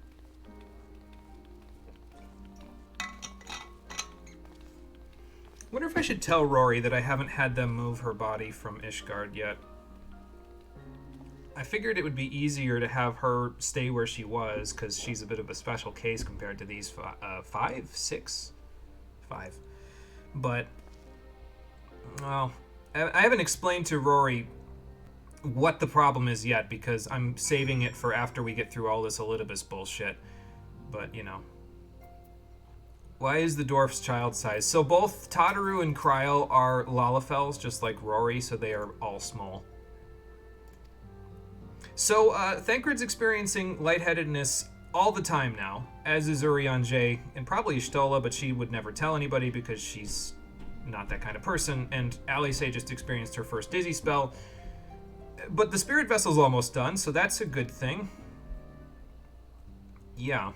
Wonder if I should tell Rory that I haven't had them move her body from Ishgard yet. I figured it would be easier to have her stay where she was, because she's a bit of a special case compared to these 5. But, well, I haven't explained to Rory what the problem is yet, because I'm saving it for after we get through all this Elidibus bullshit. But, you know. Why is the dwarf's child size? So both Tataru and Kryl are Lalafels, just like Rory, so they are all small. So, Thancred's experiencing lightheadedness all the time now, as is Urian J, and probably Ishtola, but she would never tell anybody because she's not that kind of person, and Alice just experienced her first dizzy spell. But the spirit vessel's almost done, so that's a good thing. Yeah.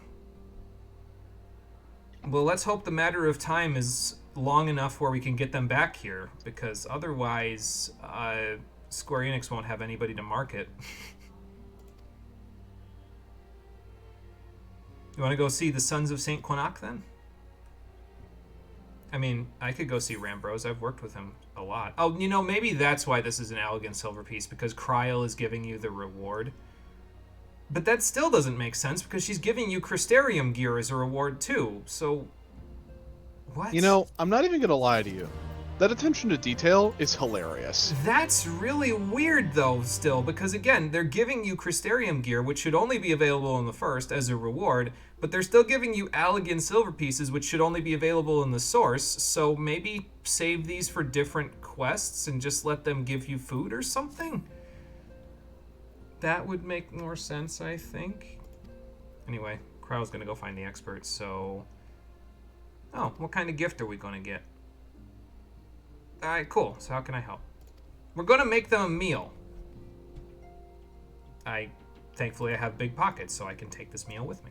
Well, let's hope the matter of time is long enough where we can get them back here, because otherwise, Square Enix won't have anybody to market. You want to go see the Sons of St. Quinnock, then? I mean, I could go see Rambrose. I've worked with him a lot. Oh, maybe that's why this is an elegant silver piece, because Kryl is giving you the reward. But that still doesn't make sense, because she's giving you Crystarium gear as a reward, too. So, what? I'm not even gonna lie to you. That attention to detail is hilarious. That's really weird, though, still, because, again, they're giving you Crystarium gear, which should only be available in the first as a reward, but they're still giving you Allegan silver pieces, which should only be available in the source, so maybe save these for different quests and just let them give you food or something? That would make more sense, I think. Anyway, Crow's gonna go find the expert, so... Oh, what kind of gift are we gonna get? Alright, cool. So how can I help? We're gonna make them a meal. Thankfully I have big pockets, so I can take this meal with me.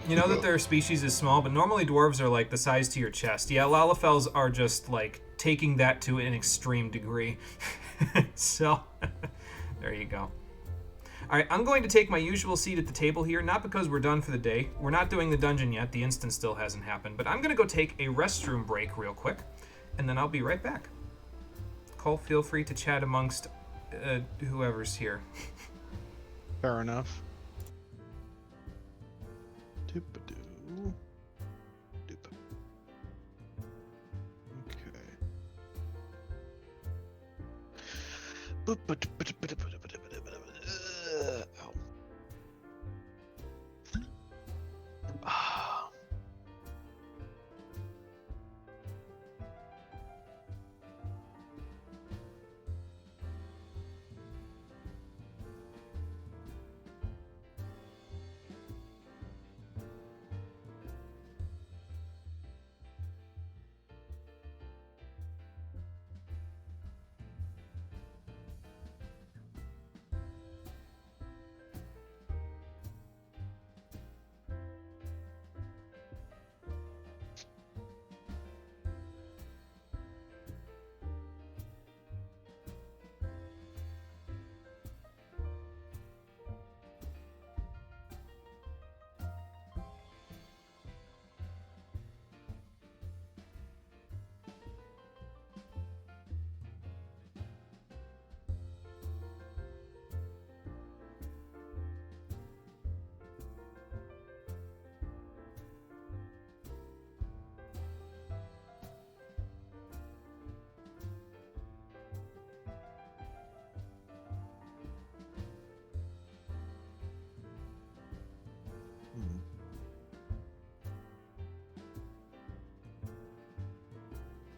You know that their species is small, but normally dwarves are like the size to your chest. Yeah, Lalafels are just like taking that to an extreme degree. So, there you go. Alright, I'm going to take my usual seat at the table here, not because we're done for the day. We're not doing the dungeon yet, the instance still hasn't happened, but I'm going to go take a restroom break real quick, and then I'll be right back. Cole, feel free to chat amongst whoever's here. Fair enough. Doop-a-doo. Doop. Okay. Ow. Ah.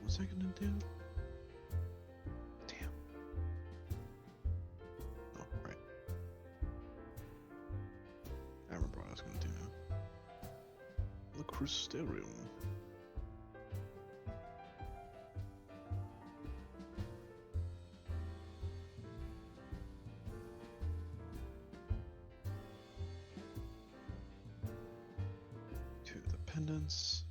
What's I gonna do? Damn. Oh, right. I remember what I was gonna do now. The Crystarium. To the pendants.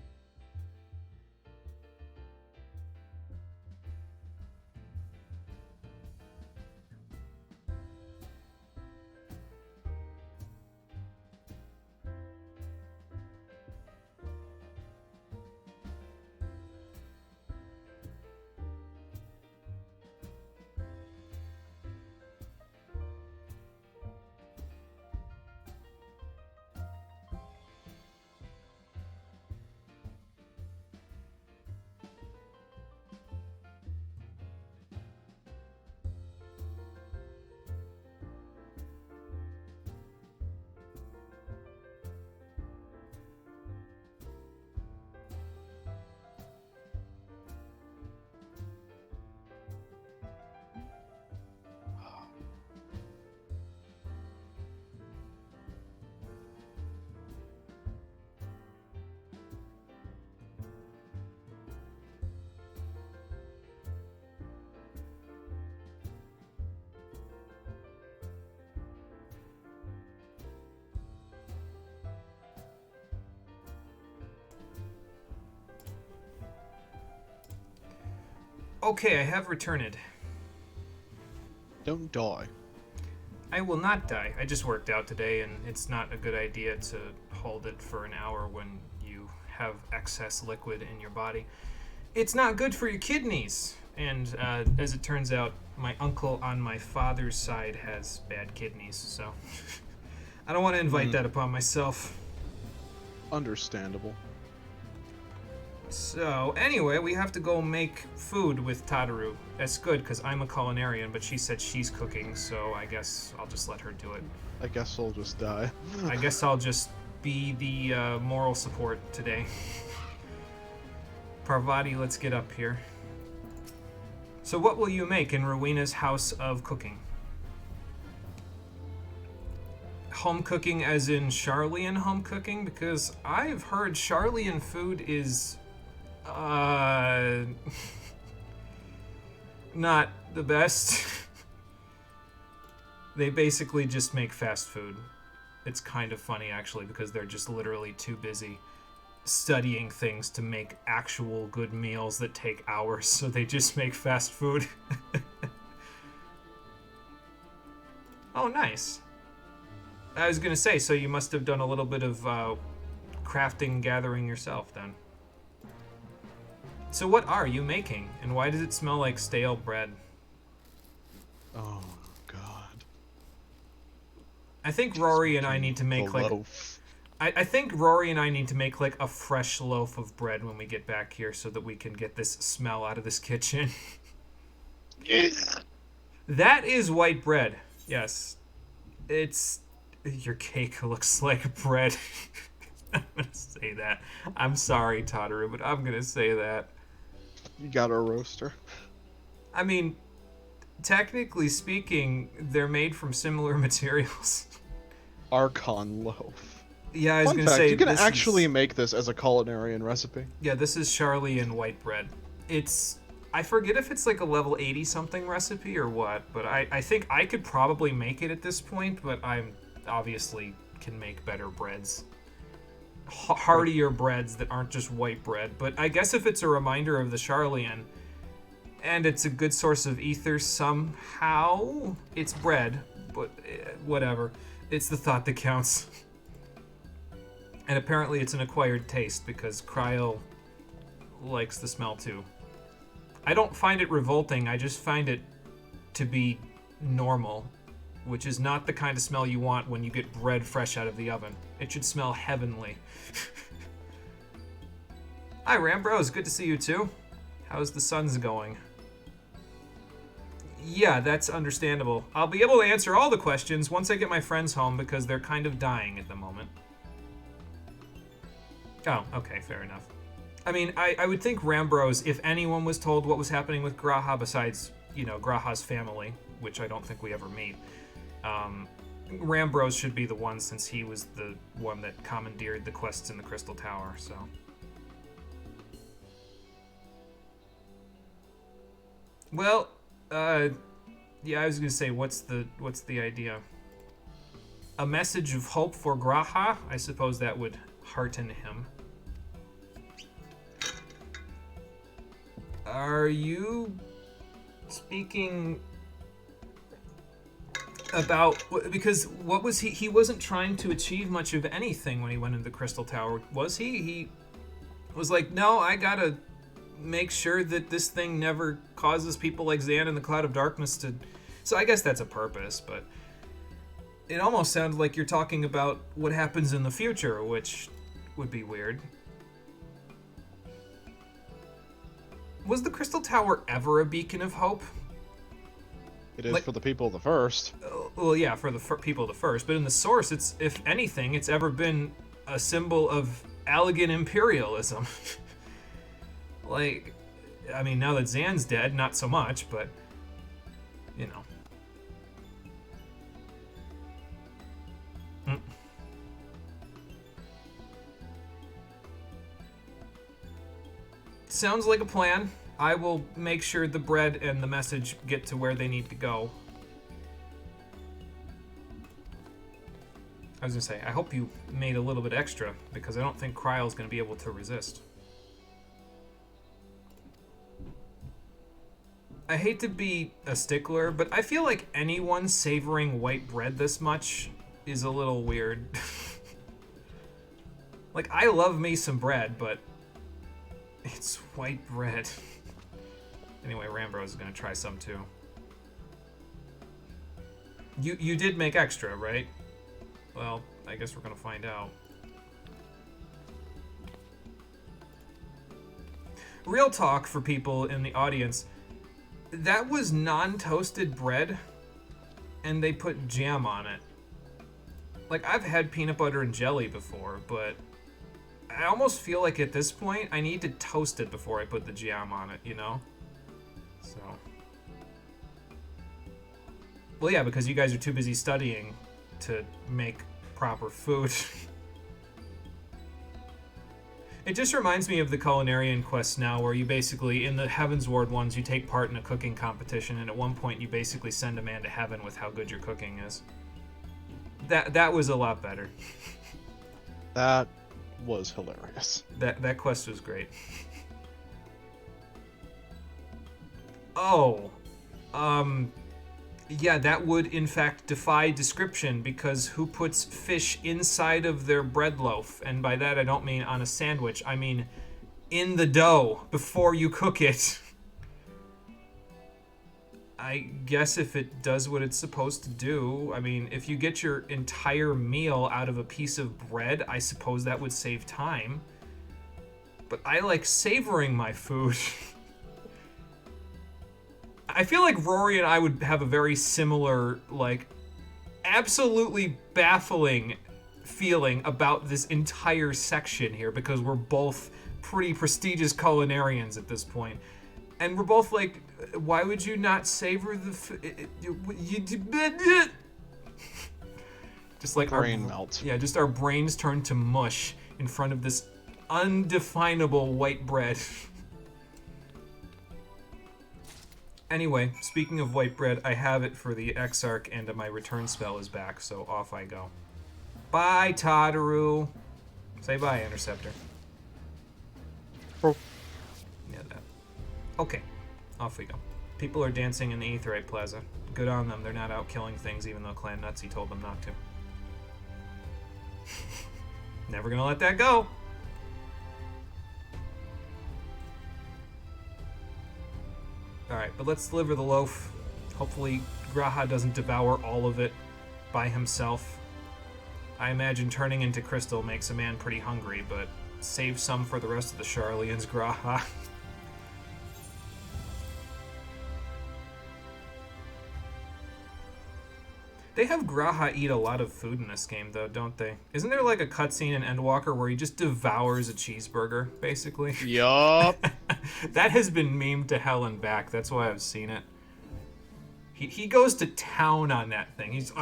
Okay, I have returned. Don't die. I will not die. I just worked out today, and it's not a good idea to hold it for an hour when you have excess liquid in your body. It's not good for your kidneys. And as it turns out, my uncle on my father's side has bad kidneys, so I don't want to invite that upon myself. Understandable. So, anyway, we have to go make food with Tadaru. That's good, because I'm a culinarian, but she said she's cooking, so I guess I'll just let her do it. I guess I'll just die. I guess I'll just be the moral support today. Parvati, let's get up here. So what will you make in Rowena's house of cooking? Home cooking as in Charlian home cooking? Because I've heard Charlian food is not the best. They basically just make fast food. It's kind of funny actually, because they're just literally too busy studying things to make actual good meals that take hours, so they just make fast food. Oh, nice. I was gonna say, so you must have done a little bit of crafting, gathering yourself then. So what are you making, and why does it smell like stale bread? Oh, God. I think Rory and I need to make like... Loaf. I think Rory and I need to make like a fresh loaf of bread when we get back here so that we can get this smell out of this kitchen. That is white bread. Yes. It's... Your cake looks like bread. I'm gonna say that. I'm sorry, Tadaru, but I'm gonna say that. You got a roaster. I mean, technically speaking, they're made from similar materials. Archon loaf. Yeah, I was Fun gonna fact, say you can this actually is, make this as a culinarian recipe. yeah, this is Charlie and white bread. It's, I forget if it's like a level 80 something recipe or what, but I think I could probably make it at this point, but I'm obviously can make better breads. Heartier breads that aren't just white bread. But I guess if it's a reminder of the Charlian, and it's a good source of ether somehow, it's bread, but whatever. It's the thought that counts. And apparently it's an acquired taste because Cryo likes the smell too. I don't find it revolting, I just find it to be normal, which is not the kind of smell you want when you get bread fresh out of the oven. It should smell heavenly. Hi, Rambros. Good to see you, too. How's the Suns going? Yeah, that's understandable. I'll be able to answer all the questions once I get my friends home because they're kind of dying at the moment. Oh, okay, fair enough. I mean, I would think Rambros, if anyone was told what was happening with Graha besides, you know, Graha's family, which I don't think we ever meet, Rambros should be the one since he was the one that commandeered the quests in the Crystal Tower, so. Well, yeah, I was gonna say, what's the idea? A message of hope for Graha? I suppose that would hearten him. Are you speaking about, because what was he wasn't trying to achieve much of anything when he went into the Crystal Tower, was he? He was like, no, I gotta make sure that this thing never causes people like Zan and the Cloud of Darkness to... So I guess that's a purpose, but it almost sounded like you're talking about what happens in the future, which would be weird. Was the Crystal Tower ever a beacon of hope? It is for the people of the first. Well, yeah, for the people of the first, but in the source, it's, if anything, it's ever been a symbol of elegant imperialism. Like, I mean, now that Zan's dead, not so much, but, you know. Sounds like a plan. I will make sure the bread and the message get to where they need to go. I was gonna say, I hope you made a little bit extra, because I don't think Kryle's gonna be able to resist. I hate to be a stickler, but I feel like anyone savoring white bread this much is a little weird. Like, I love me some bread, but it's white bread. Anyway, Rambo is gonna try some too. You did make extra, right? Well, I guess we're gonna find out. Real talk for people in the audience. That was non-toasted bread, and they put jam on it. Like, I've had peanut butter and jelly before, but I almost feel like at this point, I need to toast it before I put the jam on it, you know? So. Well, yeah, because you guys are too busy studying to make proper food. It just reminds me of the Culinarian Quest now, where you basically, in the Heaven's Ward ones, you take part in a cooking competition, and at one point you basically send a man to heaven with how good your cooking is. That was a lot better. That was hilarious. That quest was great. Oh, yeah, that would in fact defy description, because who puts fish inside of their bread loaf? And by that I don't mean on a sandwich, I mean in the dough before you cook it. I guess if it does what it's supposed to do, I mean, if you get your entire meal out of a piece of bread, I suppose that would save time. But I like savoring my food. I feel like Rory and I would have a very similar, like, absolutely baffling feeling about this entire section here, because we're both pretty prestigious culinarians at this point. And we're both like, why would you not savor the just like brain melt. Yeah, just our brains turn to mush in front of this undefinable white bread. Anyway, speaking of white bread, I have it for the Exarch, and my return spell is back, so off I go. Bye, Tataru. Say bye, Interceptor. Oh. Yeah, that. Okay, off we go. People are dancing in the Aetheryte Plaza. Good on them. They're not out killing things, even though Clan Nutsy told them not to. Never gonna let that go. Alright, but let's deliver the loaf. Hopefully Graha doesn't devour all of it by himself. I imagine turning into crystal makes a man pretty hungry, but save some for the rest of the Sharlayans, Graha. They have Graha eat a lot of food in this game, though, don't they? Isn't there like a cutscene in Endwalker where he just devours a cheeseburger, basically? Yup. That has been memed to hell and back. That's why I've seen it. He goes to town on that thing. He's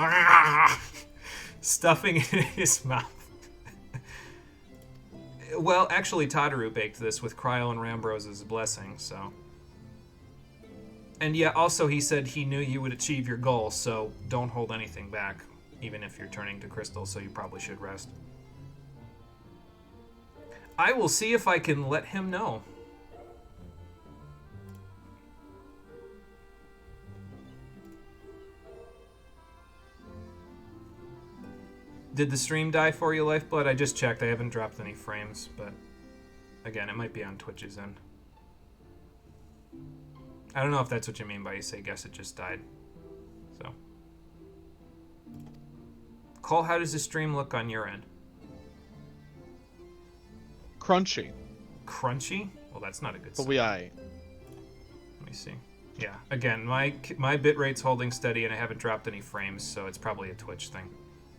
stuffing it in his mouth. Well, actually, Tataru baked this with Kryl and Rambrose's blessing, so... And yeah, also he said he knew you would achieve your goal, so don't hold anything back, even if you're turning to crystal, so you probably should rest. I will see if I can let him know. Did the stream die for you, Lifeblood? I just checked. I haven't dropped any frames, but again, it might be on Twitch's end. I don't know if that's what you mean by you say, guess it just died. So. Cole, how does the stream look on your end? Crunchy. Crunchy? Well, that's not a good sign. But we aight. Let me see. Yeah, again, my bitrate's holding steady and I haven't dropped any frames, so it's probably a Twitch thing.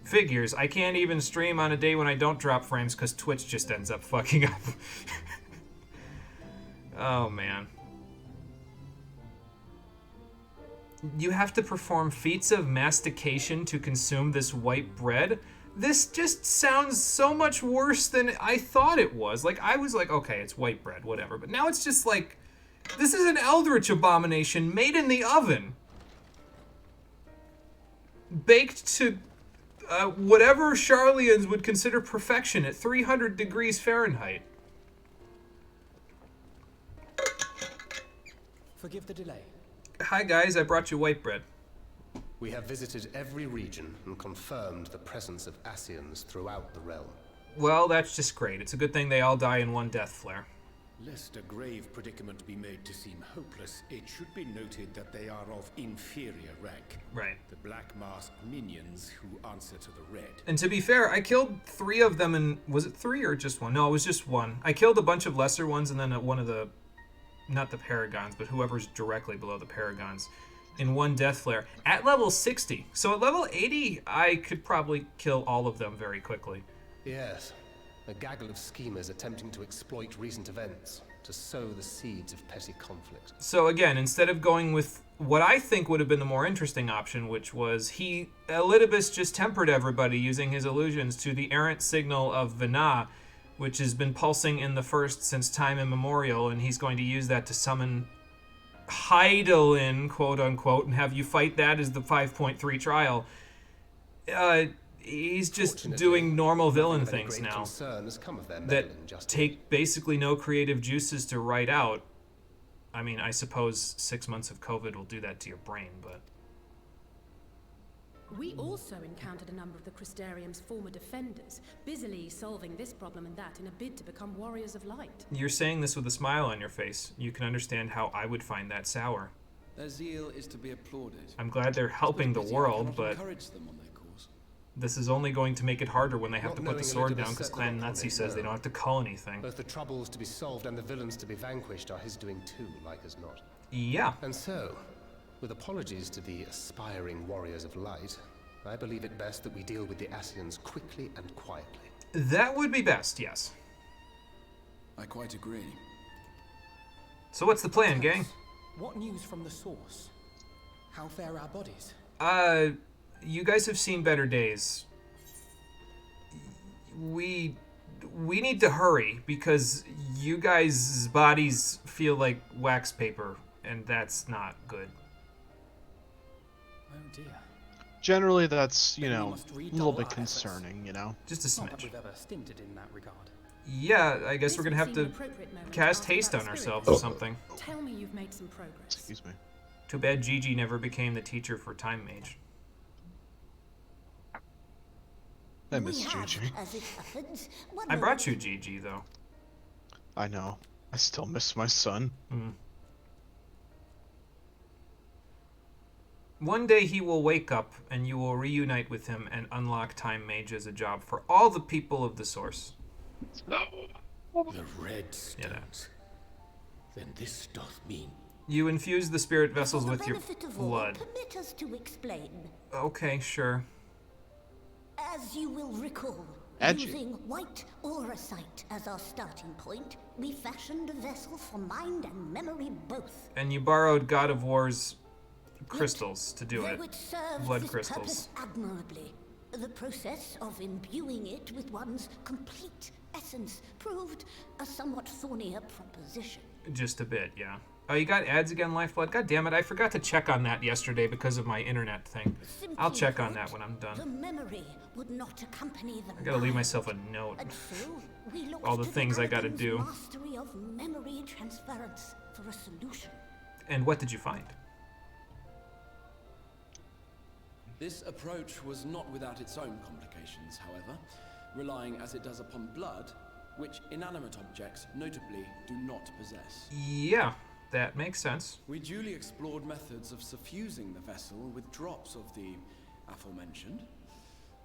Figures. I can't even stream on a day when I don't drop frames because Twitch just ends up fucking up. Oh, man. You have to perform feats of mastication to consume this white bread? This just sounds so much worse than I thought it was. Like, I was like, okay, it's white bread, whatever. But now it's just like, this is an eldritch abomination made in the oven. Baked to whatever Sharlayans would consider perfection at 300 degrees Fahrenheit. Forgive the delay. Hi guys, I brought you white bread. We have visited every region and confirmed the presence of Ascians throughout the realm. Well, that's just great. It's a good thing they all die in one death flare. Lest a grave predicament be made to seem hopeless, it should be noted that they are of inferior rank. Right. The black masked minions who answer to the red. And to be fair, I killed 3 of them in... Was it 3 or just 1? No, it was just 1. I killed a bunch of lesser ones and then one of the... Not the Paragons, but whoever's directly below the Paragons. In one death flare. At level 60. So at level 80, I could probably kill all of them very quickly. Yes. A gaggle of schemers attempting to exploit recent events to sow the seeds of petty conflict. So again, instead of going with what I think would have been the more interesting option, which was Elidibus just tempered everybody using his illusions to the errant signal of Vana, which has been pulsing in the first since time immemorial, and he's going to use that to summon Hydaelyn, quote unquote, and have you fight that as the 5.3 trial. He's just doing normal villain things now that take basically no creative juices to write out. I mean, I suppose 6 months of COVID will do that to your brain, but... We also encountered a number of the Crystarium's former defenders, busily solving this problem and that in a bid to become warriors of light. You're saying this with a smile on your face. You can understand how I would find that sour. Their zeal is to be applauded. I'm glad they're helping the world, but... Encourage them on their course. This is only going to make it harder when they have to put the sword down because Clan Nazi says they don't have to cull anything. Both the troubles to be solved and the villains to be vanquished are his doing too, like as not. Yeah. And so, with apologies to the aspiring warriors of light, I believe it best that we deal with the Ascians quickly and quietly. That would be best, yes. I quite agree. So what's the plan, gang? What news from the source? How fare our bodies? You guys have seen better days. We need to hurry because you guys' bodies feel like wax paper, and that's not good. Oh dear. Generally, that's, you Then we know, must a redouble little bit our concerning, you know? Just a Not that smidge. we've ever stinted in that regard. Yeah, I guess This we're gonna would have seem to an appropriate moment to cast ask haste about on the ourselves spirit or something. Tell me you've made some progress. Excuse me. Too bad Gigi never became the teacher for Time Mage. I miss Gigi. I brought you Gigi, though. I know. I still miss my son. One day he will wake up and you will reunite with him and unlock Time Mage as a job for all the people of the Source. The red stones. Then this doth mean... You infuse the spirit vessels with your blood. Permit us to explain. Okay, sure. As you will recall, Edgy. using white aura sight as our starting point, we fashioned a vessel for mind and memory both. And you borrowed God of War's crystals to do it. Though it served Blood this crystals. purpose admirably, the process of imbuing it with one's complete essence proved a somewhat thornier proposition. Just a bit, yeah. Oh, you got ads again, Lifeblood? God damn it, I forgot to check on that yesterday because of my internet thing. Simply I'll check on put, that when I'm The done. memory would not accompany the I gotta leave mind. myself a note. And so we looked All the to things I gotta Arcan's do. Mastery of memory transference for a solution. And what did you find? This approach was not without its own complications, however, relying as it does upon blood, which inanimate objects, notably, do not possess. Yeah, that makes sense. We duly explored methods of suffusing the vessel with drops of the aforementioned.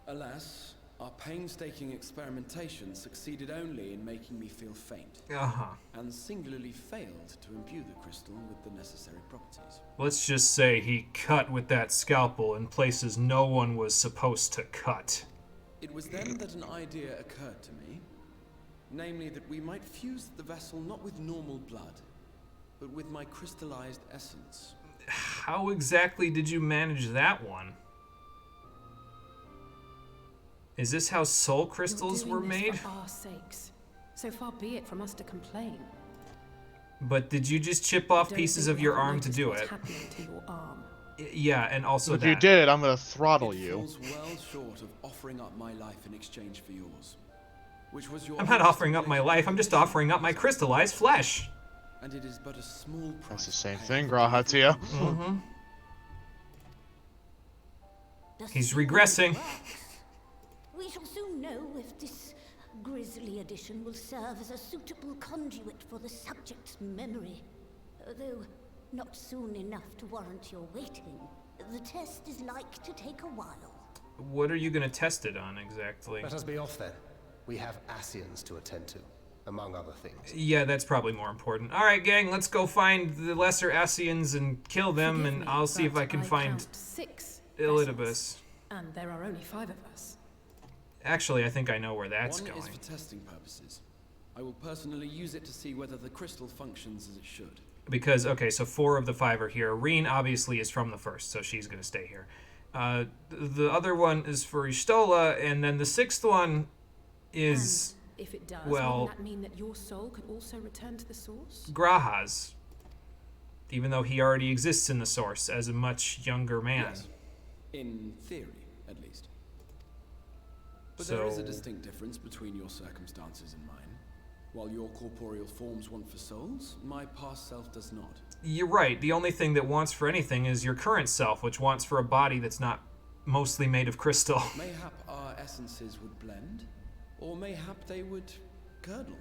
Alas, our painstaking experimentation succeeded only in making me feel faint, and singularly failed to imbue the crystal with the necessary properties. Let's just say he cut with that scalpel in places no one was supposed to cut. It was then that an idea occurred to me, namely that we might fuse the vessel not with normal blood, but with my crystallized essence. How exactly did you manage that one? Is this how soul crystals were made? For our sakes. So far be it from us to complain. But did you just chip off Don't pieces think of we your haven't arm to noticed do what's it? happening to your arm. Yeah, and also If that. you did, I'm gonna throttle It you. falls well short of offering up my life in exchange for yours, which was your. I'm not offering up my life, I'm just offering up my crystallized flesh. and it is but a small price. That's the to same pay thing, for Grahatia. Mm-hmm. The He's sequel regressing. works. We shall soon know if this grisly addition will serve as a suitable conduit for the subject's memory. Though not soon enough to warrant your waiting. The test is like to take a while. What are you going to test it on exactly? Let us be off then. We have Ascians to attend to, among other things. Yeah, that's probably more important. All right, gang, let's go find the lesser Ascians and kill them, Forgive and me, I'll see if but I can find count 6 Elidibus. vessels, and there are only 5 of us. Actually, I think I know where that's One going. is for testing purposes. I will personally use it to see whether the crystal functions as it should. Because, okay, so 4 of the 5 are here. Reen obviously is from the first, so she's going to stay here. The other one is for Ishtola, and then the 6th one is, And if it does, well, wouldn't that mean that your soul could also return to the source? Graha's. Even though he already exists in the source as a much younger man. Yes. In theory, at least. But So- there is a distinct difference between your circumstances and mine. While your corporeal forms want for souls, my past self does not. You're right. The only thing that wants for anything is your current self, which wants for a body that's not mostly made of crystal. Mayhap our essences would blend, or mayhap they would curdle.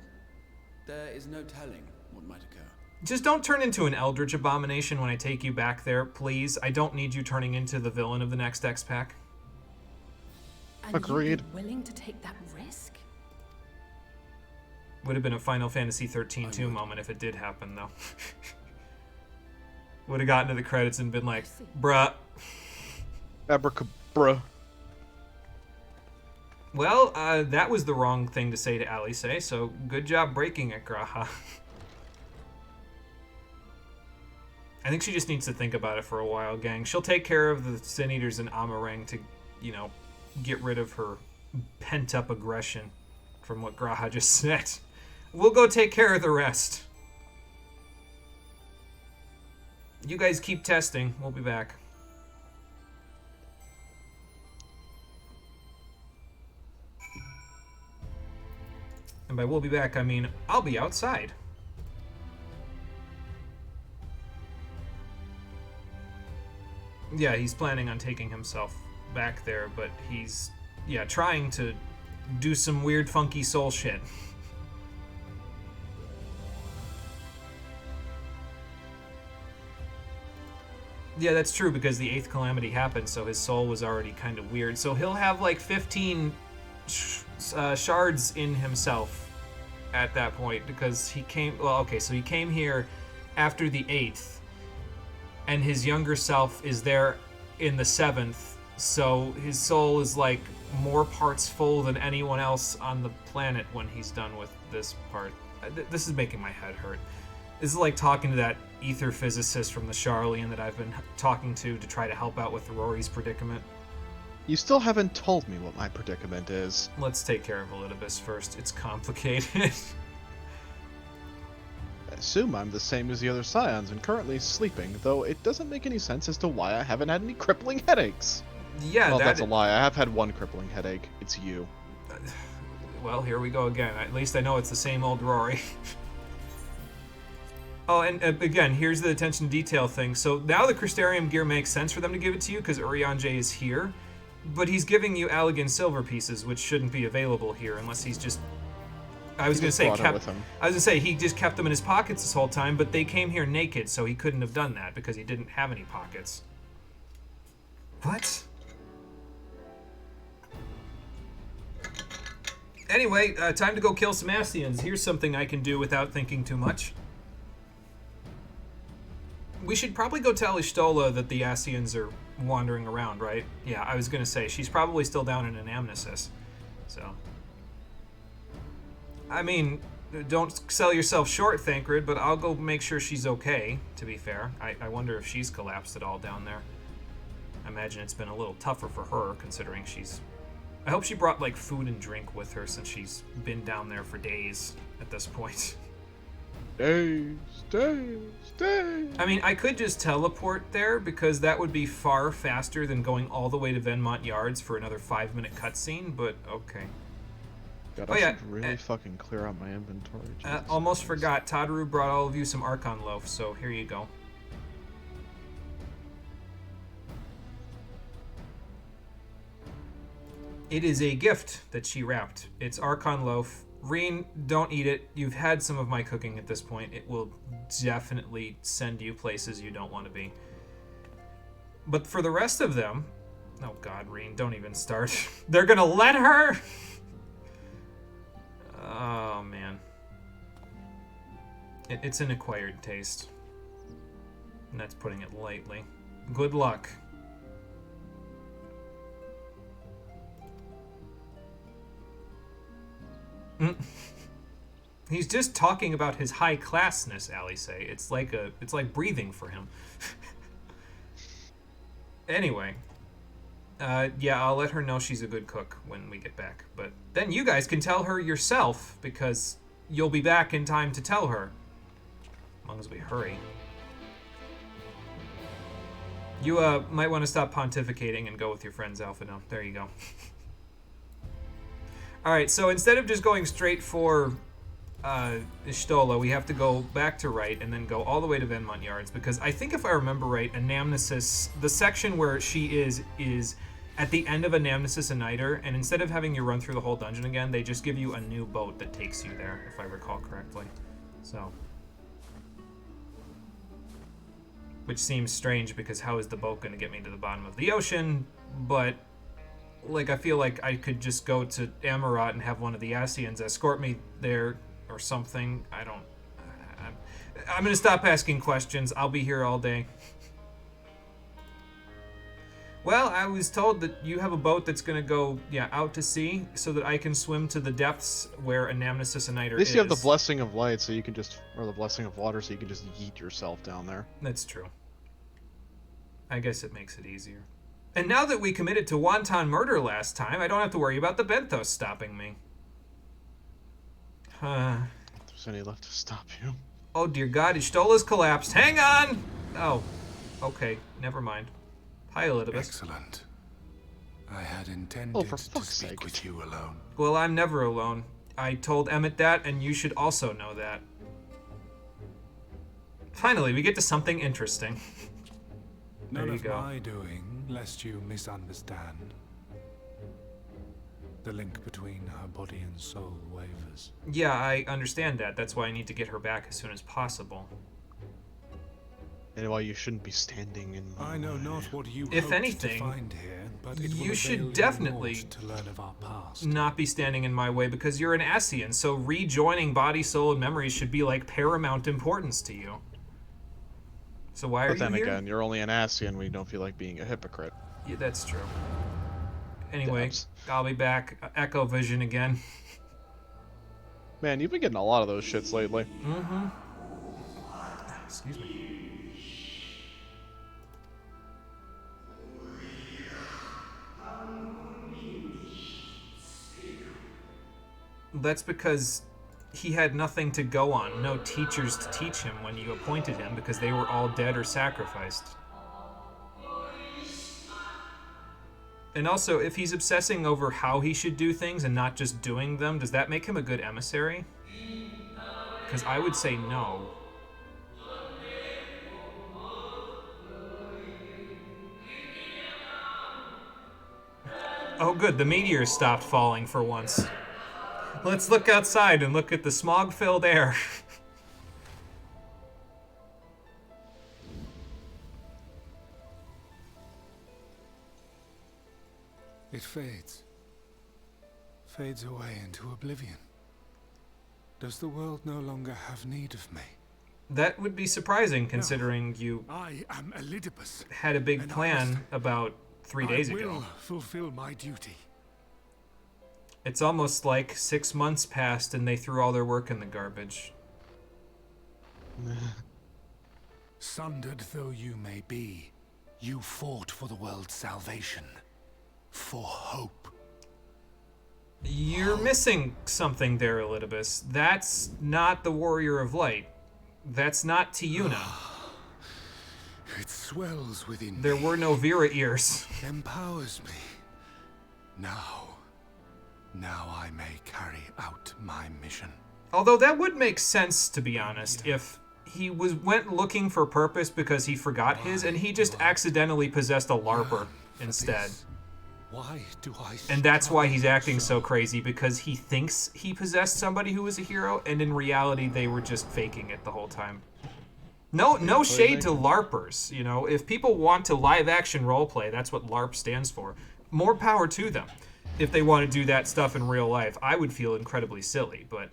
There is no telling what might occur. Just don't turn into an eldritch abomination when I take you back there, please. I don't need you turning into the villain of the next X-Pack. And Agreed. you'd be willing to take that risk? Would have been a Final Fantasy 13 2 moment if it did happen, though. Would have gotten to the credits and been like, bruh. Abracabra. Well, that was the wrong thing to say to Alice, so good job breaking it, Graha. I think she just needs to think about it for a while, gang. She'll take care of the Sin Eaters and Amarang to, you know, get rid of her pent-up aggression from what Graha just said. We'll go take care of the rest. You guys keep testing. We'll be back. And by we'll be back, I mean I'll be outside. Yeah, he's planning on taking himself back there, but he's, yeah, trying to do some weird, funky soul shit. Yeah, that's true, because the 8th calamity happened, so his soul was already kind of weird. So he'll have like 15 shards in himself at that point, because he came, well, okay, so he came here after the 8th, and his younger self is there in the 7th, so his soul is like more parts full than anyone else on the planet when he's done with this part. This is making my head hurt. This is like talking to that ether physicist from the Charlian that I've been talking to try to help out with Rory's predicament. You still haven't told me what my predicament is. Let's take care of Elidibus first. It's complicated. I assume I'm the same as the other Scions and currently sleeping, though it doesn't make any sense as to why I haven't had any crippling headaches. Yeah, well, that's a lie. I have had one crippling headache. It's you. Well, here we go again. At least I know it's the same old Rory. Oh, and again, here's the attention to detail thing. So now the Crystarium gear makes sense for them to give it to you because Urianger is here, but he's giving you Allegan silver pieces, which shouldn't be available here unless he's just. I was gonna say he just kept them in his pockets this whole time, but they came here naked, so he couldn't have done that because he didn't have any pockets. What? Anyway, time to go kill some Ascians. Here's something I can do without thinking too much. We should probably go tell Ishtola that the Ascians are wandering around, right? Yeah, I was gonna say, she's probably still down in Anamnesis. So. I mean, don't sell yourself short, Thancred, but I'll go make sure she's okay, to be fair. I wonder if she's collapsed at all down there. I imagine it's been a little tougher for her, considering she's... I hope she brought, like, food and drink with her, since she's been down there for days at this point. Days. I mean, I could just teleport there, because that would be far faster than going all the way to Venmont Yards for another 5-minute cutscene, but okay. God, Oh, I yeah, should really fucking clear out my inventory. Jesus almost Christ. forgot. Tadaru brought all of you some Archon loaf, so here you go. It is a gift that she wrapped. It's Archon loaf. Reen, don't eat it. You've had some of my cooking at this point. It will definitely send you places you don't want to be. But for the rest of them... Oh god, Reen, don't even start. They're gonna let her? Oh, man. It's an acquired taste. And that's putting it lightly. Good luck. He's just talking about his high classness, Allie say. It's like breathing for him. Anyway, yeah, I'll let her know she's a good cook when we get back. But then you guys can tell her yourself, because you'll be back in time to tell her. As long as we hurry. You might want to stop pontificating and go with your friends, Alpha. No, there you go. Alright, so instead of just going straight for Ishtola, we have to go back to right and then go all the way to Venmont Yards, because I think if I remember right, Anamnesis, the section where she is at the end of Anamnesis and Niter, and instead of having you run through the whole dungeon again, they just give you a new boat that takes you there, if I recall correctly. So... which seems strange, because how is the boat going to get me to the bottom of the ocean? But... like, I feel like I could just go to Amarat and have one of the Asians escort me there or something. I don't... I'm going to stop asking questions. I'll be here all day. Well, I was told that you have a boat that's going to go, out to sea so that I can swim to the depths where Anamnesis and Niter is. At least you have the Blessing of Light, so you can just... or the Blessing of Water, so you can just yeet yourself down there. That's true. I guess it makes it easier. And now that we committed to wanton murder last time, I don't have to worry about the Benthos stopping me. If there's any left to stop you. Oh dear God, Ishtola's collapsed. Hang on! Oh, okay, never mind. Hi, Elidibus. Excellent. I had intended to speak with you alone. Well, I'm never alone. I told Emmett that, and you should also know that. Finally, we get to something interesting. There None you of go. my doing, lest you misunderstand. The link between her body and soul wavers. Yeah, I understand that. That's why I need to get her back as soon as possible. And why you shouldn't be standing in my I know way. not what you If hoped anything, to find here, but it you will should avail definitely naught to learn of our past. not be standing in my way, because you're an Asian, so rejoining body, soul, and memories should be like paramount importance to you. So why are But then you here? again, you're only an Asian when you don't feel like being a hypocrite. Yeah, that's true. Anyway, Dabs. I'll be back. Echo Vision again. Man, you've been getting a lot of those shits lately. Mm-hmm. Excuse me. That's because he had nothing to go on, no teachers to teach him when you appointed him, because they were all dead or sacrificed. And also, if he's obsessing over how he should do things and not just doing them, does that make him a good emissary? Because I would say no. Oh good, the meteors stopped falling for once. Let's look outside and look at the smog-filled air. It fades. Fades away into oblivion. Does the world no longer have need of me? That would be surprising, considering you I am Elidibus, had a big and plan about 3 days I will ago. fulfill my duty. It's almost like 6 months passed and they threw all their work in the garbage. Sundered though you may be, you fought for the world's salvation. For hope. You're missing something there, Elidibus. That's not the Warrior of Light. That's not Tiuna. It swells within There me. were no Vera ears. Empowers me. Now Now I may carry out my mission. Although that would make sense, to be honest, if he went looking for purpose because he forgot his, and he just accidentally possessed a LARPer instead. Why do I? And that's why he's acting so crazy, because he thinks he possessed somebody who was a hero, and in reality they were just faking it the whole time. No shade to LARPers, you know. If people want to live-action roleplay, that's what LARP stands for. More power to them. If they want to do that stuff in real life, I would feel incredibly silly, but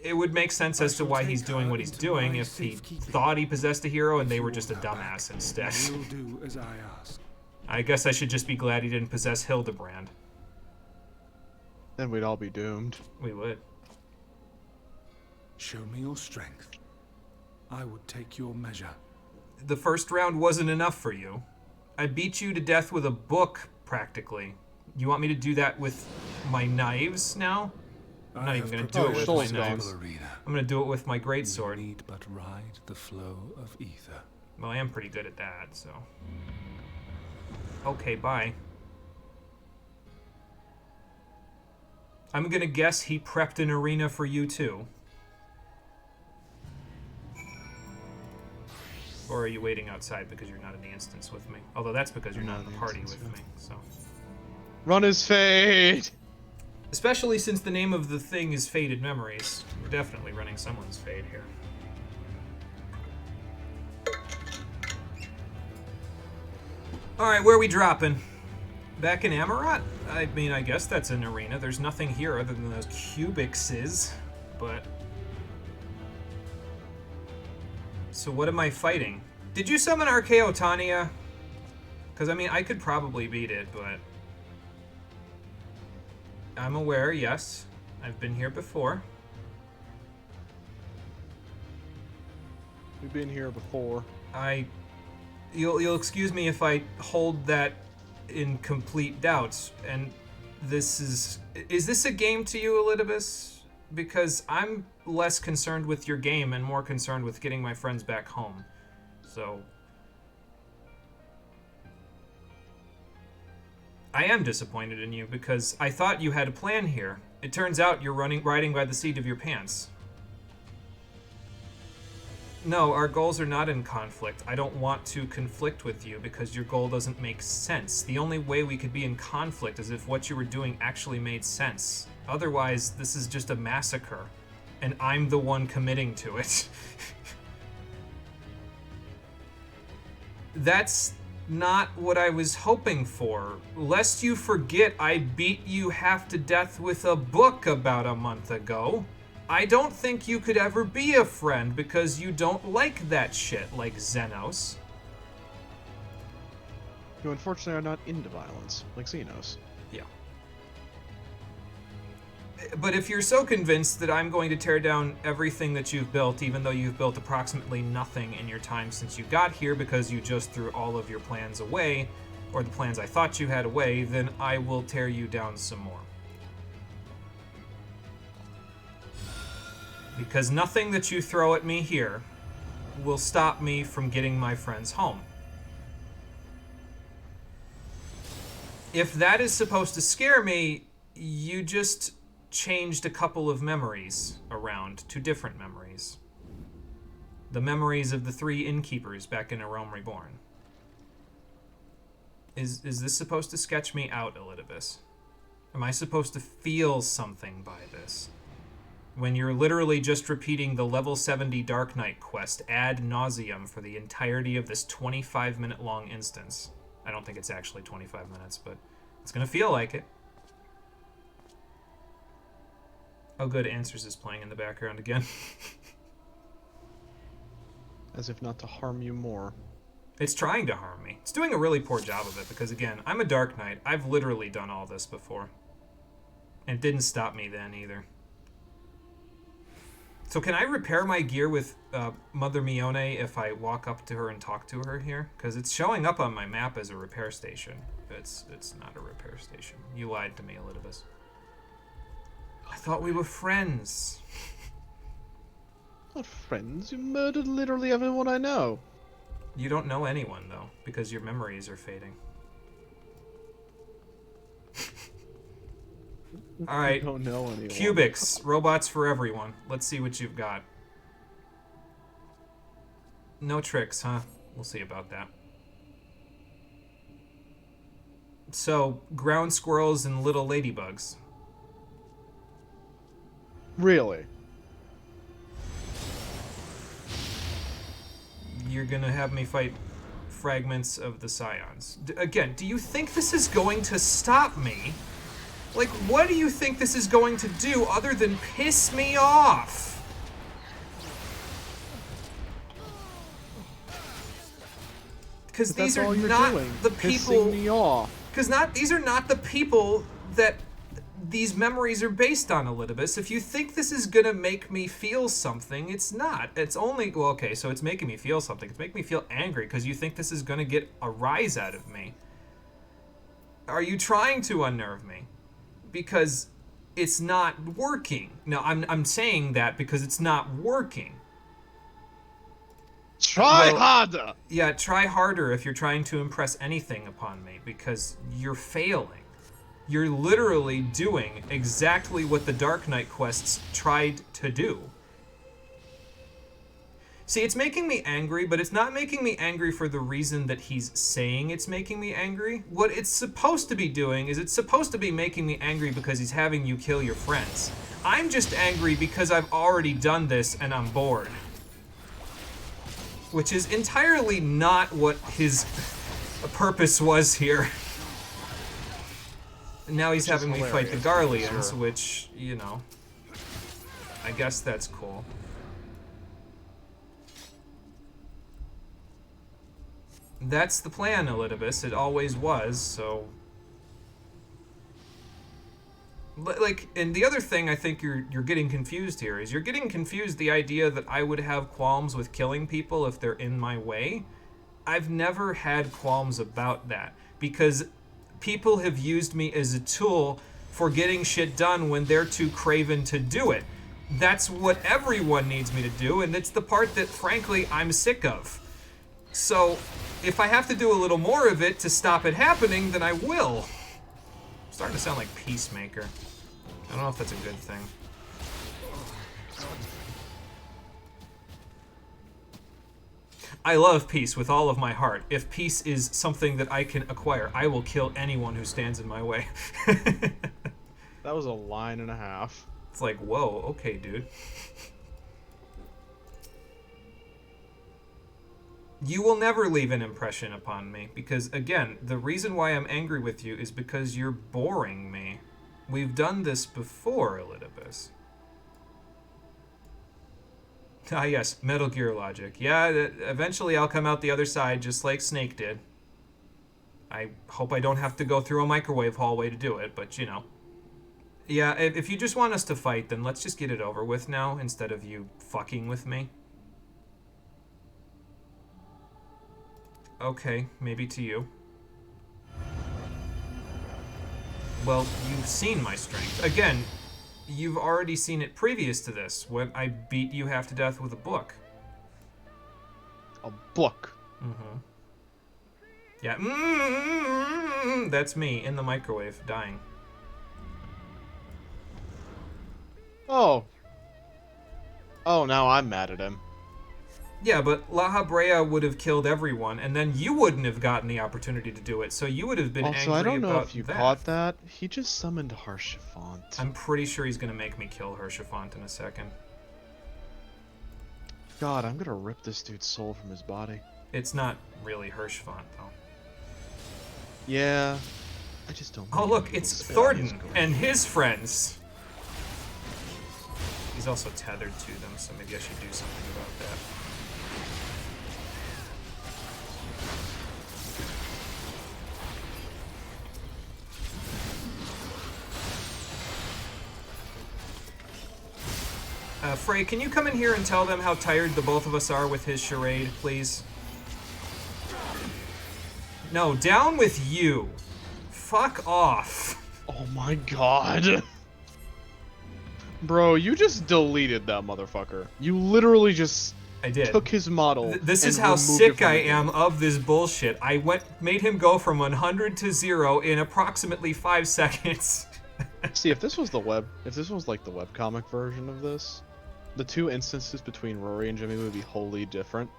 it would make sense as to why he's doing what he's doing if he thought he possessed a hero and they were just a dumbass instead. You'll do as I ask. I guess I should just be glad he didn't possess Hildebrand. Then we'd all be doomed. We would. Show me your strength. I would take your measure. The first round wasn't enough for you. I beat you to death with a book, practically. You want me to do that with my knives now? I'm not even going to do it with my knives. I'm going to do it with my greatsword. Need but ride the flow of ether. Well, I am pretty good at that, so... Okay, bye. I'm gonna guess he prepped an arena for you too. Or are you waiting outside because you're not in the instance with me? Although that's because you're not in the party with me, so... Run his fade! Especially since the name of the thing is Faded Memories. We're definitely running someone's fade here. Alright, where are we dropping? Back in Amarat? I mean, I guess that's an arena. There's nothing here other than those cubixes, but... So what am I fighting? Did you summon Archaeotania? Because, I mean, I could probably beat it, but... I'm aware, yes. I've been here before. We've been here before. You'll excuse me if I hold that in complete doubt. And this is this a game to you, Elidibus? Because I'm less concerned with your game and more concerned with getting my friends back home. So I am disappointed in you because I thought you had a plan here. It turns out you're riding by the seat of your pants. No, our goals are not in conflict. I don't want to conflict with you because your goal doesn't make sense. The only way we could be in conflict is if what you were doing actually made sense. Otherwise, this is just a massacre, and I'm the one committing to it. That's not what I was hoping for. Lest you forget, I beat you half to death with a book about a month ago. I don't think you could ever be a friend because you don't like that shit, like Xenos. You unfortunately are not into violence, like Xenos. Yeah. But if you're so convinced that I'm going to tear down everything that you've built, even though you've built approximately nothing in your time since you got here because you just threw all of your plans away, or the plans I thought you had away, then I will tear you down some more. Because nothing that you throw at me here will stop me from getting my friends home. If that is supposed to scare me, you just changed a couple of memories around to different memories. The memories of the 3 innkeepers back in A Realm Reborn. Is this supposed to sketch me out, Elidibus? Am I supposed to feel something by this? When you're literally just repeating the level 70 Dark Knight quest ad nauseum for the entirety of this 25-minute long instance. I don't think it's actually 25 minutes, but it's gonna feel like it. Oh good, Answers is playing in the background again. As if not to harm you more. It's trying to harm me. It's doing a really poor job of it because, again, I'm a Dark Knight. I've literally done all this before. And it didn't stop me then either. So can I repair my gear with Mother Mione if I walk up to her and talk to her here? Because it's showing up on my map as a repair station. It's not a repair station. You lied to me, Elidibus. I thought we were friends. Not friends. You murdered literally everyone I know. You don't know anyone, though, because your memories are fading. All right. I don't know anyone. Cubics, robots for everyone. Let's see what you've got. No tricks, huh? We'll see about that. So, ground squirrels and little ladybugs. Really? You're gonna have me fight fragments of the scions. Again, do you think this is going to stop me? Like, what do you think this is going to do other than piss me off? Because these are not the people. Pissing me off. Because these are not the people that these memories are based on, Elidibus. If you think this is gonna make me feel something, it's not. It's only, well, okay, so it's making me feel something. It's making me feel angry because you think this is gonna get a rise out of me. Are you trying to unnerve me? Because it's not working. No, I'm saying that because it's not working. Try harder! Yeah, try harder if you're trying to impress anything upon me, because you're failing. You're literally doing exactly what the Dark Knight quests tried to do. See, it's making me angry, but it's not making me angry for the reason that he's saying it's making me angry. What it's supposed to be doing is it's supposed to be making me angry because he's having you kill your friends. I'm just angry because I've already done this and I'm bored. Which is entirely not what his purpose was here. Now he's having me fight the Garleans, which, you know, I guess that's cool. That's the plan, Elidibus. It always was, so... Like, and the other thing I think you're getting confused here is you're getting confused the idea that I would have qualms with killing people if they're in my way. I've never had qualms about that, because people have used me as a tool for getting shit done when they're too craven to do it. That's what everyone needs me to do, and it's the part that, frankly, I'm sick of. So, if I have to do a little more of it to stop it happening, then I will. I'm starting to sound like Peacemaker. I don't know if that's a good thing. I love peace with all of my heart. If peace is something that I can acquire, I will kill anyone who stands in my way. That was a line and a half. It's like, whoa, okay, dude. You will never leave an impression upon me, because, again, the reason why I'm angry with you is because you're boring me. We've done this before, Elidibus. Ah, yes, Metal Gear logic. Yeah, eventually I'll come out the other side just like Snake did. I hope I don't have to go through a microwave hallway to do it, but, you know. Yeah, if you just want us to fight, then let's just get it over with now, instead of you fucking with me. Okay, maybe to you. Well, you've seen my strength. Again, you've already seen it previous to this, when I beat you half to death with a book. A book? Mm-hmm. Yeah, that's me in the microwave, dying. Oh. Oh, now I'm mad at him. Yeah, but La Habrea would have killed everyone, and then you wouldn't have gotten the opportunity to do it, so you would have been angry about that. Also, I don't know if you caught that. He just summoned Harshafont. I'm pretty sure he's gonna make me kill Harshafont in a second. God, I'm gonna rip this dude's soul from his body. It's not really Harshafont, though. Yeah. I just don't... Oh, look, it's Thornton and his friends. He's also tethered to them, so maybe I should do something about that. Frey, can you come in here and tell them how tired the both of us are with his charade, please? No, down with you. Fuck off. Oh my god. Bro, you just deleted that motherfucker. You literally just took his model. This is how sick I am of this bullshit. I made him go from 100 to 0 in approximately 5 seconds. See, if this was like the webcomic version of this, the two instances between Rory and Jimmy would be wholly different.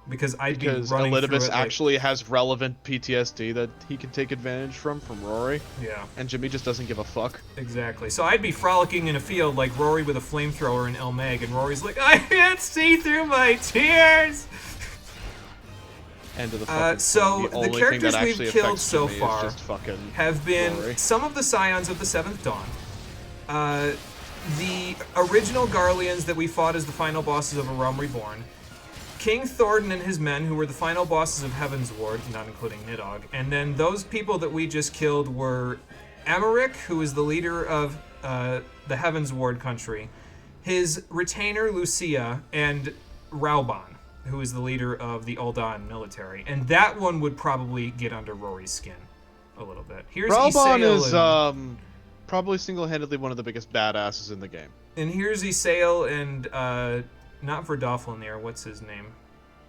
Because I'd be running through Elidibus it actually has relevant PTSD that he can take advantage from Rory. Yeah. And Jimmy just doesn't give a fuck. Exactly. So I'd be frolicking in a field like Rory with a flamethrower in El Meg, and Rory's like, I can't see through my tears! End of the fucking so thing. the characters we've killed so far have been Rory. some of the Scions of the Seventh Dawn. The original Garleans that we fought as the final bosses of A Realm Reborn. King Thornton and his men, who were the final bosses of Heaven's Ward, not including Nidhogg. And then those people that we just killed were Emmerich, who is the leader of the Heaven's Ward country, his retainer Lucia, and Rauban, who is the leader of the Uldan military. And that one would probably get under Rory's skin a little bit. Here's Rauban Isael is probably single-handedly one of the biggest badasses in the game. And here's Isael and not Verdoffelnir, what's his name?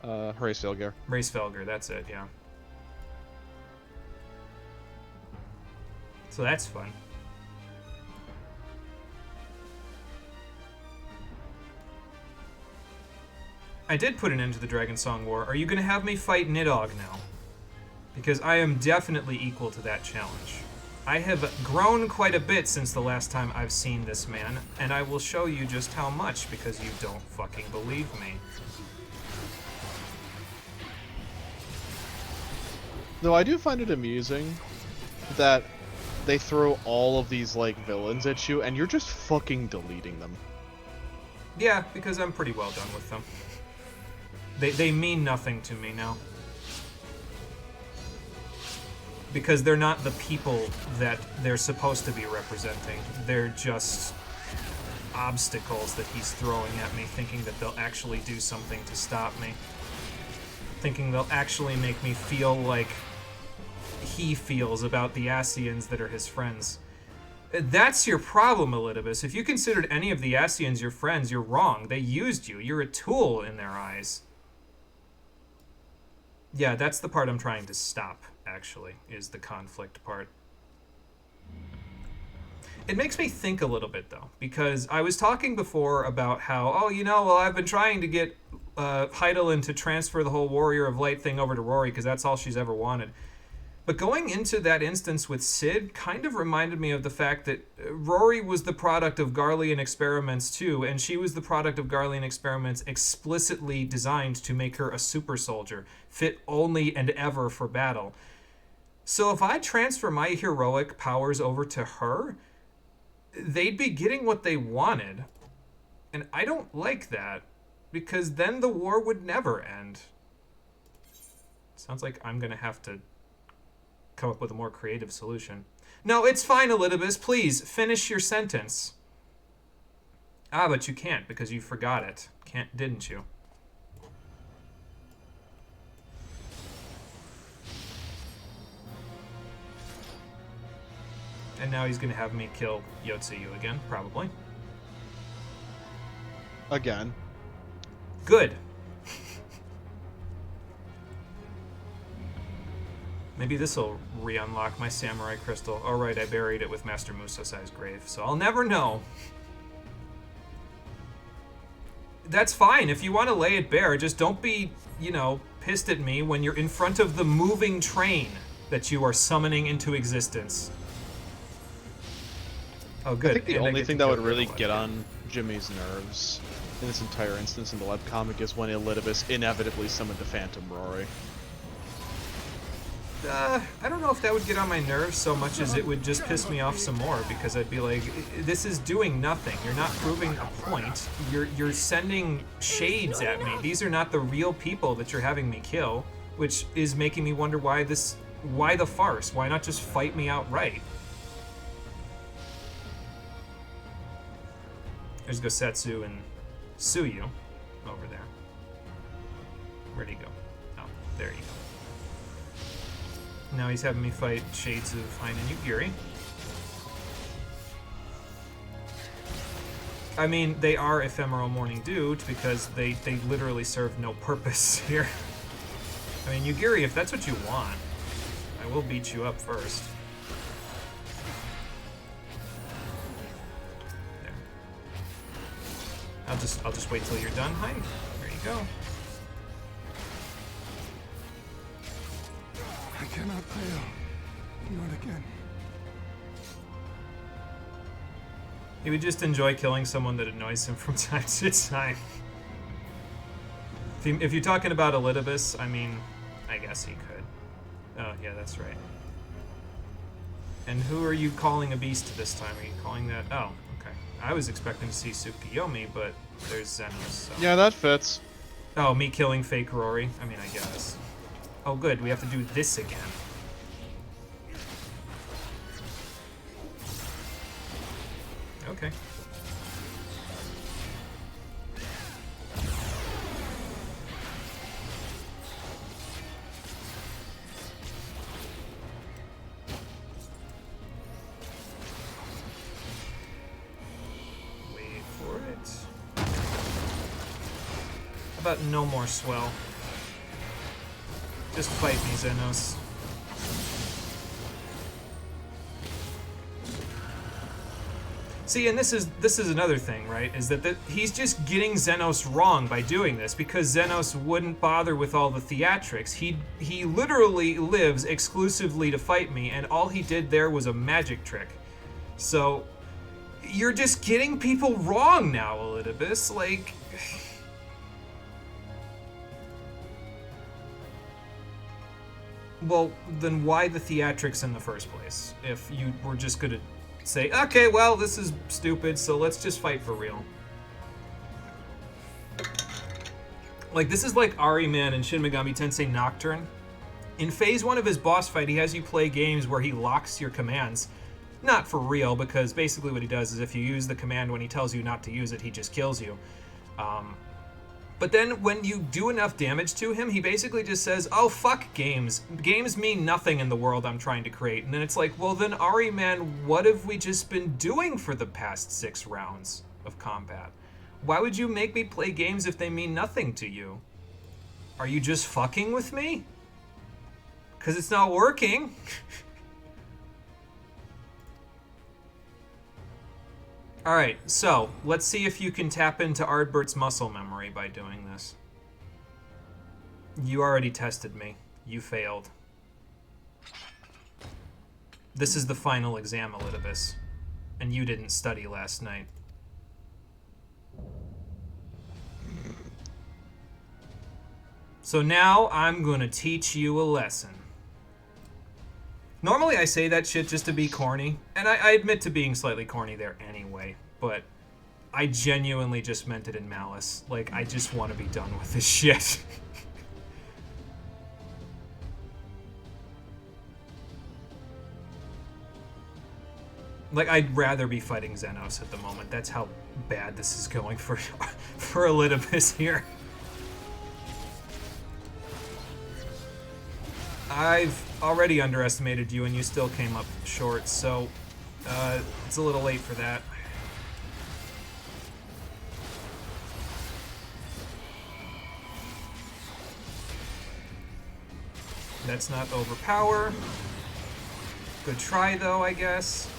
Hraesvelgr. Hraesvelgr, that's it, yeah. So that's fun. I did put an end to the Dragon Song War. Are you going to have me fight Nidhogg now? Because I am definitely equal to that challenge. I have grown quite a bit since the last time I've seen this man, and I will show you just how much, because you don't fucking believe me. Though I do find it amusing that they throw all of these, like, villains at you, and you're just fucking deleting them. Yeah, because I'm pretty well done with them. They mean nothing to me now. Because they're not the people that they're supposed to be representing. They're just obstacles that he's throwing at me, thinking that they'll actually do something to stop me. Thinking they'll actually make me feel like he feels about the Ascians that are his friends. That's your problem, Elidibus. If you considered any of the Ascians your friends, you're wrong. They used you. You're a tool in their eyes. Yeah, that's the part I'm trying to stop, actually, is the conflict part. It makes me think a little bit, though, because I was talking before about how, oh, you know, well, I've been trying to get Hydaelyn to transfer the whole Warrior of Light thing over to Rory, because that's all she's ever wanted. But going into that instance with Cid kind of reminded me of the fact that Rory was the product of Garlean experiments too, and she was the product of Garlean experiments explicitly designed to make her a super soldier, fit only and ever for battle. So if I transfer my heroic powers over to her, they'd be getting what they wanted. And I don't like that, because then the war would never end. Sounds like I'm gonna have to come up with a more creative solution. No, it's fine, Elidibus. Please, finish your sentence. Ah, but you can't, because you forgot it. Can't, didn't you? And now he's gonna have me kill Yotsuyu again, probably. Again. Good. Maybe this will re-unlock my samurai crystal. Oh right, I buried it with Master Musosai's grave, so I'll never know. That's fine, if you want to lay it bare, just don't be, you know, pissed at me when you're in front of the moving train that you are summoning into existence. Oh good. I think the only thing that would really get on Jimmy's nerves in this entire instance in the webcomic is when Elidibus inevitably summoned the Phantom Rory. I don't know if that would get on my nerves so much as it would just piss me off some more, because I'd be like, this is doing nothing. You're not proving a point. You're sending shades at me. These are not the real people that you're having me kill, which is making me wonder why the farce? Why not just fight me outright? There's Gosetsu and Suyu over there. Where'd he go? Oh, there you go. Now he's having me fight Shades of Hein and Yugiri. I mean, they are Ephemeral Morning Dew because they literally serve no purpose here. I mean, Yugiri, if that's what you want, I will beat you up first. I'll just wait till you're done. Hi. There you go. I cannot fail. Not again. He would just enjoy killing someone that annoys him from time to time. If you're talking about Elidibus, I mean, I guess he could. Oh, yeah, that's right. And who are you calling a beast this time? Are you calling that? Oh, okay. I was expecting to see Tsukiyomi, but there's Zenos. So. Yeah, that fits. Oh, me killing fake Rory? I mean, I guess. Oh, good. We have to do this again. Okay. Wait for it. How about no more swell? Just fight me, Zenos. See, and this is another thing, right? Is that he's just getting Zenos wrong by doing this, because Zenos wouldn't bother with all the theatrics. He literally lives exclusively to fight me, and all he did there was a magic trick. So you're just getting people wrong now, Elidibus. Like, well, then why the theatrics in the first place? If you were just gonna say, okay, well, this is stupid, so let's just fight for real. Like, this is like Ahriman in Shin Megami Tensei Nocturne. In Phase 1 of his boss fight, he has you play games where he locks your commands. Not for real, because basically what he does is if you use the command when he tells you not to use it, he just kills you. But then when you do enough damage to him, he basically just says, oh, fuck games. Games mean nothing in the world I'm trying to create. And then it's like, well, then, Ahriman, what have we just been doing for the past 6 rounds of combat? Why would you make me play games if they mean nothing to you? Are you just fucking with me? Because it's not working. Alright, so, let's see if you can tap into Ardbert's muscle memory by doing this. You already tested me. You failed. This is the final exam, Elidibus. And you didn't study last night. So now, I'm gonna teach you a lesson. Normally I say that shit just to be corny, and I admit to being slightly corny there anyway, but I genuinely just meant it in malice. Like, I just want to be done with this shit. Like, I'd rather be fighting Zenos at the moment. That's how bad this is going for Elidibus here. I've already underestimated you, and you still came up short, so it's a little late for that. That's not overpower. Good try, though, I guess.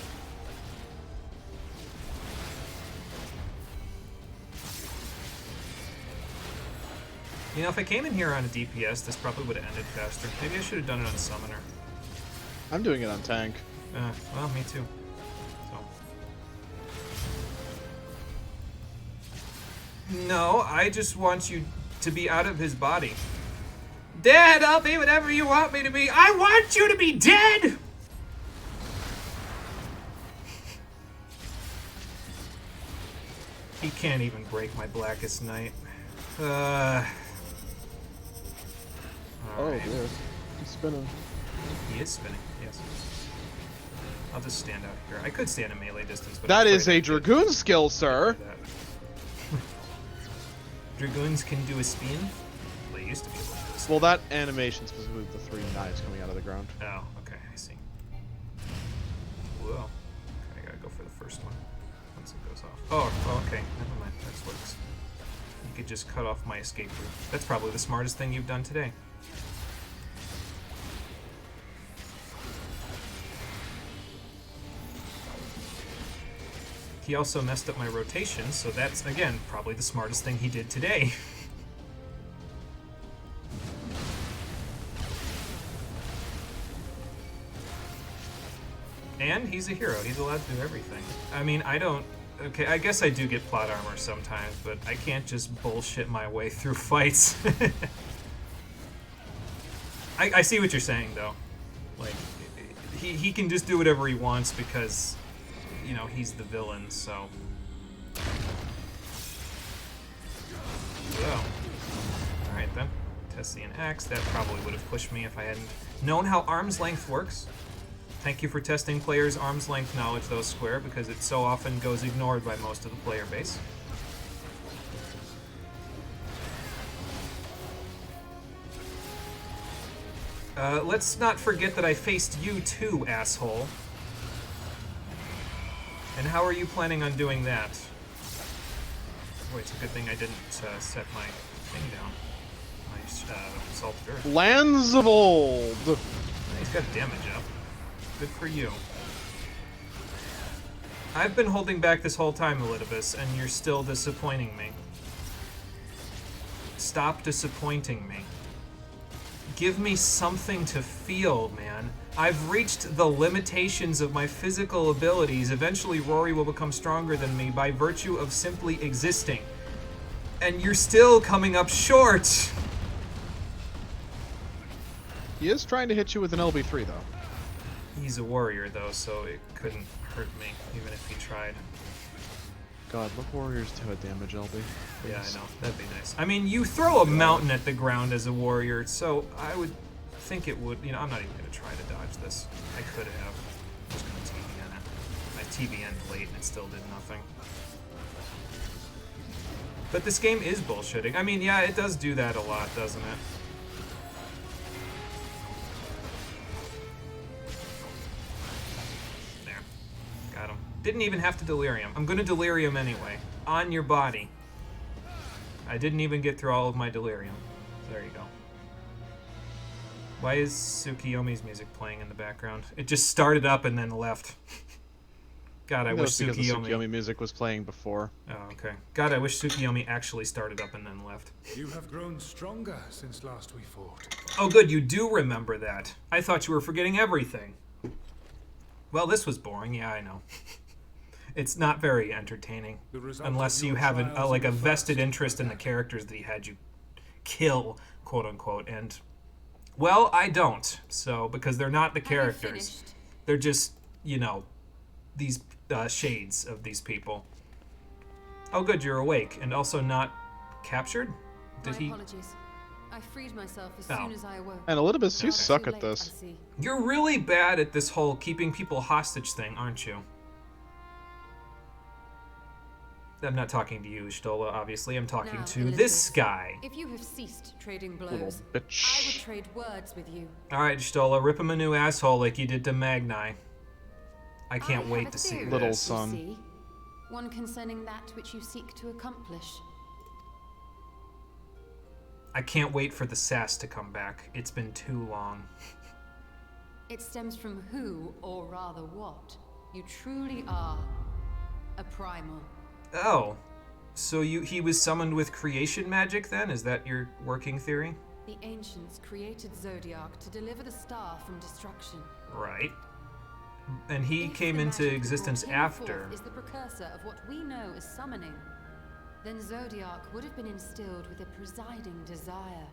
You know, if I came in here on a DPS, this probably would have ended faster. Maybe I should have done it on Summoner. I'm doing it on tank. Well, me too. So. No, I just want you to be out of his body. Dad, I'll be whatever you want me to be. I want you to be dead! He can't even break my Blackest Night. Oh, dear. He's spinning. He is spinning, yes. I'll just stand out here. I could stand in melee distance, but that is a Dragoon skill, sir! Dragoons can do a spin? They used to be able to do a spin. Well, that animation specifically with the 3 knives coming out of the ground. Oh, okay, I see. Whoa. Okay, I gotta go for the first one. Once it goes off. Oh, okay, never mind. That works. You could just cut off my escape route. That's probably the smartest thing you've done today. He also messed up my rotation, so that's, again, probably the smartest thing he did today. And he's a hero. He's allowed to do everything. I mean, I don't... Okay, I guess I do get plot armor sometimes, but I can't just bullshit my way through fights. I see what you're saying, though. Like, he can just do whatever he wants because, you know, he's the villain, so... So... Alright then. Tessian Axe. That probably would have pushed me if I hadn't known how arm's length works. Thank you for testing players' arm's length knowledge, though, Square, because it so often goes ignored by most of the player base. Let's not forget that I faced you too, asshole. And how are you planning on doing that? Boy, it's a good thing I didn't set my thing down. My salted earth. Lands of Old! He's got damage up. Good for you. I've been holding back this whole time, Elidibus, and you're still disappointing me. Stop disappointing me. Give me something to feel, man. I've reached the limitations of my physical abilities. Eventually, Rory will become stronger than me by virtue of simply existing. And you're still coming up short! He is trying to hit you with an LB3, though. He's a warrior, though, so it couldn't hurt me, even if he tried. God, let warriors do a damage, LB. Please. Yeah, I know. That'd be nice. I mean, you throw a mountain at the ground as a warrior, so I would think it would... You know, I'm not even going to try to dodge this. I could have. I'm just going to TBN it. My TBN'd late and it still did nothing. But this game is bullshitting. I mean, yeah, it does do that a lot, doesn't it? Got him. Didn't even have to delirium. I'm gonna delirium anyway. On your body. I didn't even get through all of my delirium. There you go. Why is Tsukiyomi's music playing in the background? It just started up and then left. God, I wish because the Tsukiyomi... Tsukiyomi music was playing before. Oh, okay. God, I wish Tsukiyomi actually started up and then left. You have grown stronger since last we fought. Oh, good, you do remember that. I thought you were forgetting everything. Well, this was boring. Yeah, I know. It's not very entertaining. Unless you have like a vested interest in the characters that he had you kill, quote-unquote. And, well, I don't. So, because they're not the characters. They're just, you know, these shades of these people. Oh, good, you're awake. And also not captured? Did he... Apologies. I freed myself as soon as I awoke. And Elidibus, you suck at this. You're really bad at this whole keeping people hostage thing, aren't you? I'm not talking to you, Stola, obviously. I'm talking to this guy. If you have ceased trading blows, Little bitch. I would trade words with you. Alright, Stola, rip him a new asshole like you did to Magni. I can't wait to see Little this. son. One concerning that which you seek to accomplish. I can't wait for the sass to come back. It's been too long. It stems from who, or rather what, you truly are. A primal. Oh. So he was summoned with creation magic then? Is that your working theory? The ancients created Zodiac to deliver the star from destruction. Right. And he If came the into magic that existence brought him after. forth is the precursor of what we know as summoning. Then Zodiac would have been instilled with a presiding desire.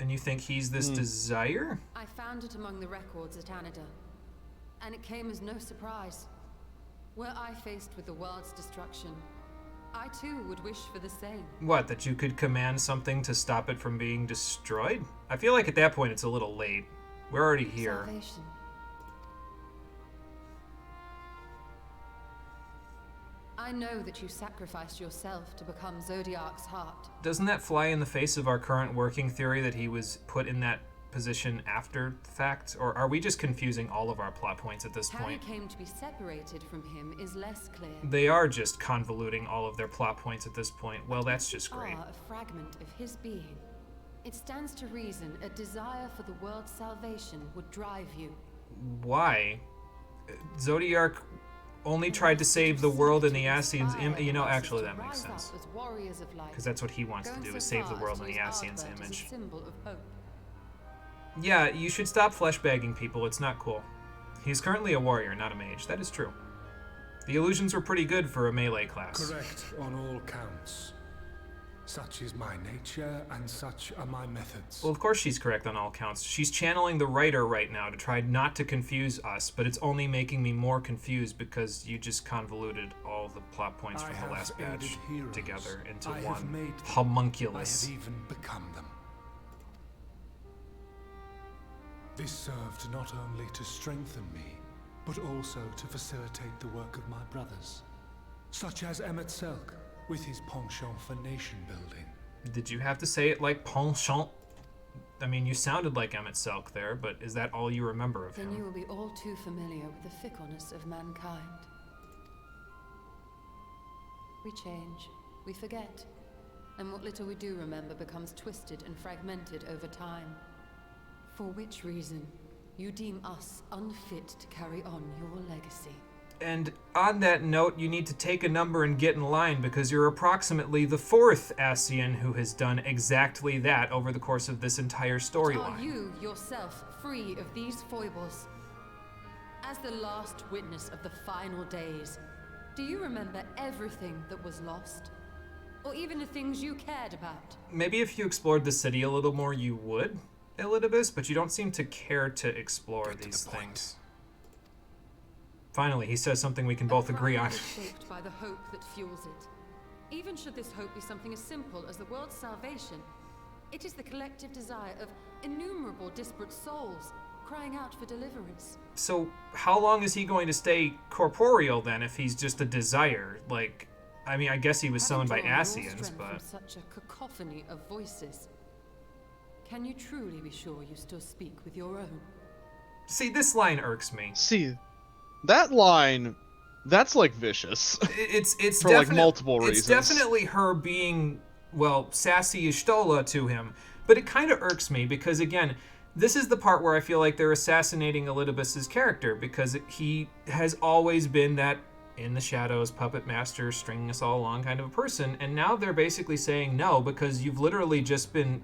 And you think he's this desire? I found it among the records at Anida. And it came as no surprise. Were I faced with the world's destruction, I too would wish for the same. What, that you could command something to stop it from being destroyed? I feel like at that point it's a little late. We're already here. Salvation. I know that you sacrificed yourself to become Zodiac's heart. Doesn't that fly in the face of our current working theory that he was put in that position after the fact? Or are we just confusing all of our plot points at this How point? he came to be separated from him is less clear. They are just convoluting all of their plot points at this point. Well, that's just great. Are a fragment of his being. It stands to reason a desire for the world's salvation would drive you. Why? Zodiac only tried to save the world and the Ascians. You know, actually, that makes Rise up sense. as warriors of light, Because that's what he wants to going do, so is save the far world as in to the use Ascians' Ardbert as a image. symbol of hope. Yeah, you should stop flesh-bagging people. It's not cool. He's currently a warrior, not a mage. That is true. The illusions were pretty good for a melee class. Correct on all counts. Such is my nature, and such are my methods. Well, of course she's correct on all counts. She's channeling the writer right now to try not to confuse us, but it's only making me more confused because you just convoluted all the plot points from the last batch together into one homunculus. I have even become them. This served not only to strengthen me, but also to facilitate the work of my brothers, such as Emmett Selk, with his penchant for nation building. Did you have to say it like penchant? I mean, you sounded like Emmett Selk there, but is that all you remember of him? Then you will be all too familiar with the fickleness of mankind. We change, we forget, and what little we do remember becomes twisted and fragmented over time. For which reason, you deem us unfit to carry on your legacy. And on that note, you need to take a number and get in line because you're approximately the 4th Ascian who has done exactly that over the course of this entire Are storyline. you yourself free of these foibles? As the last witness of the final days, do you remember everything that was lost? Or even the things you cared about? Maybe if you explored the city a little more, you would, Elidibus, but you don't seem to care to explore these things. Finally, he says something we can both agree on. Is shaped by the hope that fuels it. Even should this hope be something as simple as the world's salvation, it is the collective desire of innumerable disparate souls crying out for deliverance. So, how long is he going to stay corporeal then if he's just a desire? Like, I mean, I guess he was summoned by Having drawn your Ascians, strength but... from such a cacophony of voices, can you truly be sure you still speak with your own? See, this line irks me. See, that line, that's like vicious. It's for like multiple reasons. It's definitely her being, well, sassy Ishtola to him, but it kind of irks me because, again, this is the part where I feel like they're assassinating Elidibus's character because he has always been that in the shadows puppet master stringing us all along kind of a person, and now they're basically saying no because you've literally just been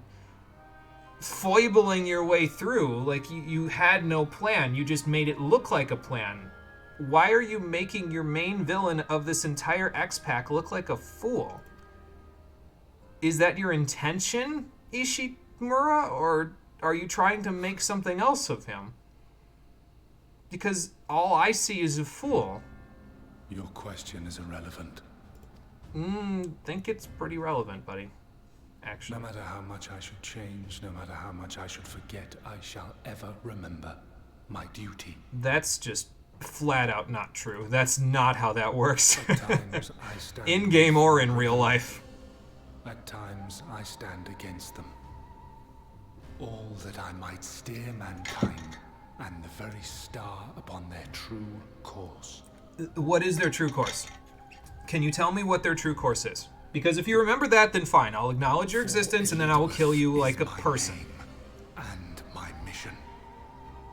foibling your way through. Like you had no plan, you just made it look like a plan. Why are you making your main villain of this entire X-Pack look like a fool? Is that your intention, Ishimura, or are you trying to make something else of him? Because all I see is a fool. Your question is irrelevant. Think it's pretty relevant, buddy. Actually. No matter how much I should change, no matter how much I should forget, I shall ever remember my duty. That's just flat out not true. That's not how that works. At times I stand in game or in real life. At times I stand against them. All that I might steer mankind and the very star upon their true course. What is their true course? Can you tell me what their true course is? Because if you remember that, then fine. I'll acknowledge your existence and then I will kill you like a person. And my mission,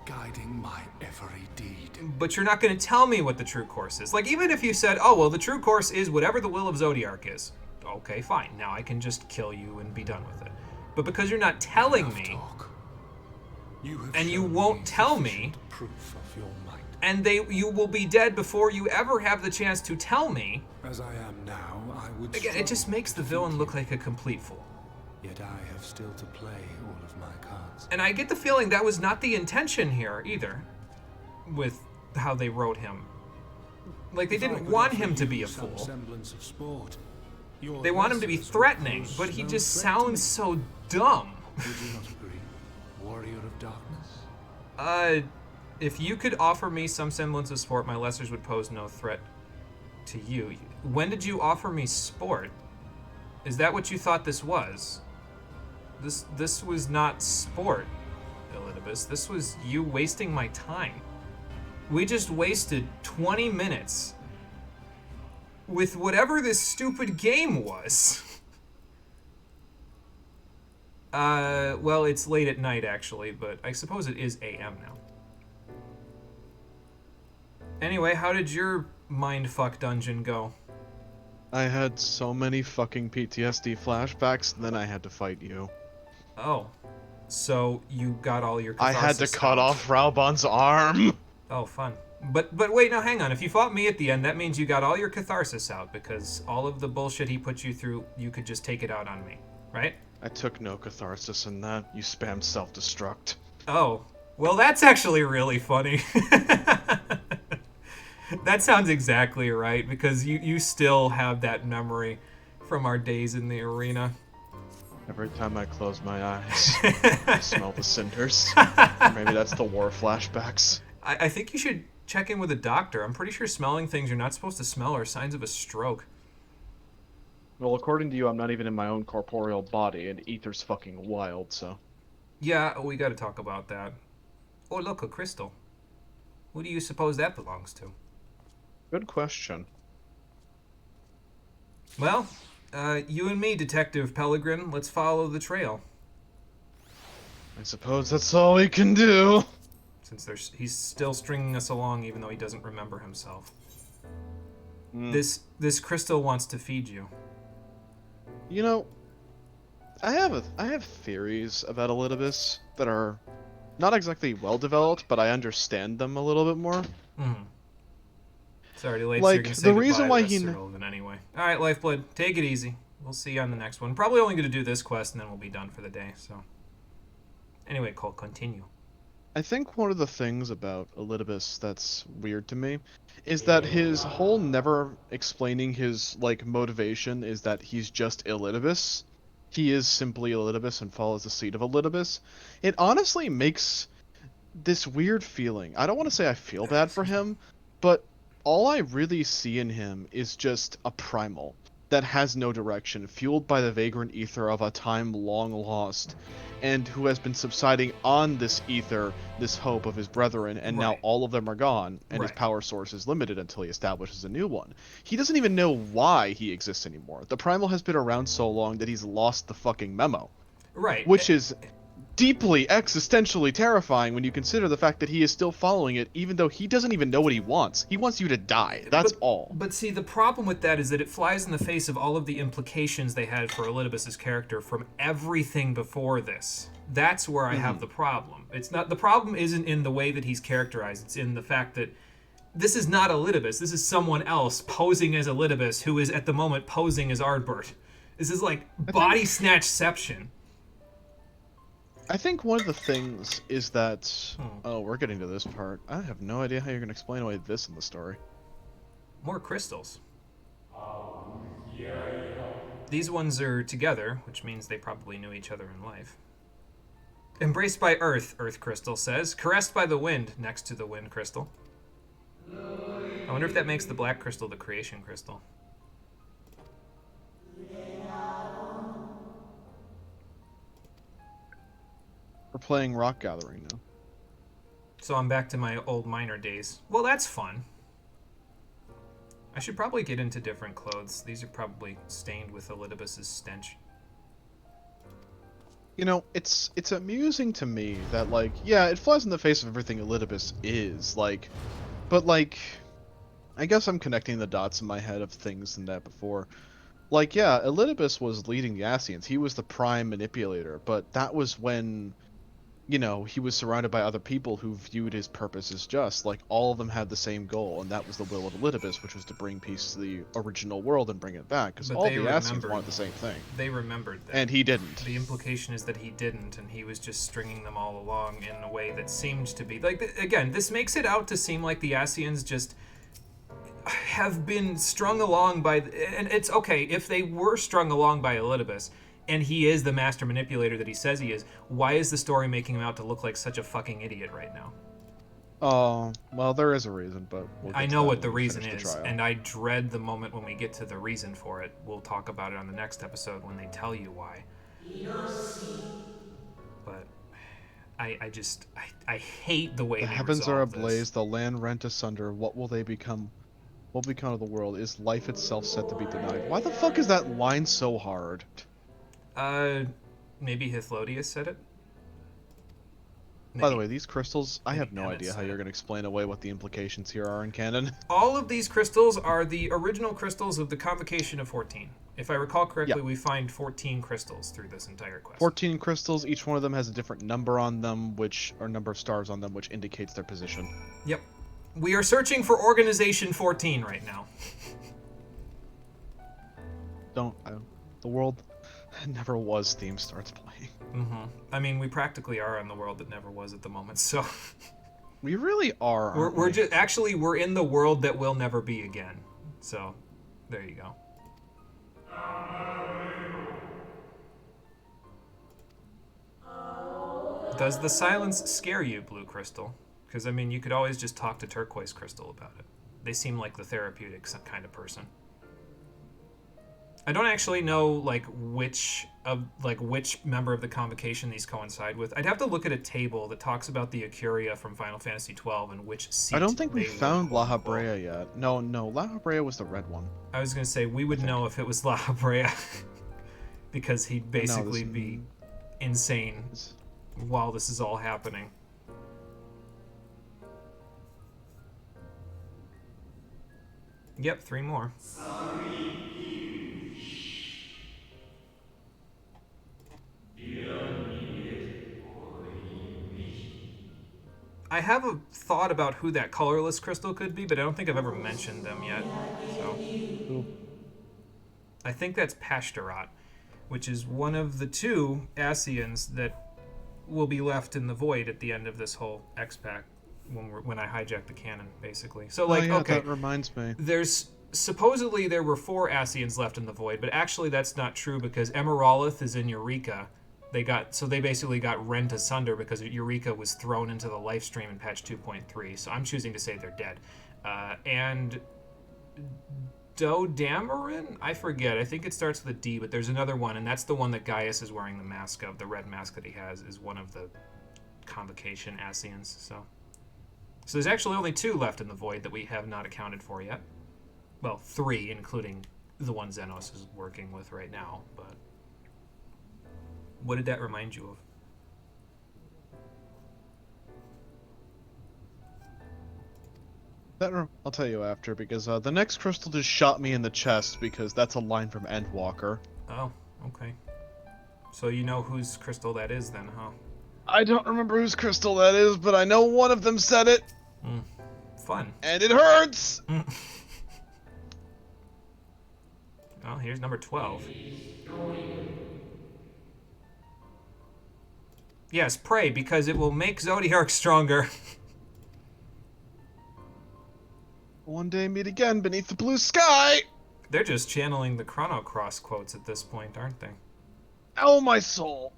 guiding my every deed. But you're not going to tell me what the true course is. Like, even if you said, oh, well, the true course is whatever the will of Zodiark is. Okay, fine. Now I can just kill you and be done with it. But because you're not telling me, and you won't tell me, proof of your might. And you will be dead before you ever have the chance to tell me. As I am now, I would. Again, it just makes the villain look like a complete fool. Yet I have still to play all of my cards. And I get the feeling that was not the intention here either, with how they wrote him. Like, they didn't want him to be a fool. They want him to be threatening, but he just sounds so dumb. Would you not agree, warrior of darkness? If you could offer me some semblance of sport, my lessers would pose no threat to you. When did you offer me sport? Is that what you thought this was? This was not sport, Elidibus. This was you wasting my time. We just wasted 20 minutes with whatever this stupid game was. Well, it's late at night, actually, but I suppose it is AM now. Anyway, how did your mindfuck dungeon go? I had so many fucking PTSD flashbacks, then I had to fight you. Oh. So you got all your I catharsis had to cut out. off Raubon's arm! Oh, fun. But wait, now hang on. If you fought me at the end, that means you got all your catharsis out, because all of the bullshit he put you through, you could just take it out on me, right? I took no catharsis in that. You spammed self-destruct. Oh. Well, that's actually really funny. That sounds exactly right, because you still have that memory from our days in the arena. Every time I close my eyes, I smell the cinders. Or maybe that's the war flashbacks. I think you should check in with a doctor. I'm pretty sure smelling things you're not supposed to smell are signs of a stroke. Well, according to you, I'm not even in my own corporeal body, and ether's fucking wild, so... Yeah, we gotta talk about that. Oh, look, a crystal. Who do you suppose that belongs to? Good question. Well, you and me, Detective Pellegrin, let's follow the trail. I suppose that's all we can do. Since he's still stringing us along even though he doesn't remember himself. This crystal wants to feed you. You know, I have theories about Elidibus that are not exactly well developed, but I understand them a little bit more. Sorry to late, like, so you're gonna say the reason why he's irrelevant anyway. All right, Lifeblood, take it easy. We'll see you on the next one. Probably only gonna do this quest and then we'll be done for the day. So, anyway, Cole, continue. I think one of the things about Elidibus that's weird to me is that his whole never explaining his like motivation is that he's just Elidibus. He is simply Elidibus and follows the seed of Elidibus. It honestly makes this weird feeling. I don't want to say I feel bad for him, but all I really see in him is just a primal that has no direction, fueled by the vagrant ether of a time long lost, and who has been subsiding on this ether, this hope of his brethren, and now all of them are gone, and his power source is limited until he establishes a new one. He doesn't even know why he exists anymore. The primal has been around so long that he's lost the fucking memo. Right. Which is deeply existentially terrifying when you consider the fact that he is still following it even though he doesn't even know what he wants. He wants you to die. That's all. But see, the problem with that is that it flies in the face of all of the implications they had for Elidibus's character from everything before this. That's where I have the problem. It's not the problem isn't in the way that he's characterized. It's in the fact that this is not Elidibus. This is someone else posing as Elidibus who is at the moment posing as Ardbert. This is like body snatchception. I think one of the things is that... Oh, we're getting to this part. I have no idea how you're going to explain away this in the story. More crystals. These ones are together, which means they probably knew each other in life. Embraced by Earth, Earth Crystal says. Caressed by the wind, next to the Wind Crystal. I wonder if that makes the Black Crystal the Creation Crystal. We're playing Rock Gathering now. So I'm back to my old miner days. Well, that's fun. I should probably get into different clothes. These are probably stained with Elidibus's stench. You know, it's amusing to me that, like, yeah, it flies in the face of everything Elidibus is, like, but, like, I guess I'm connecting the dots in my head of things in that before. Like, yeah, Elidibus was leading the Ascians. He was the prime manipulator, but that was when, you know, he was surrounded by other people who viewed his purpose as just. Like, all of them had the same goal, and that was the will of Elidibus, which was to bring peace to the original world and bring it back, because all the Ascians wanted the same thing. They remembered that. And he didn't. The implication is that he didn't, and he was just stringing them all along in a way that seemed to be... Like, again, this makes it out to seem like the Ascians just have been strung along by... And it's okay, if they were strung along by Elidibus, and he is the master manipulator that he says he is, why is the story making him out to look like such a fucking idiot right now? Oh, well, there is a reason, but we'll get I to know that what the when we reason finish is, the trial. and I dread the moment when we get to the reason for it. We'll talk about it on the next episode when they tell you why. But I just hate the way The they heavens are resolve ablaze, this. the land rent asunder. What will they become? What will become of the world? Is life itself set to be denied? Why the fuck is that line so hard? Maybe Hithlodius said it? By the maybe. way, these crystals, I have no Emmett idea how said you're it. going to explain away what the implications here are in canon. All of these crystals are the original crystals of the Convocation of 14. If I recall correctly, Yeah. we find 14 crystals through this entire quest. 14 crystals, each one of them has a different number on them, or number of stars on them, which indicates their position. Yep. We are searching for Organization 14 right now. The world never was theme starts playing. Mm-hmm. I mean, we practically are in the world that never was at the moment, so... We really are, aren't we? We're just actually we're in the world that will never be again. So, there you go. Does the silence scare you, Blue Crystal? Because I mean, you could always just talk to Turquoise Crystal about it. They seem like the therapeutic kind of person. I don't actually know which member of the Convocation these coincide with. I'd have to look at a table that talks about the Acuria from Final Fantasy XII and which seat. I don't think we they found were. La Habrea yet. No, La Habrea was the red one. I was gonna say we would know if it was La Habrea because he'd basically be insane while this is all happening. Yep, 3 more. I have a thought about who that colorless crystal could be, but I don't think I've ever mentioned them yet. So, I think that's Pashtarat, which is one of the 2 Asians that will be left in the void at the end of this whole X-Pack when I hijack the cannon, basically. So, okay, that reminds me. Supposedly there were 4 Asians left in the void, but actually that's not true because Emeralith is in Eureka. They basically got rent asunder because Eureka was thrown into the life stream in patch 2.3. So I'm choosing to say they're dead. And Dodamarin? I forget. I think it starts with a D, but there's another one, and that's the one that Gaius is wearing the mask of. The red mask that he has is one of the Convocation Asians. So there's actually only 2 left in the void that we have not accounted for yet. Well, 3, including the one Xenos is working with right now, but... What did that remind you of? I'll tell you after, because the next crystal just shot me in the chest, because that's a line from Endwalker. Oh, okay. So you know whose crystal that is then, huh? I don't remember whose crystal that is, but I know one of them said it. Fun. And it hurts! Well, here's number 12. Yes, pray, because it will make Zodiark stronger. One day meet again beneath the blue sky! They're just channeling the Chrono Cross quotes at this point, aren't they? Oh, my soul!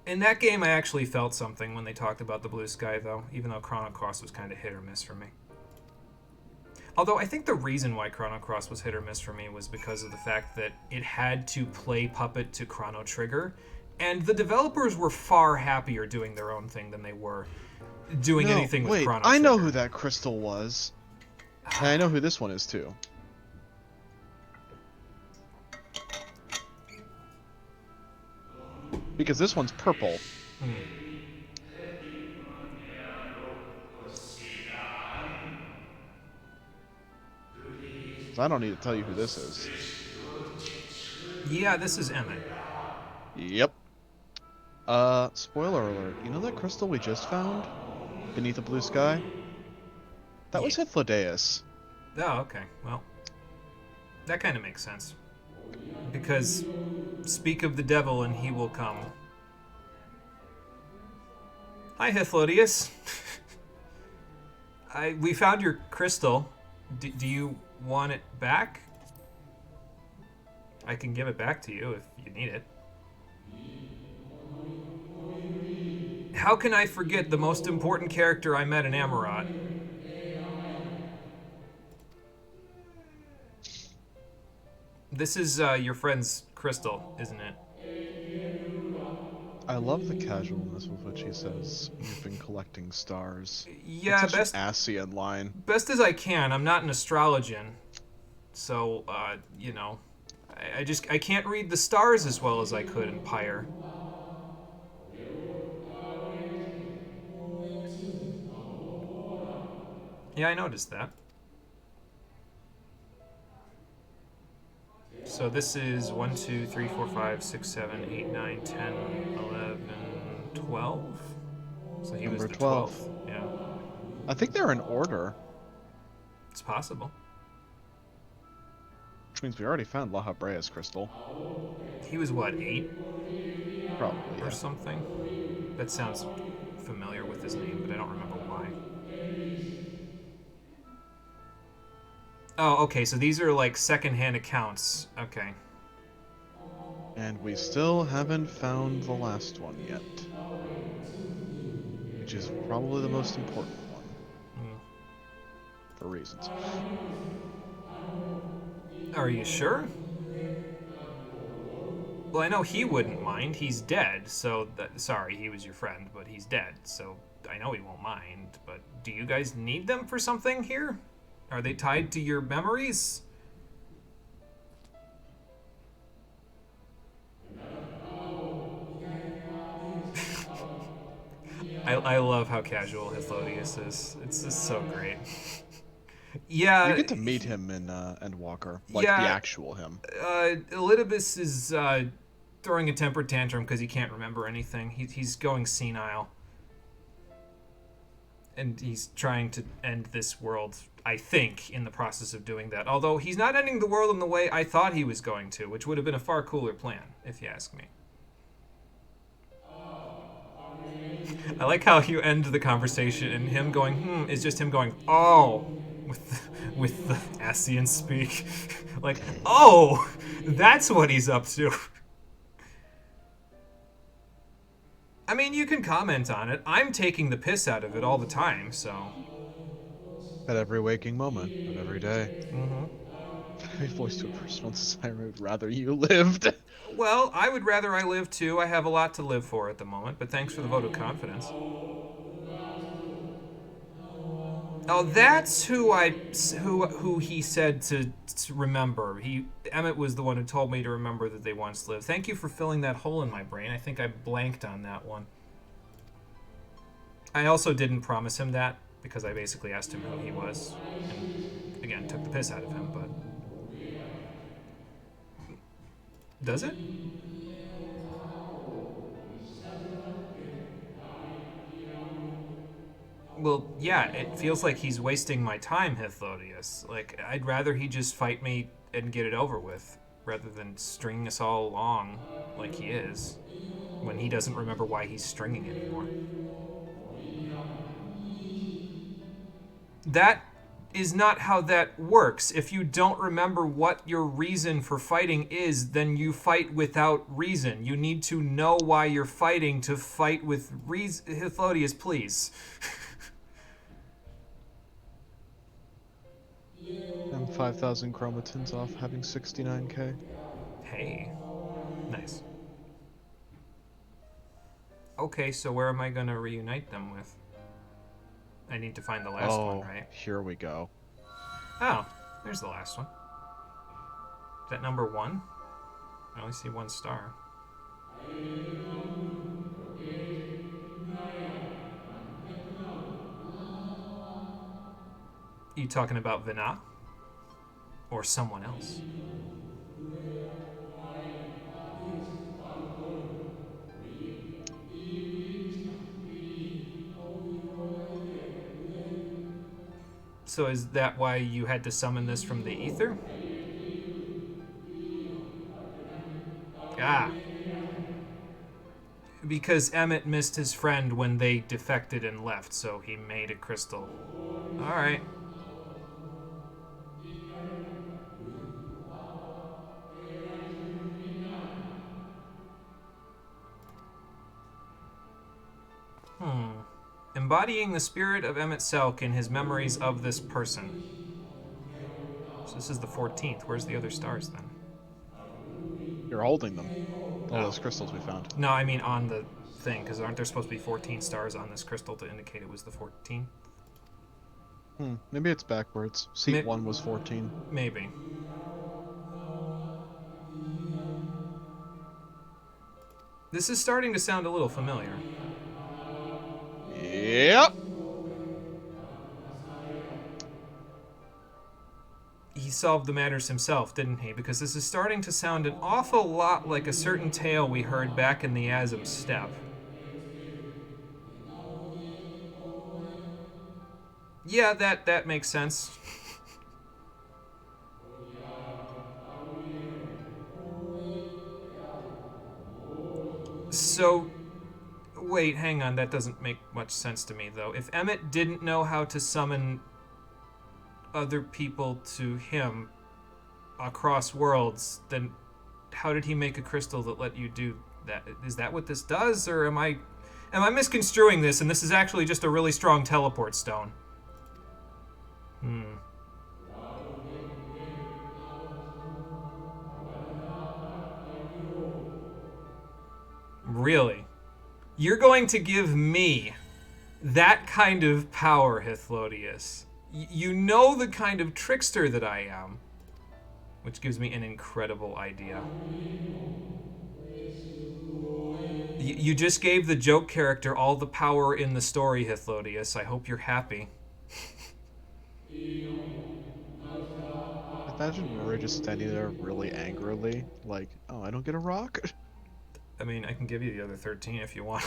In that game, I actually felt something when they talked about the blue sky, though, even though Chrono Cross was kind of hit or miss for me. Although I think the reason why Chrono Cross was hit or miss for me was because of the fact that it had to play puppet to Chrono Trigger, and the developers were far happier doing their own thing than they were doing anything with Chrono Trigger. I know who that crystal was. And I know who this one is, too. Because this one's purple. So I don't need to tell you who this is. Yeah, this is Emmett. Yep. Spoiler alert. You know that crystal we just found? Beneath the blue sky? That was Hythlodaeus. Oh, okay. Well, that kind of makes sense. Because speak of the devil and he will come. Hi, Hythlodaeus. We found your crystal. Do you want it back? I can give it back to you if you need it. How can I forget the most important character I met in Amarat? This is your friend's crystal, isn't it? I love the casualness with which he says, "You've been collecting stars." Yeah, it's such an Asian line. Best as I can. I'm not an astrologian. So, you know, I can't read the stars as well as I could in Pyre. Yeah, I noticed that. So this is 1, 2, 3, 4, 5, 6, 7, 8, 9, 10, 11, 12. So he was Number the 12. 12th. Yeah, I think they're in order, it's possible. which means we already found La Habrea's crystal. He was what, 8 Probably, or yeah. something? That sounds familiar with his name, but I don't remember why. Oh, okay, so these are like secondhand accounts. Okay. And we still haven't found the last one yet, which is probably the most important one Mm. for reasons. Are you sure? Well, I know he wouldn't mind. He's dead, so sorry, he was your friend, but he's dead, so I know he won't mind. But do you guys need them for something here? Are they tied to your memories? I love how casual Hythlodaeus is. It's just so great. You Yeah, get to meet him in Endwalker, like the yeah. actual him. Elidibus is throwing a temper tantrum because he can't remember anything. He's going senile. And he's trying to end this world, I think, in the process of doing that. Although he's not ending the world in the way I thought he was going to, which would have been a far cooler plan, if you ask me. I like how you end the conversation and him going, is just him going, oh, with the Ascian speak. Like, oh, that's what he's up to. I mean, you can comment on it. I'm taking the piss out of it all the time, so. At every waking moment of every day. Mm-hmm. Very voice to a person on society would rather you lived. Well, I would rather I live too. I have a lot to live for at the moment, but thanks for the vote of confidence. Oh, that's who he said to remember. Emmett was the one who told me to remember that they once lived. Thank you for filling that hole in my brain. I think I blanked on that one. I also didn't promise him that because I basically asked him who he was, and again took the piss out of him. But does it? Well, yeah, it feels like he's wasting my time, Hythlodaeus. Like, I'd rather he just fight me and get it over with, rather than stringing us all along like he is, when he doesn't remember why he's stringing anymore. That is not how that works. If you don't remember what your reason for fighting is, then you fight without reason. You need to know why you're fighting to fight with reason. Hythlodaeus, please. I'm 5,000 chromatins off having 69k. Hey. Nice. Okay, so where am I going to reunite them with? I need to find the last one, right? Here we go. Oh, there's the last one. Is that number 1? I only see 1 star. You talking about Vina? Or someone else? So is that why you had to summon this from the ether? Ah. Because Emmett missed his friend when they defected and left, so he made a crystal. Alright. Embodying the spirit of Emmett Selk in his memories of this person. So this is the 14th. Where's the other stars then? You're holding them. All Oh. those crystals we found. No, I mean on the thing, because aren't there supposed to be 14 stars on this crystal to indicate it was the 14th? Maybe it's backwards. Seat 1 was 14. Maybe. This is starting to sound a little familiar. Yep. he solved the matters himself, didn't he? Because this is starting to sound an awful lot like a certain tale we heard back in the Azim Steppe. Yeah, that makes sense. So, wait, hang on, that doesn't make much sense to me, though. If Emmett didn't know how to summon other people to him across worlds, then how did he make a crystal that let you do that? Is that what this does, or am I misconstruing this, and this is actually just a really strong teleport stone? Really? You're going to give me that kind of power, Hithlodius? You know the kind of trickster that I am. Which gives me an incredible idea. You just gave the joke character all the power in the story, Hithlodius. I hope you're happy. Imagine Rory just standing there really angrily, like, oh, I don't get a rock? I mean, I can give you the other 13 if you want.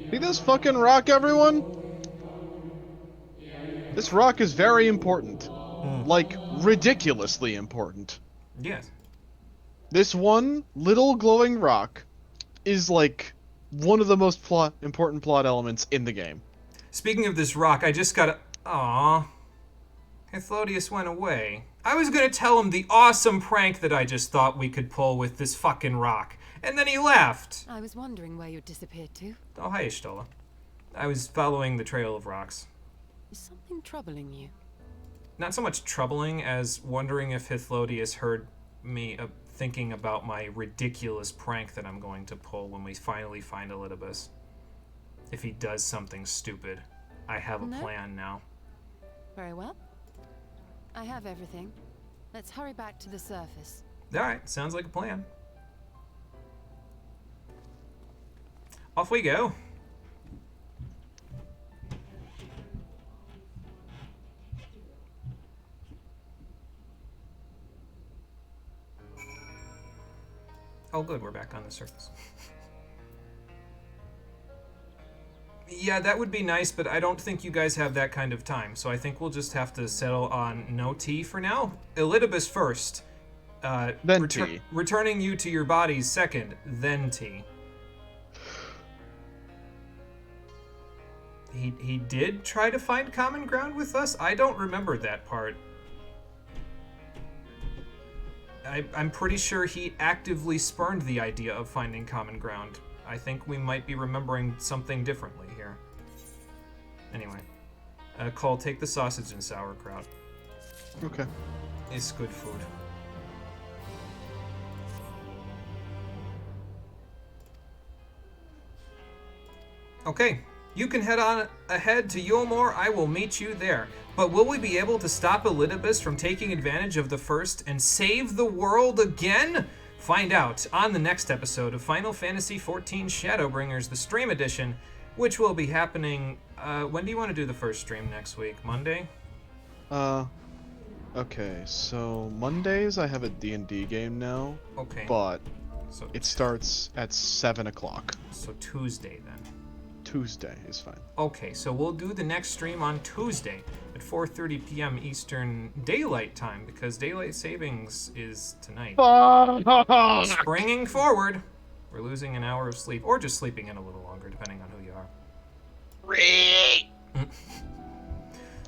See this fucking rock, everyone? This rock is very important. Like, ridiculously important. Yes. This one little glowing rock is, like, one of the most important plot elements in the game. Speaking of this rock, I just gotta... Aww. Hithlodius went away. I was gonna tell him the awesome prank that I just thought we could pull with this fucking rock. And then he left. I was wondering where you'd disappeared to. Oh, hi, Ishtola. I was following the trail of rocks. Is something troubling you? Not so much troubling as wondering if Hithlodius heard me thinking about my ridiculous prank that I'm going to pull when we finally find Elidibus. If he does something stupid, I have a plan now. Very well. I have everything. Let's hurry back to the surface. Alright, sounds like a plan. Off we go. Oh good, we're back on the surface. Yeah, that would be nice, but I don't think you guys have that kind of time, so I think we'll just have to settle on no tea for now. Elidibus first. Then tea. Returning you to your bodies second, then tea. He did try to find common ground with us? I don't remember that part. I'm pretty sure he actively spurned the idea of finding common ground. I think we might be remembering something differently here. Anyway. Cole, take the sausage and sauerkraut. Okay. It's good food. Okay. You can head on ahead to Yulmore. I will meet you there. But will we be able to stop Elidibus from taking advantage of the first and save the world again? Find out on the next episode of Final Fantasy XIV Shadowbringers, the stream edition, which will be happening... when do you want to do the first stream next week? Monday? Okay, so Mondays I have a D&D game now. Okay. But so it starts at 7 o'clock. So Tuesday, then. Tuesday is fine. Okay, so we'll do the next stream on Tuesday at 4:30 p.m. Eastern Daylight Time, because Daylight Savings is tonight. Springing forward, we're losing an hour of sleep, or just sleeping in a little longer, depending on who you are.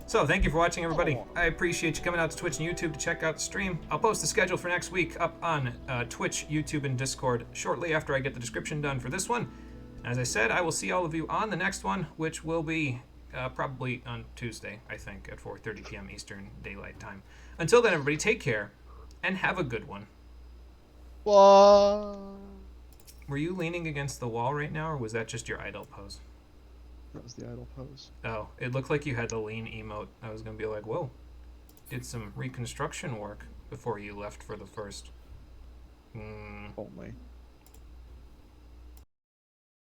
So, thank you for watching, everybody. I appreciate you coming out to Twitch and YouTube to check out the stream. I'll post the schedule for next week up on Twitch, YouTube, and Discord shortly after I get the description done for this one. As I said, I will see all of you on the next one, which will be probably on Tuesday, I think, at 4:30 p.m. Eastern Daylight Time. Until then, everybody, take care, and have a good one. What? Were you leaning against the wall right now, or was that just your idle pose? That was the idle pose. Oh, it looked like you had the lean emote. I was going to be like, whoa, did some reconstruction work before you left for the first. Only.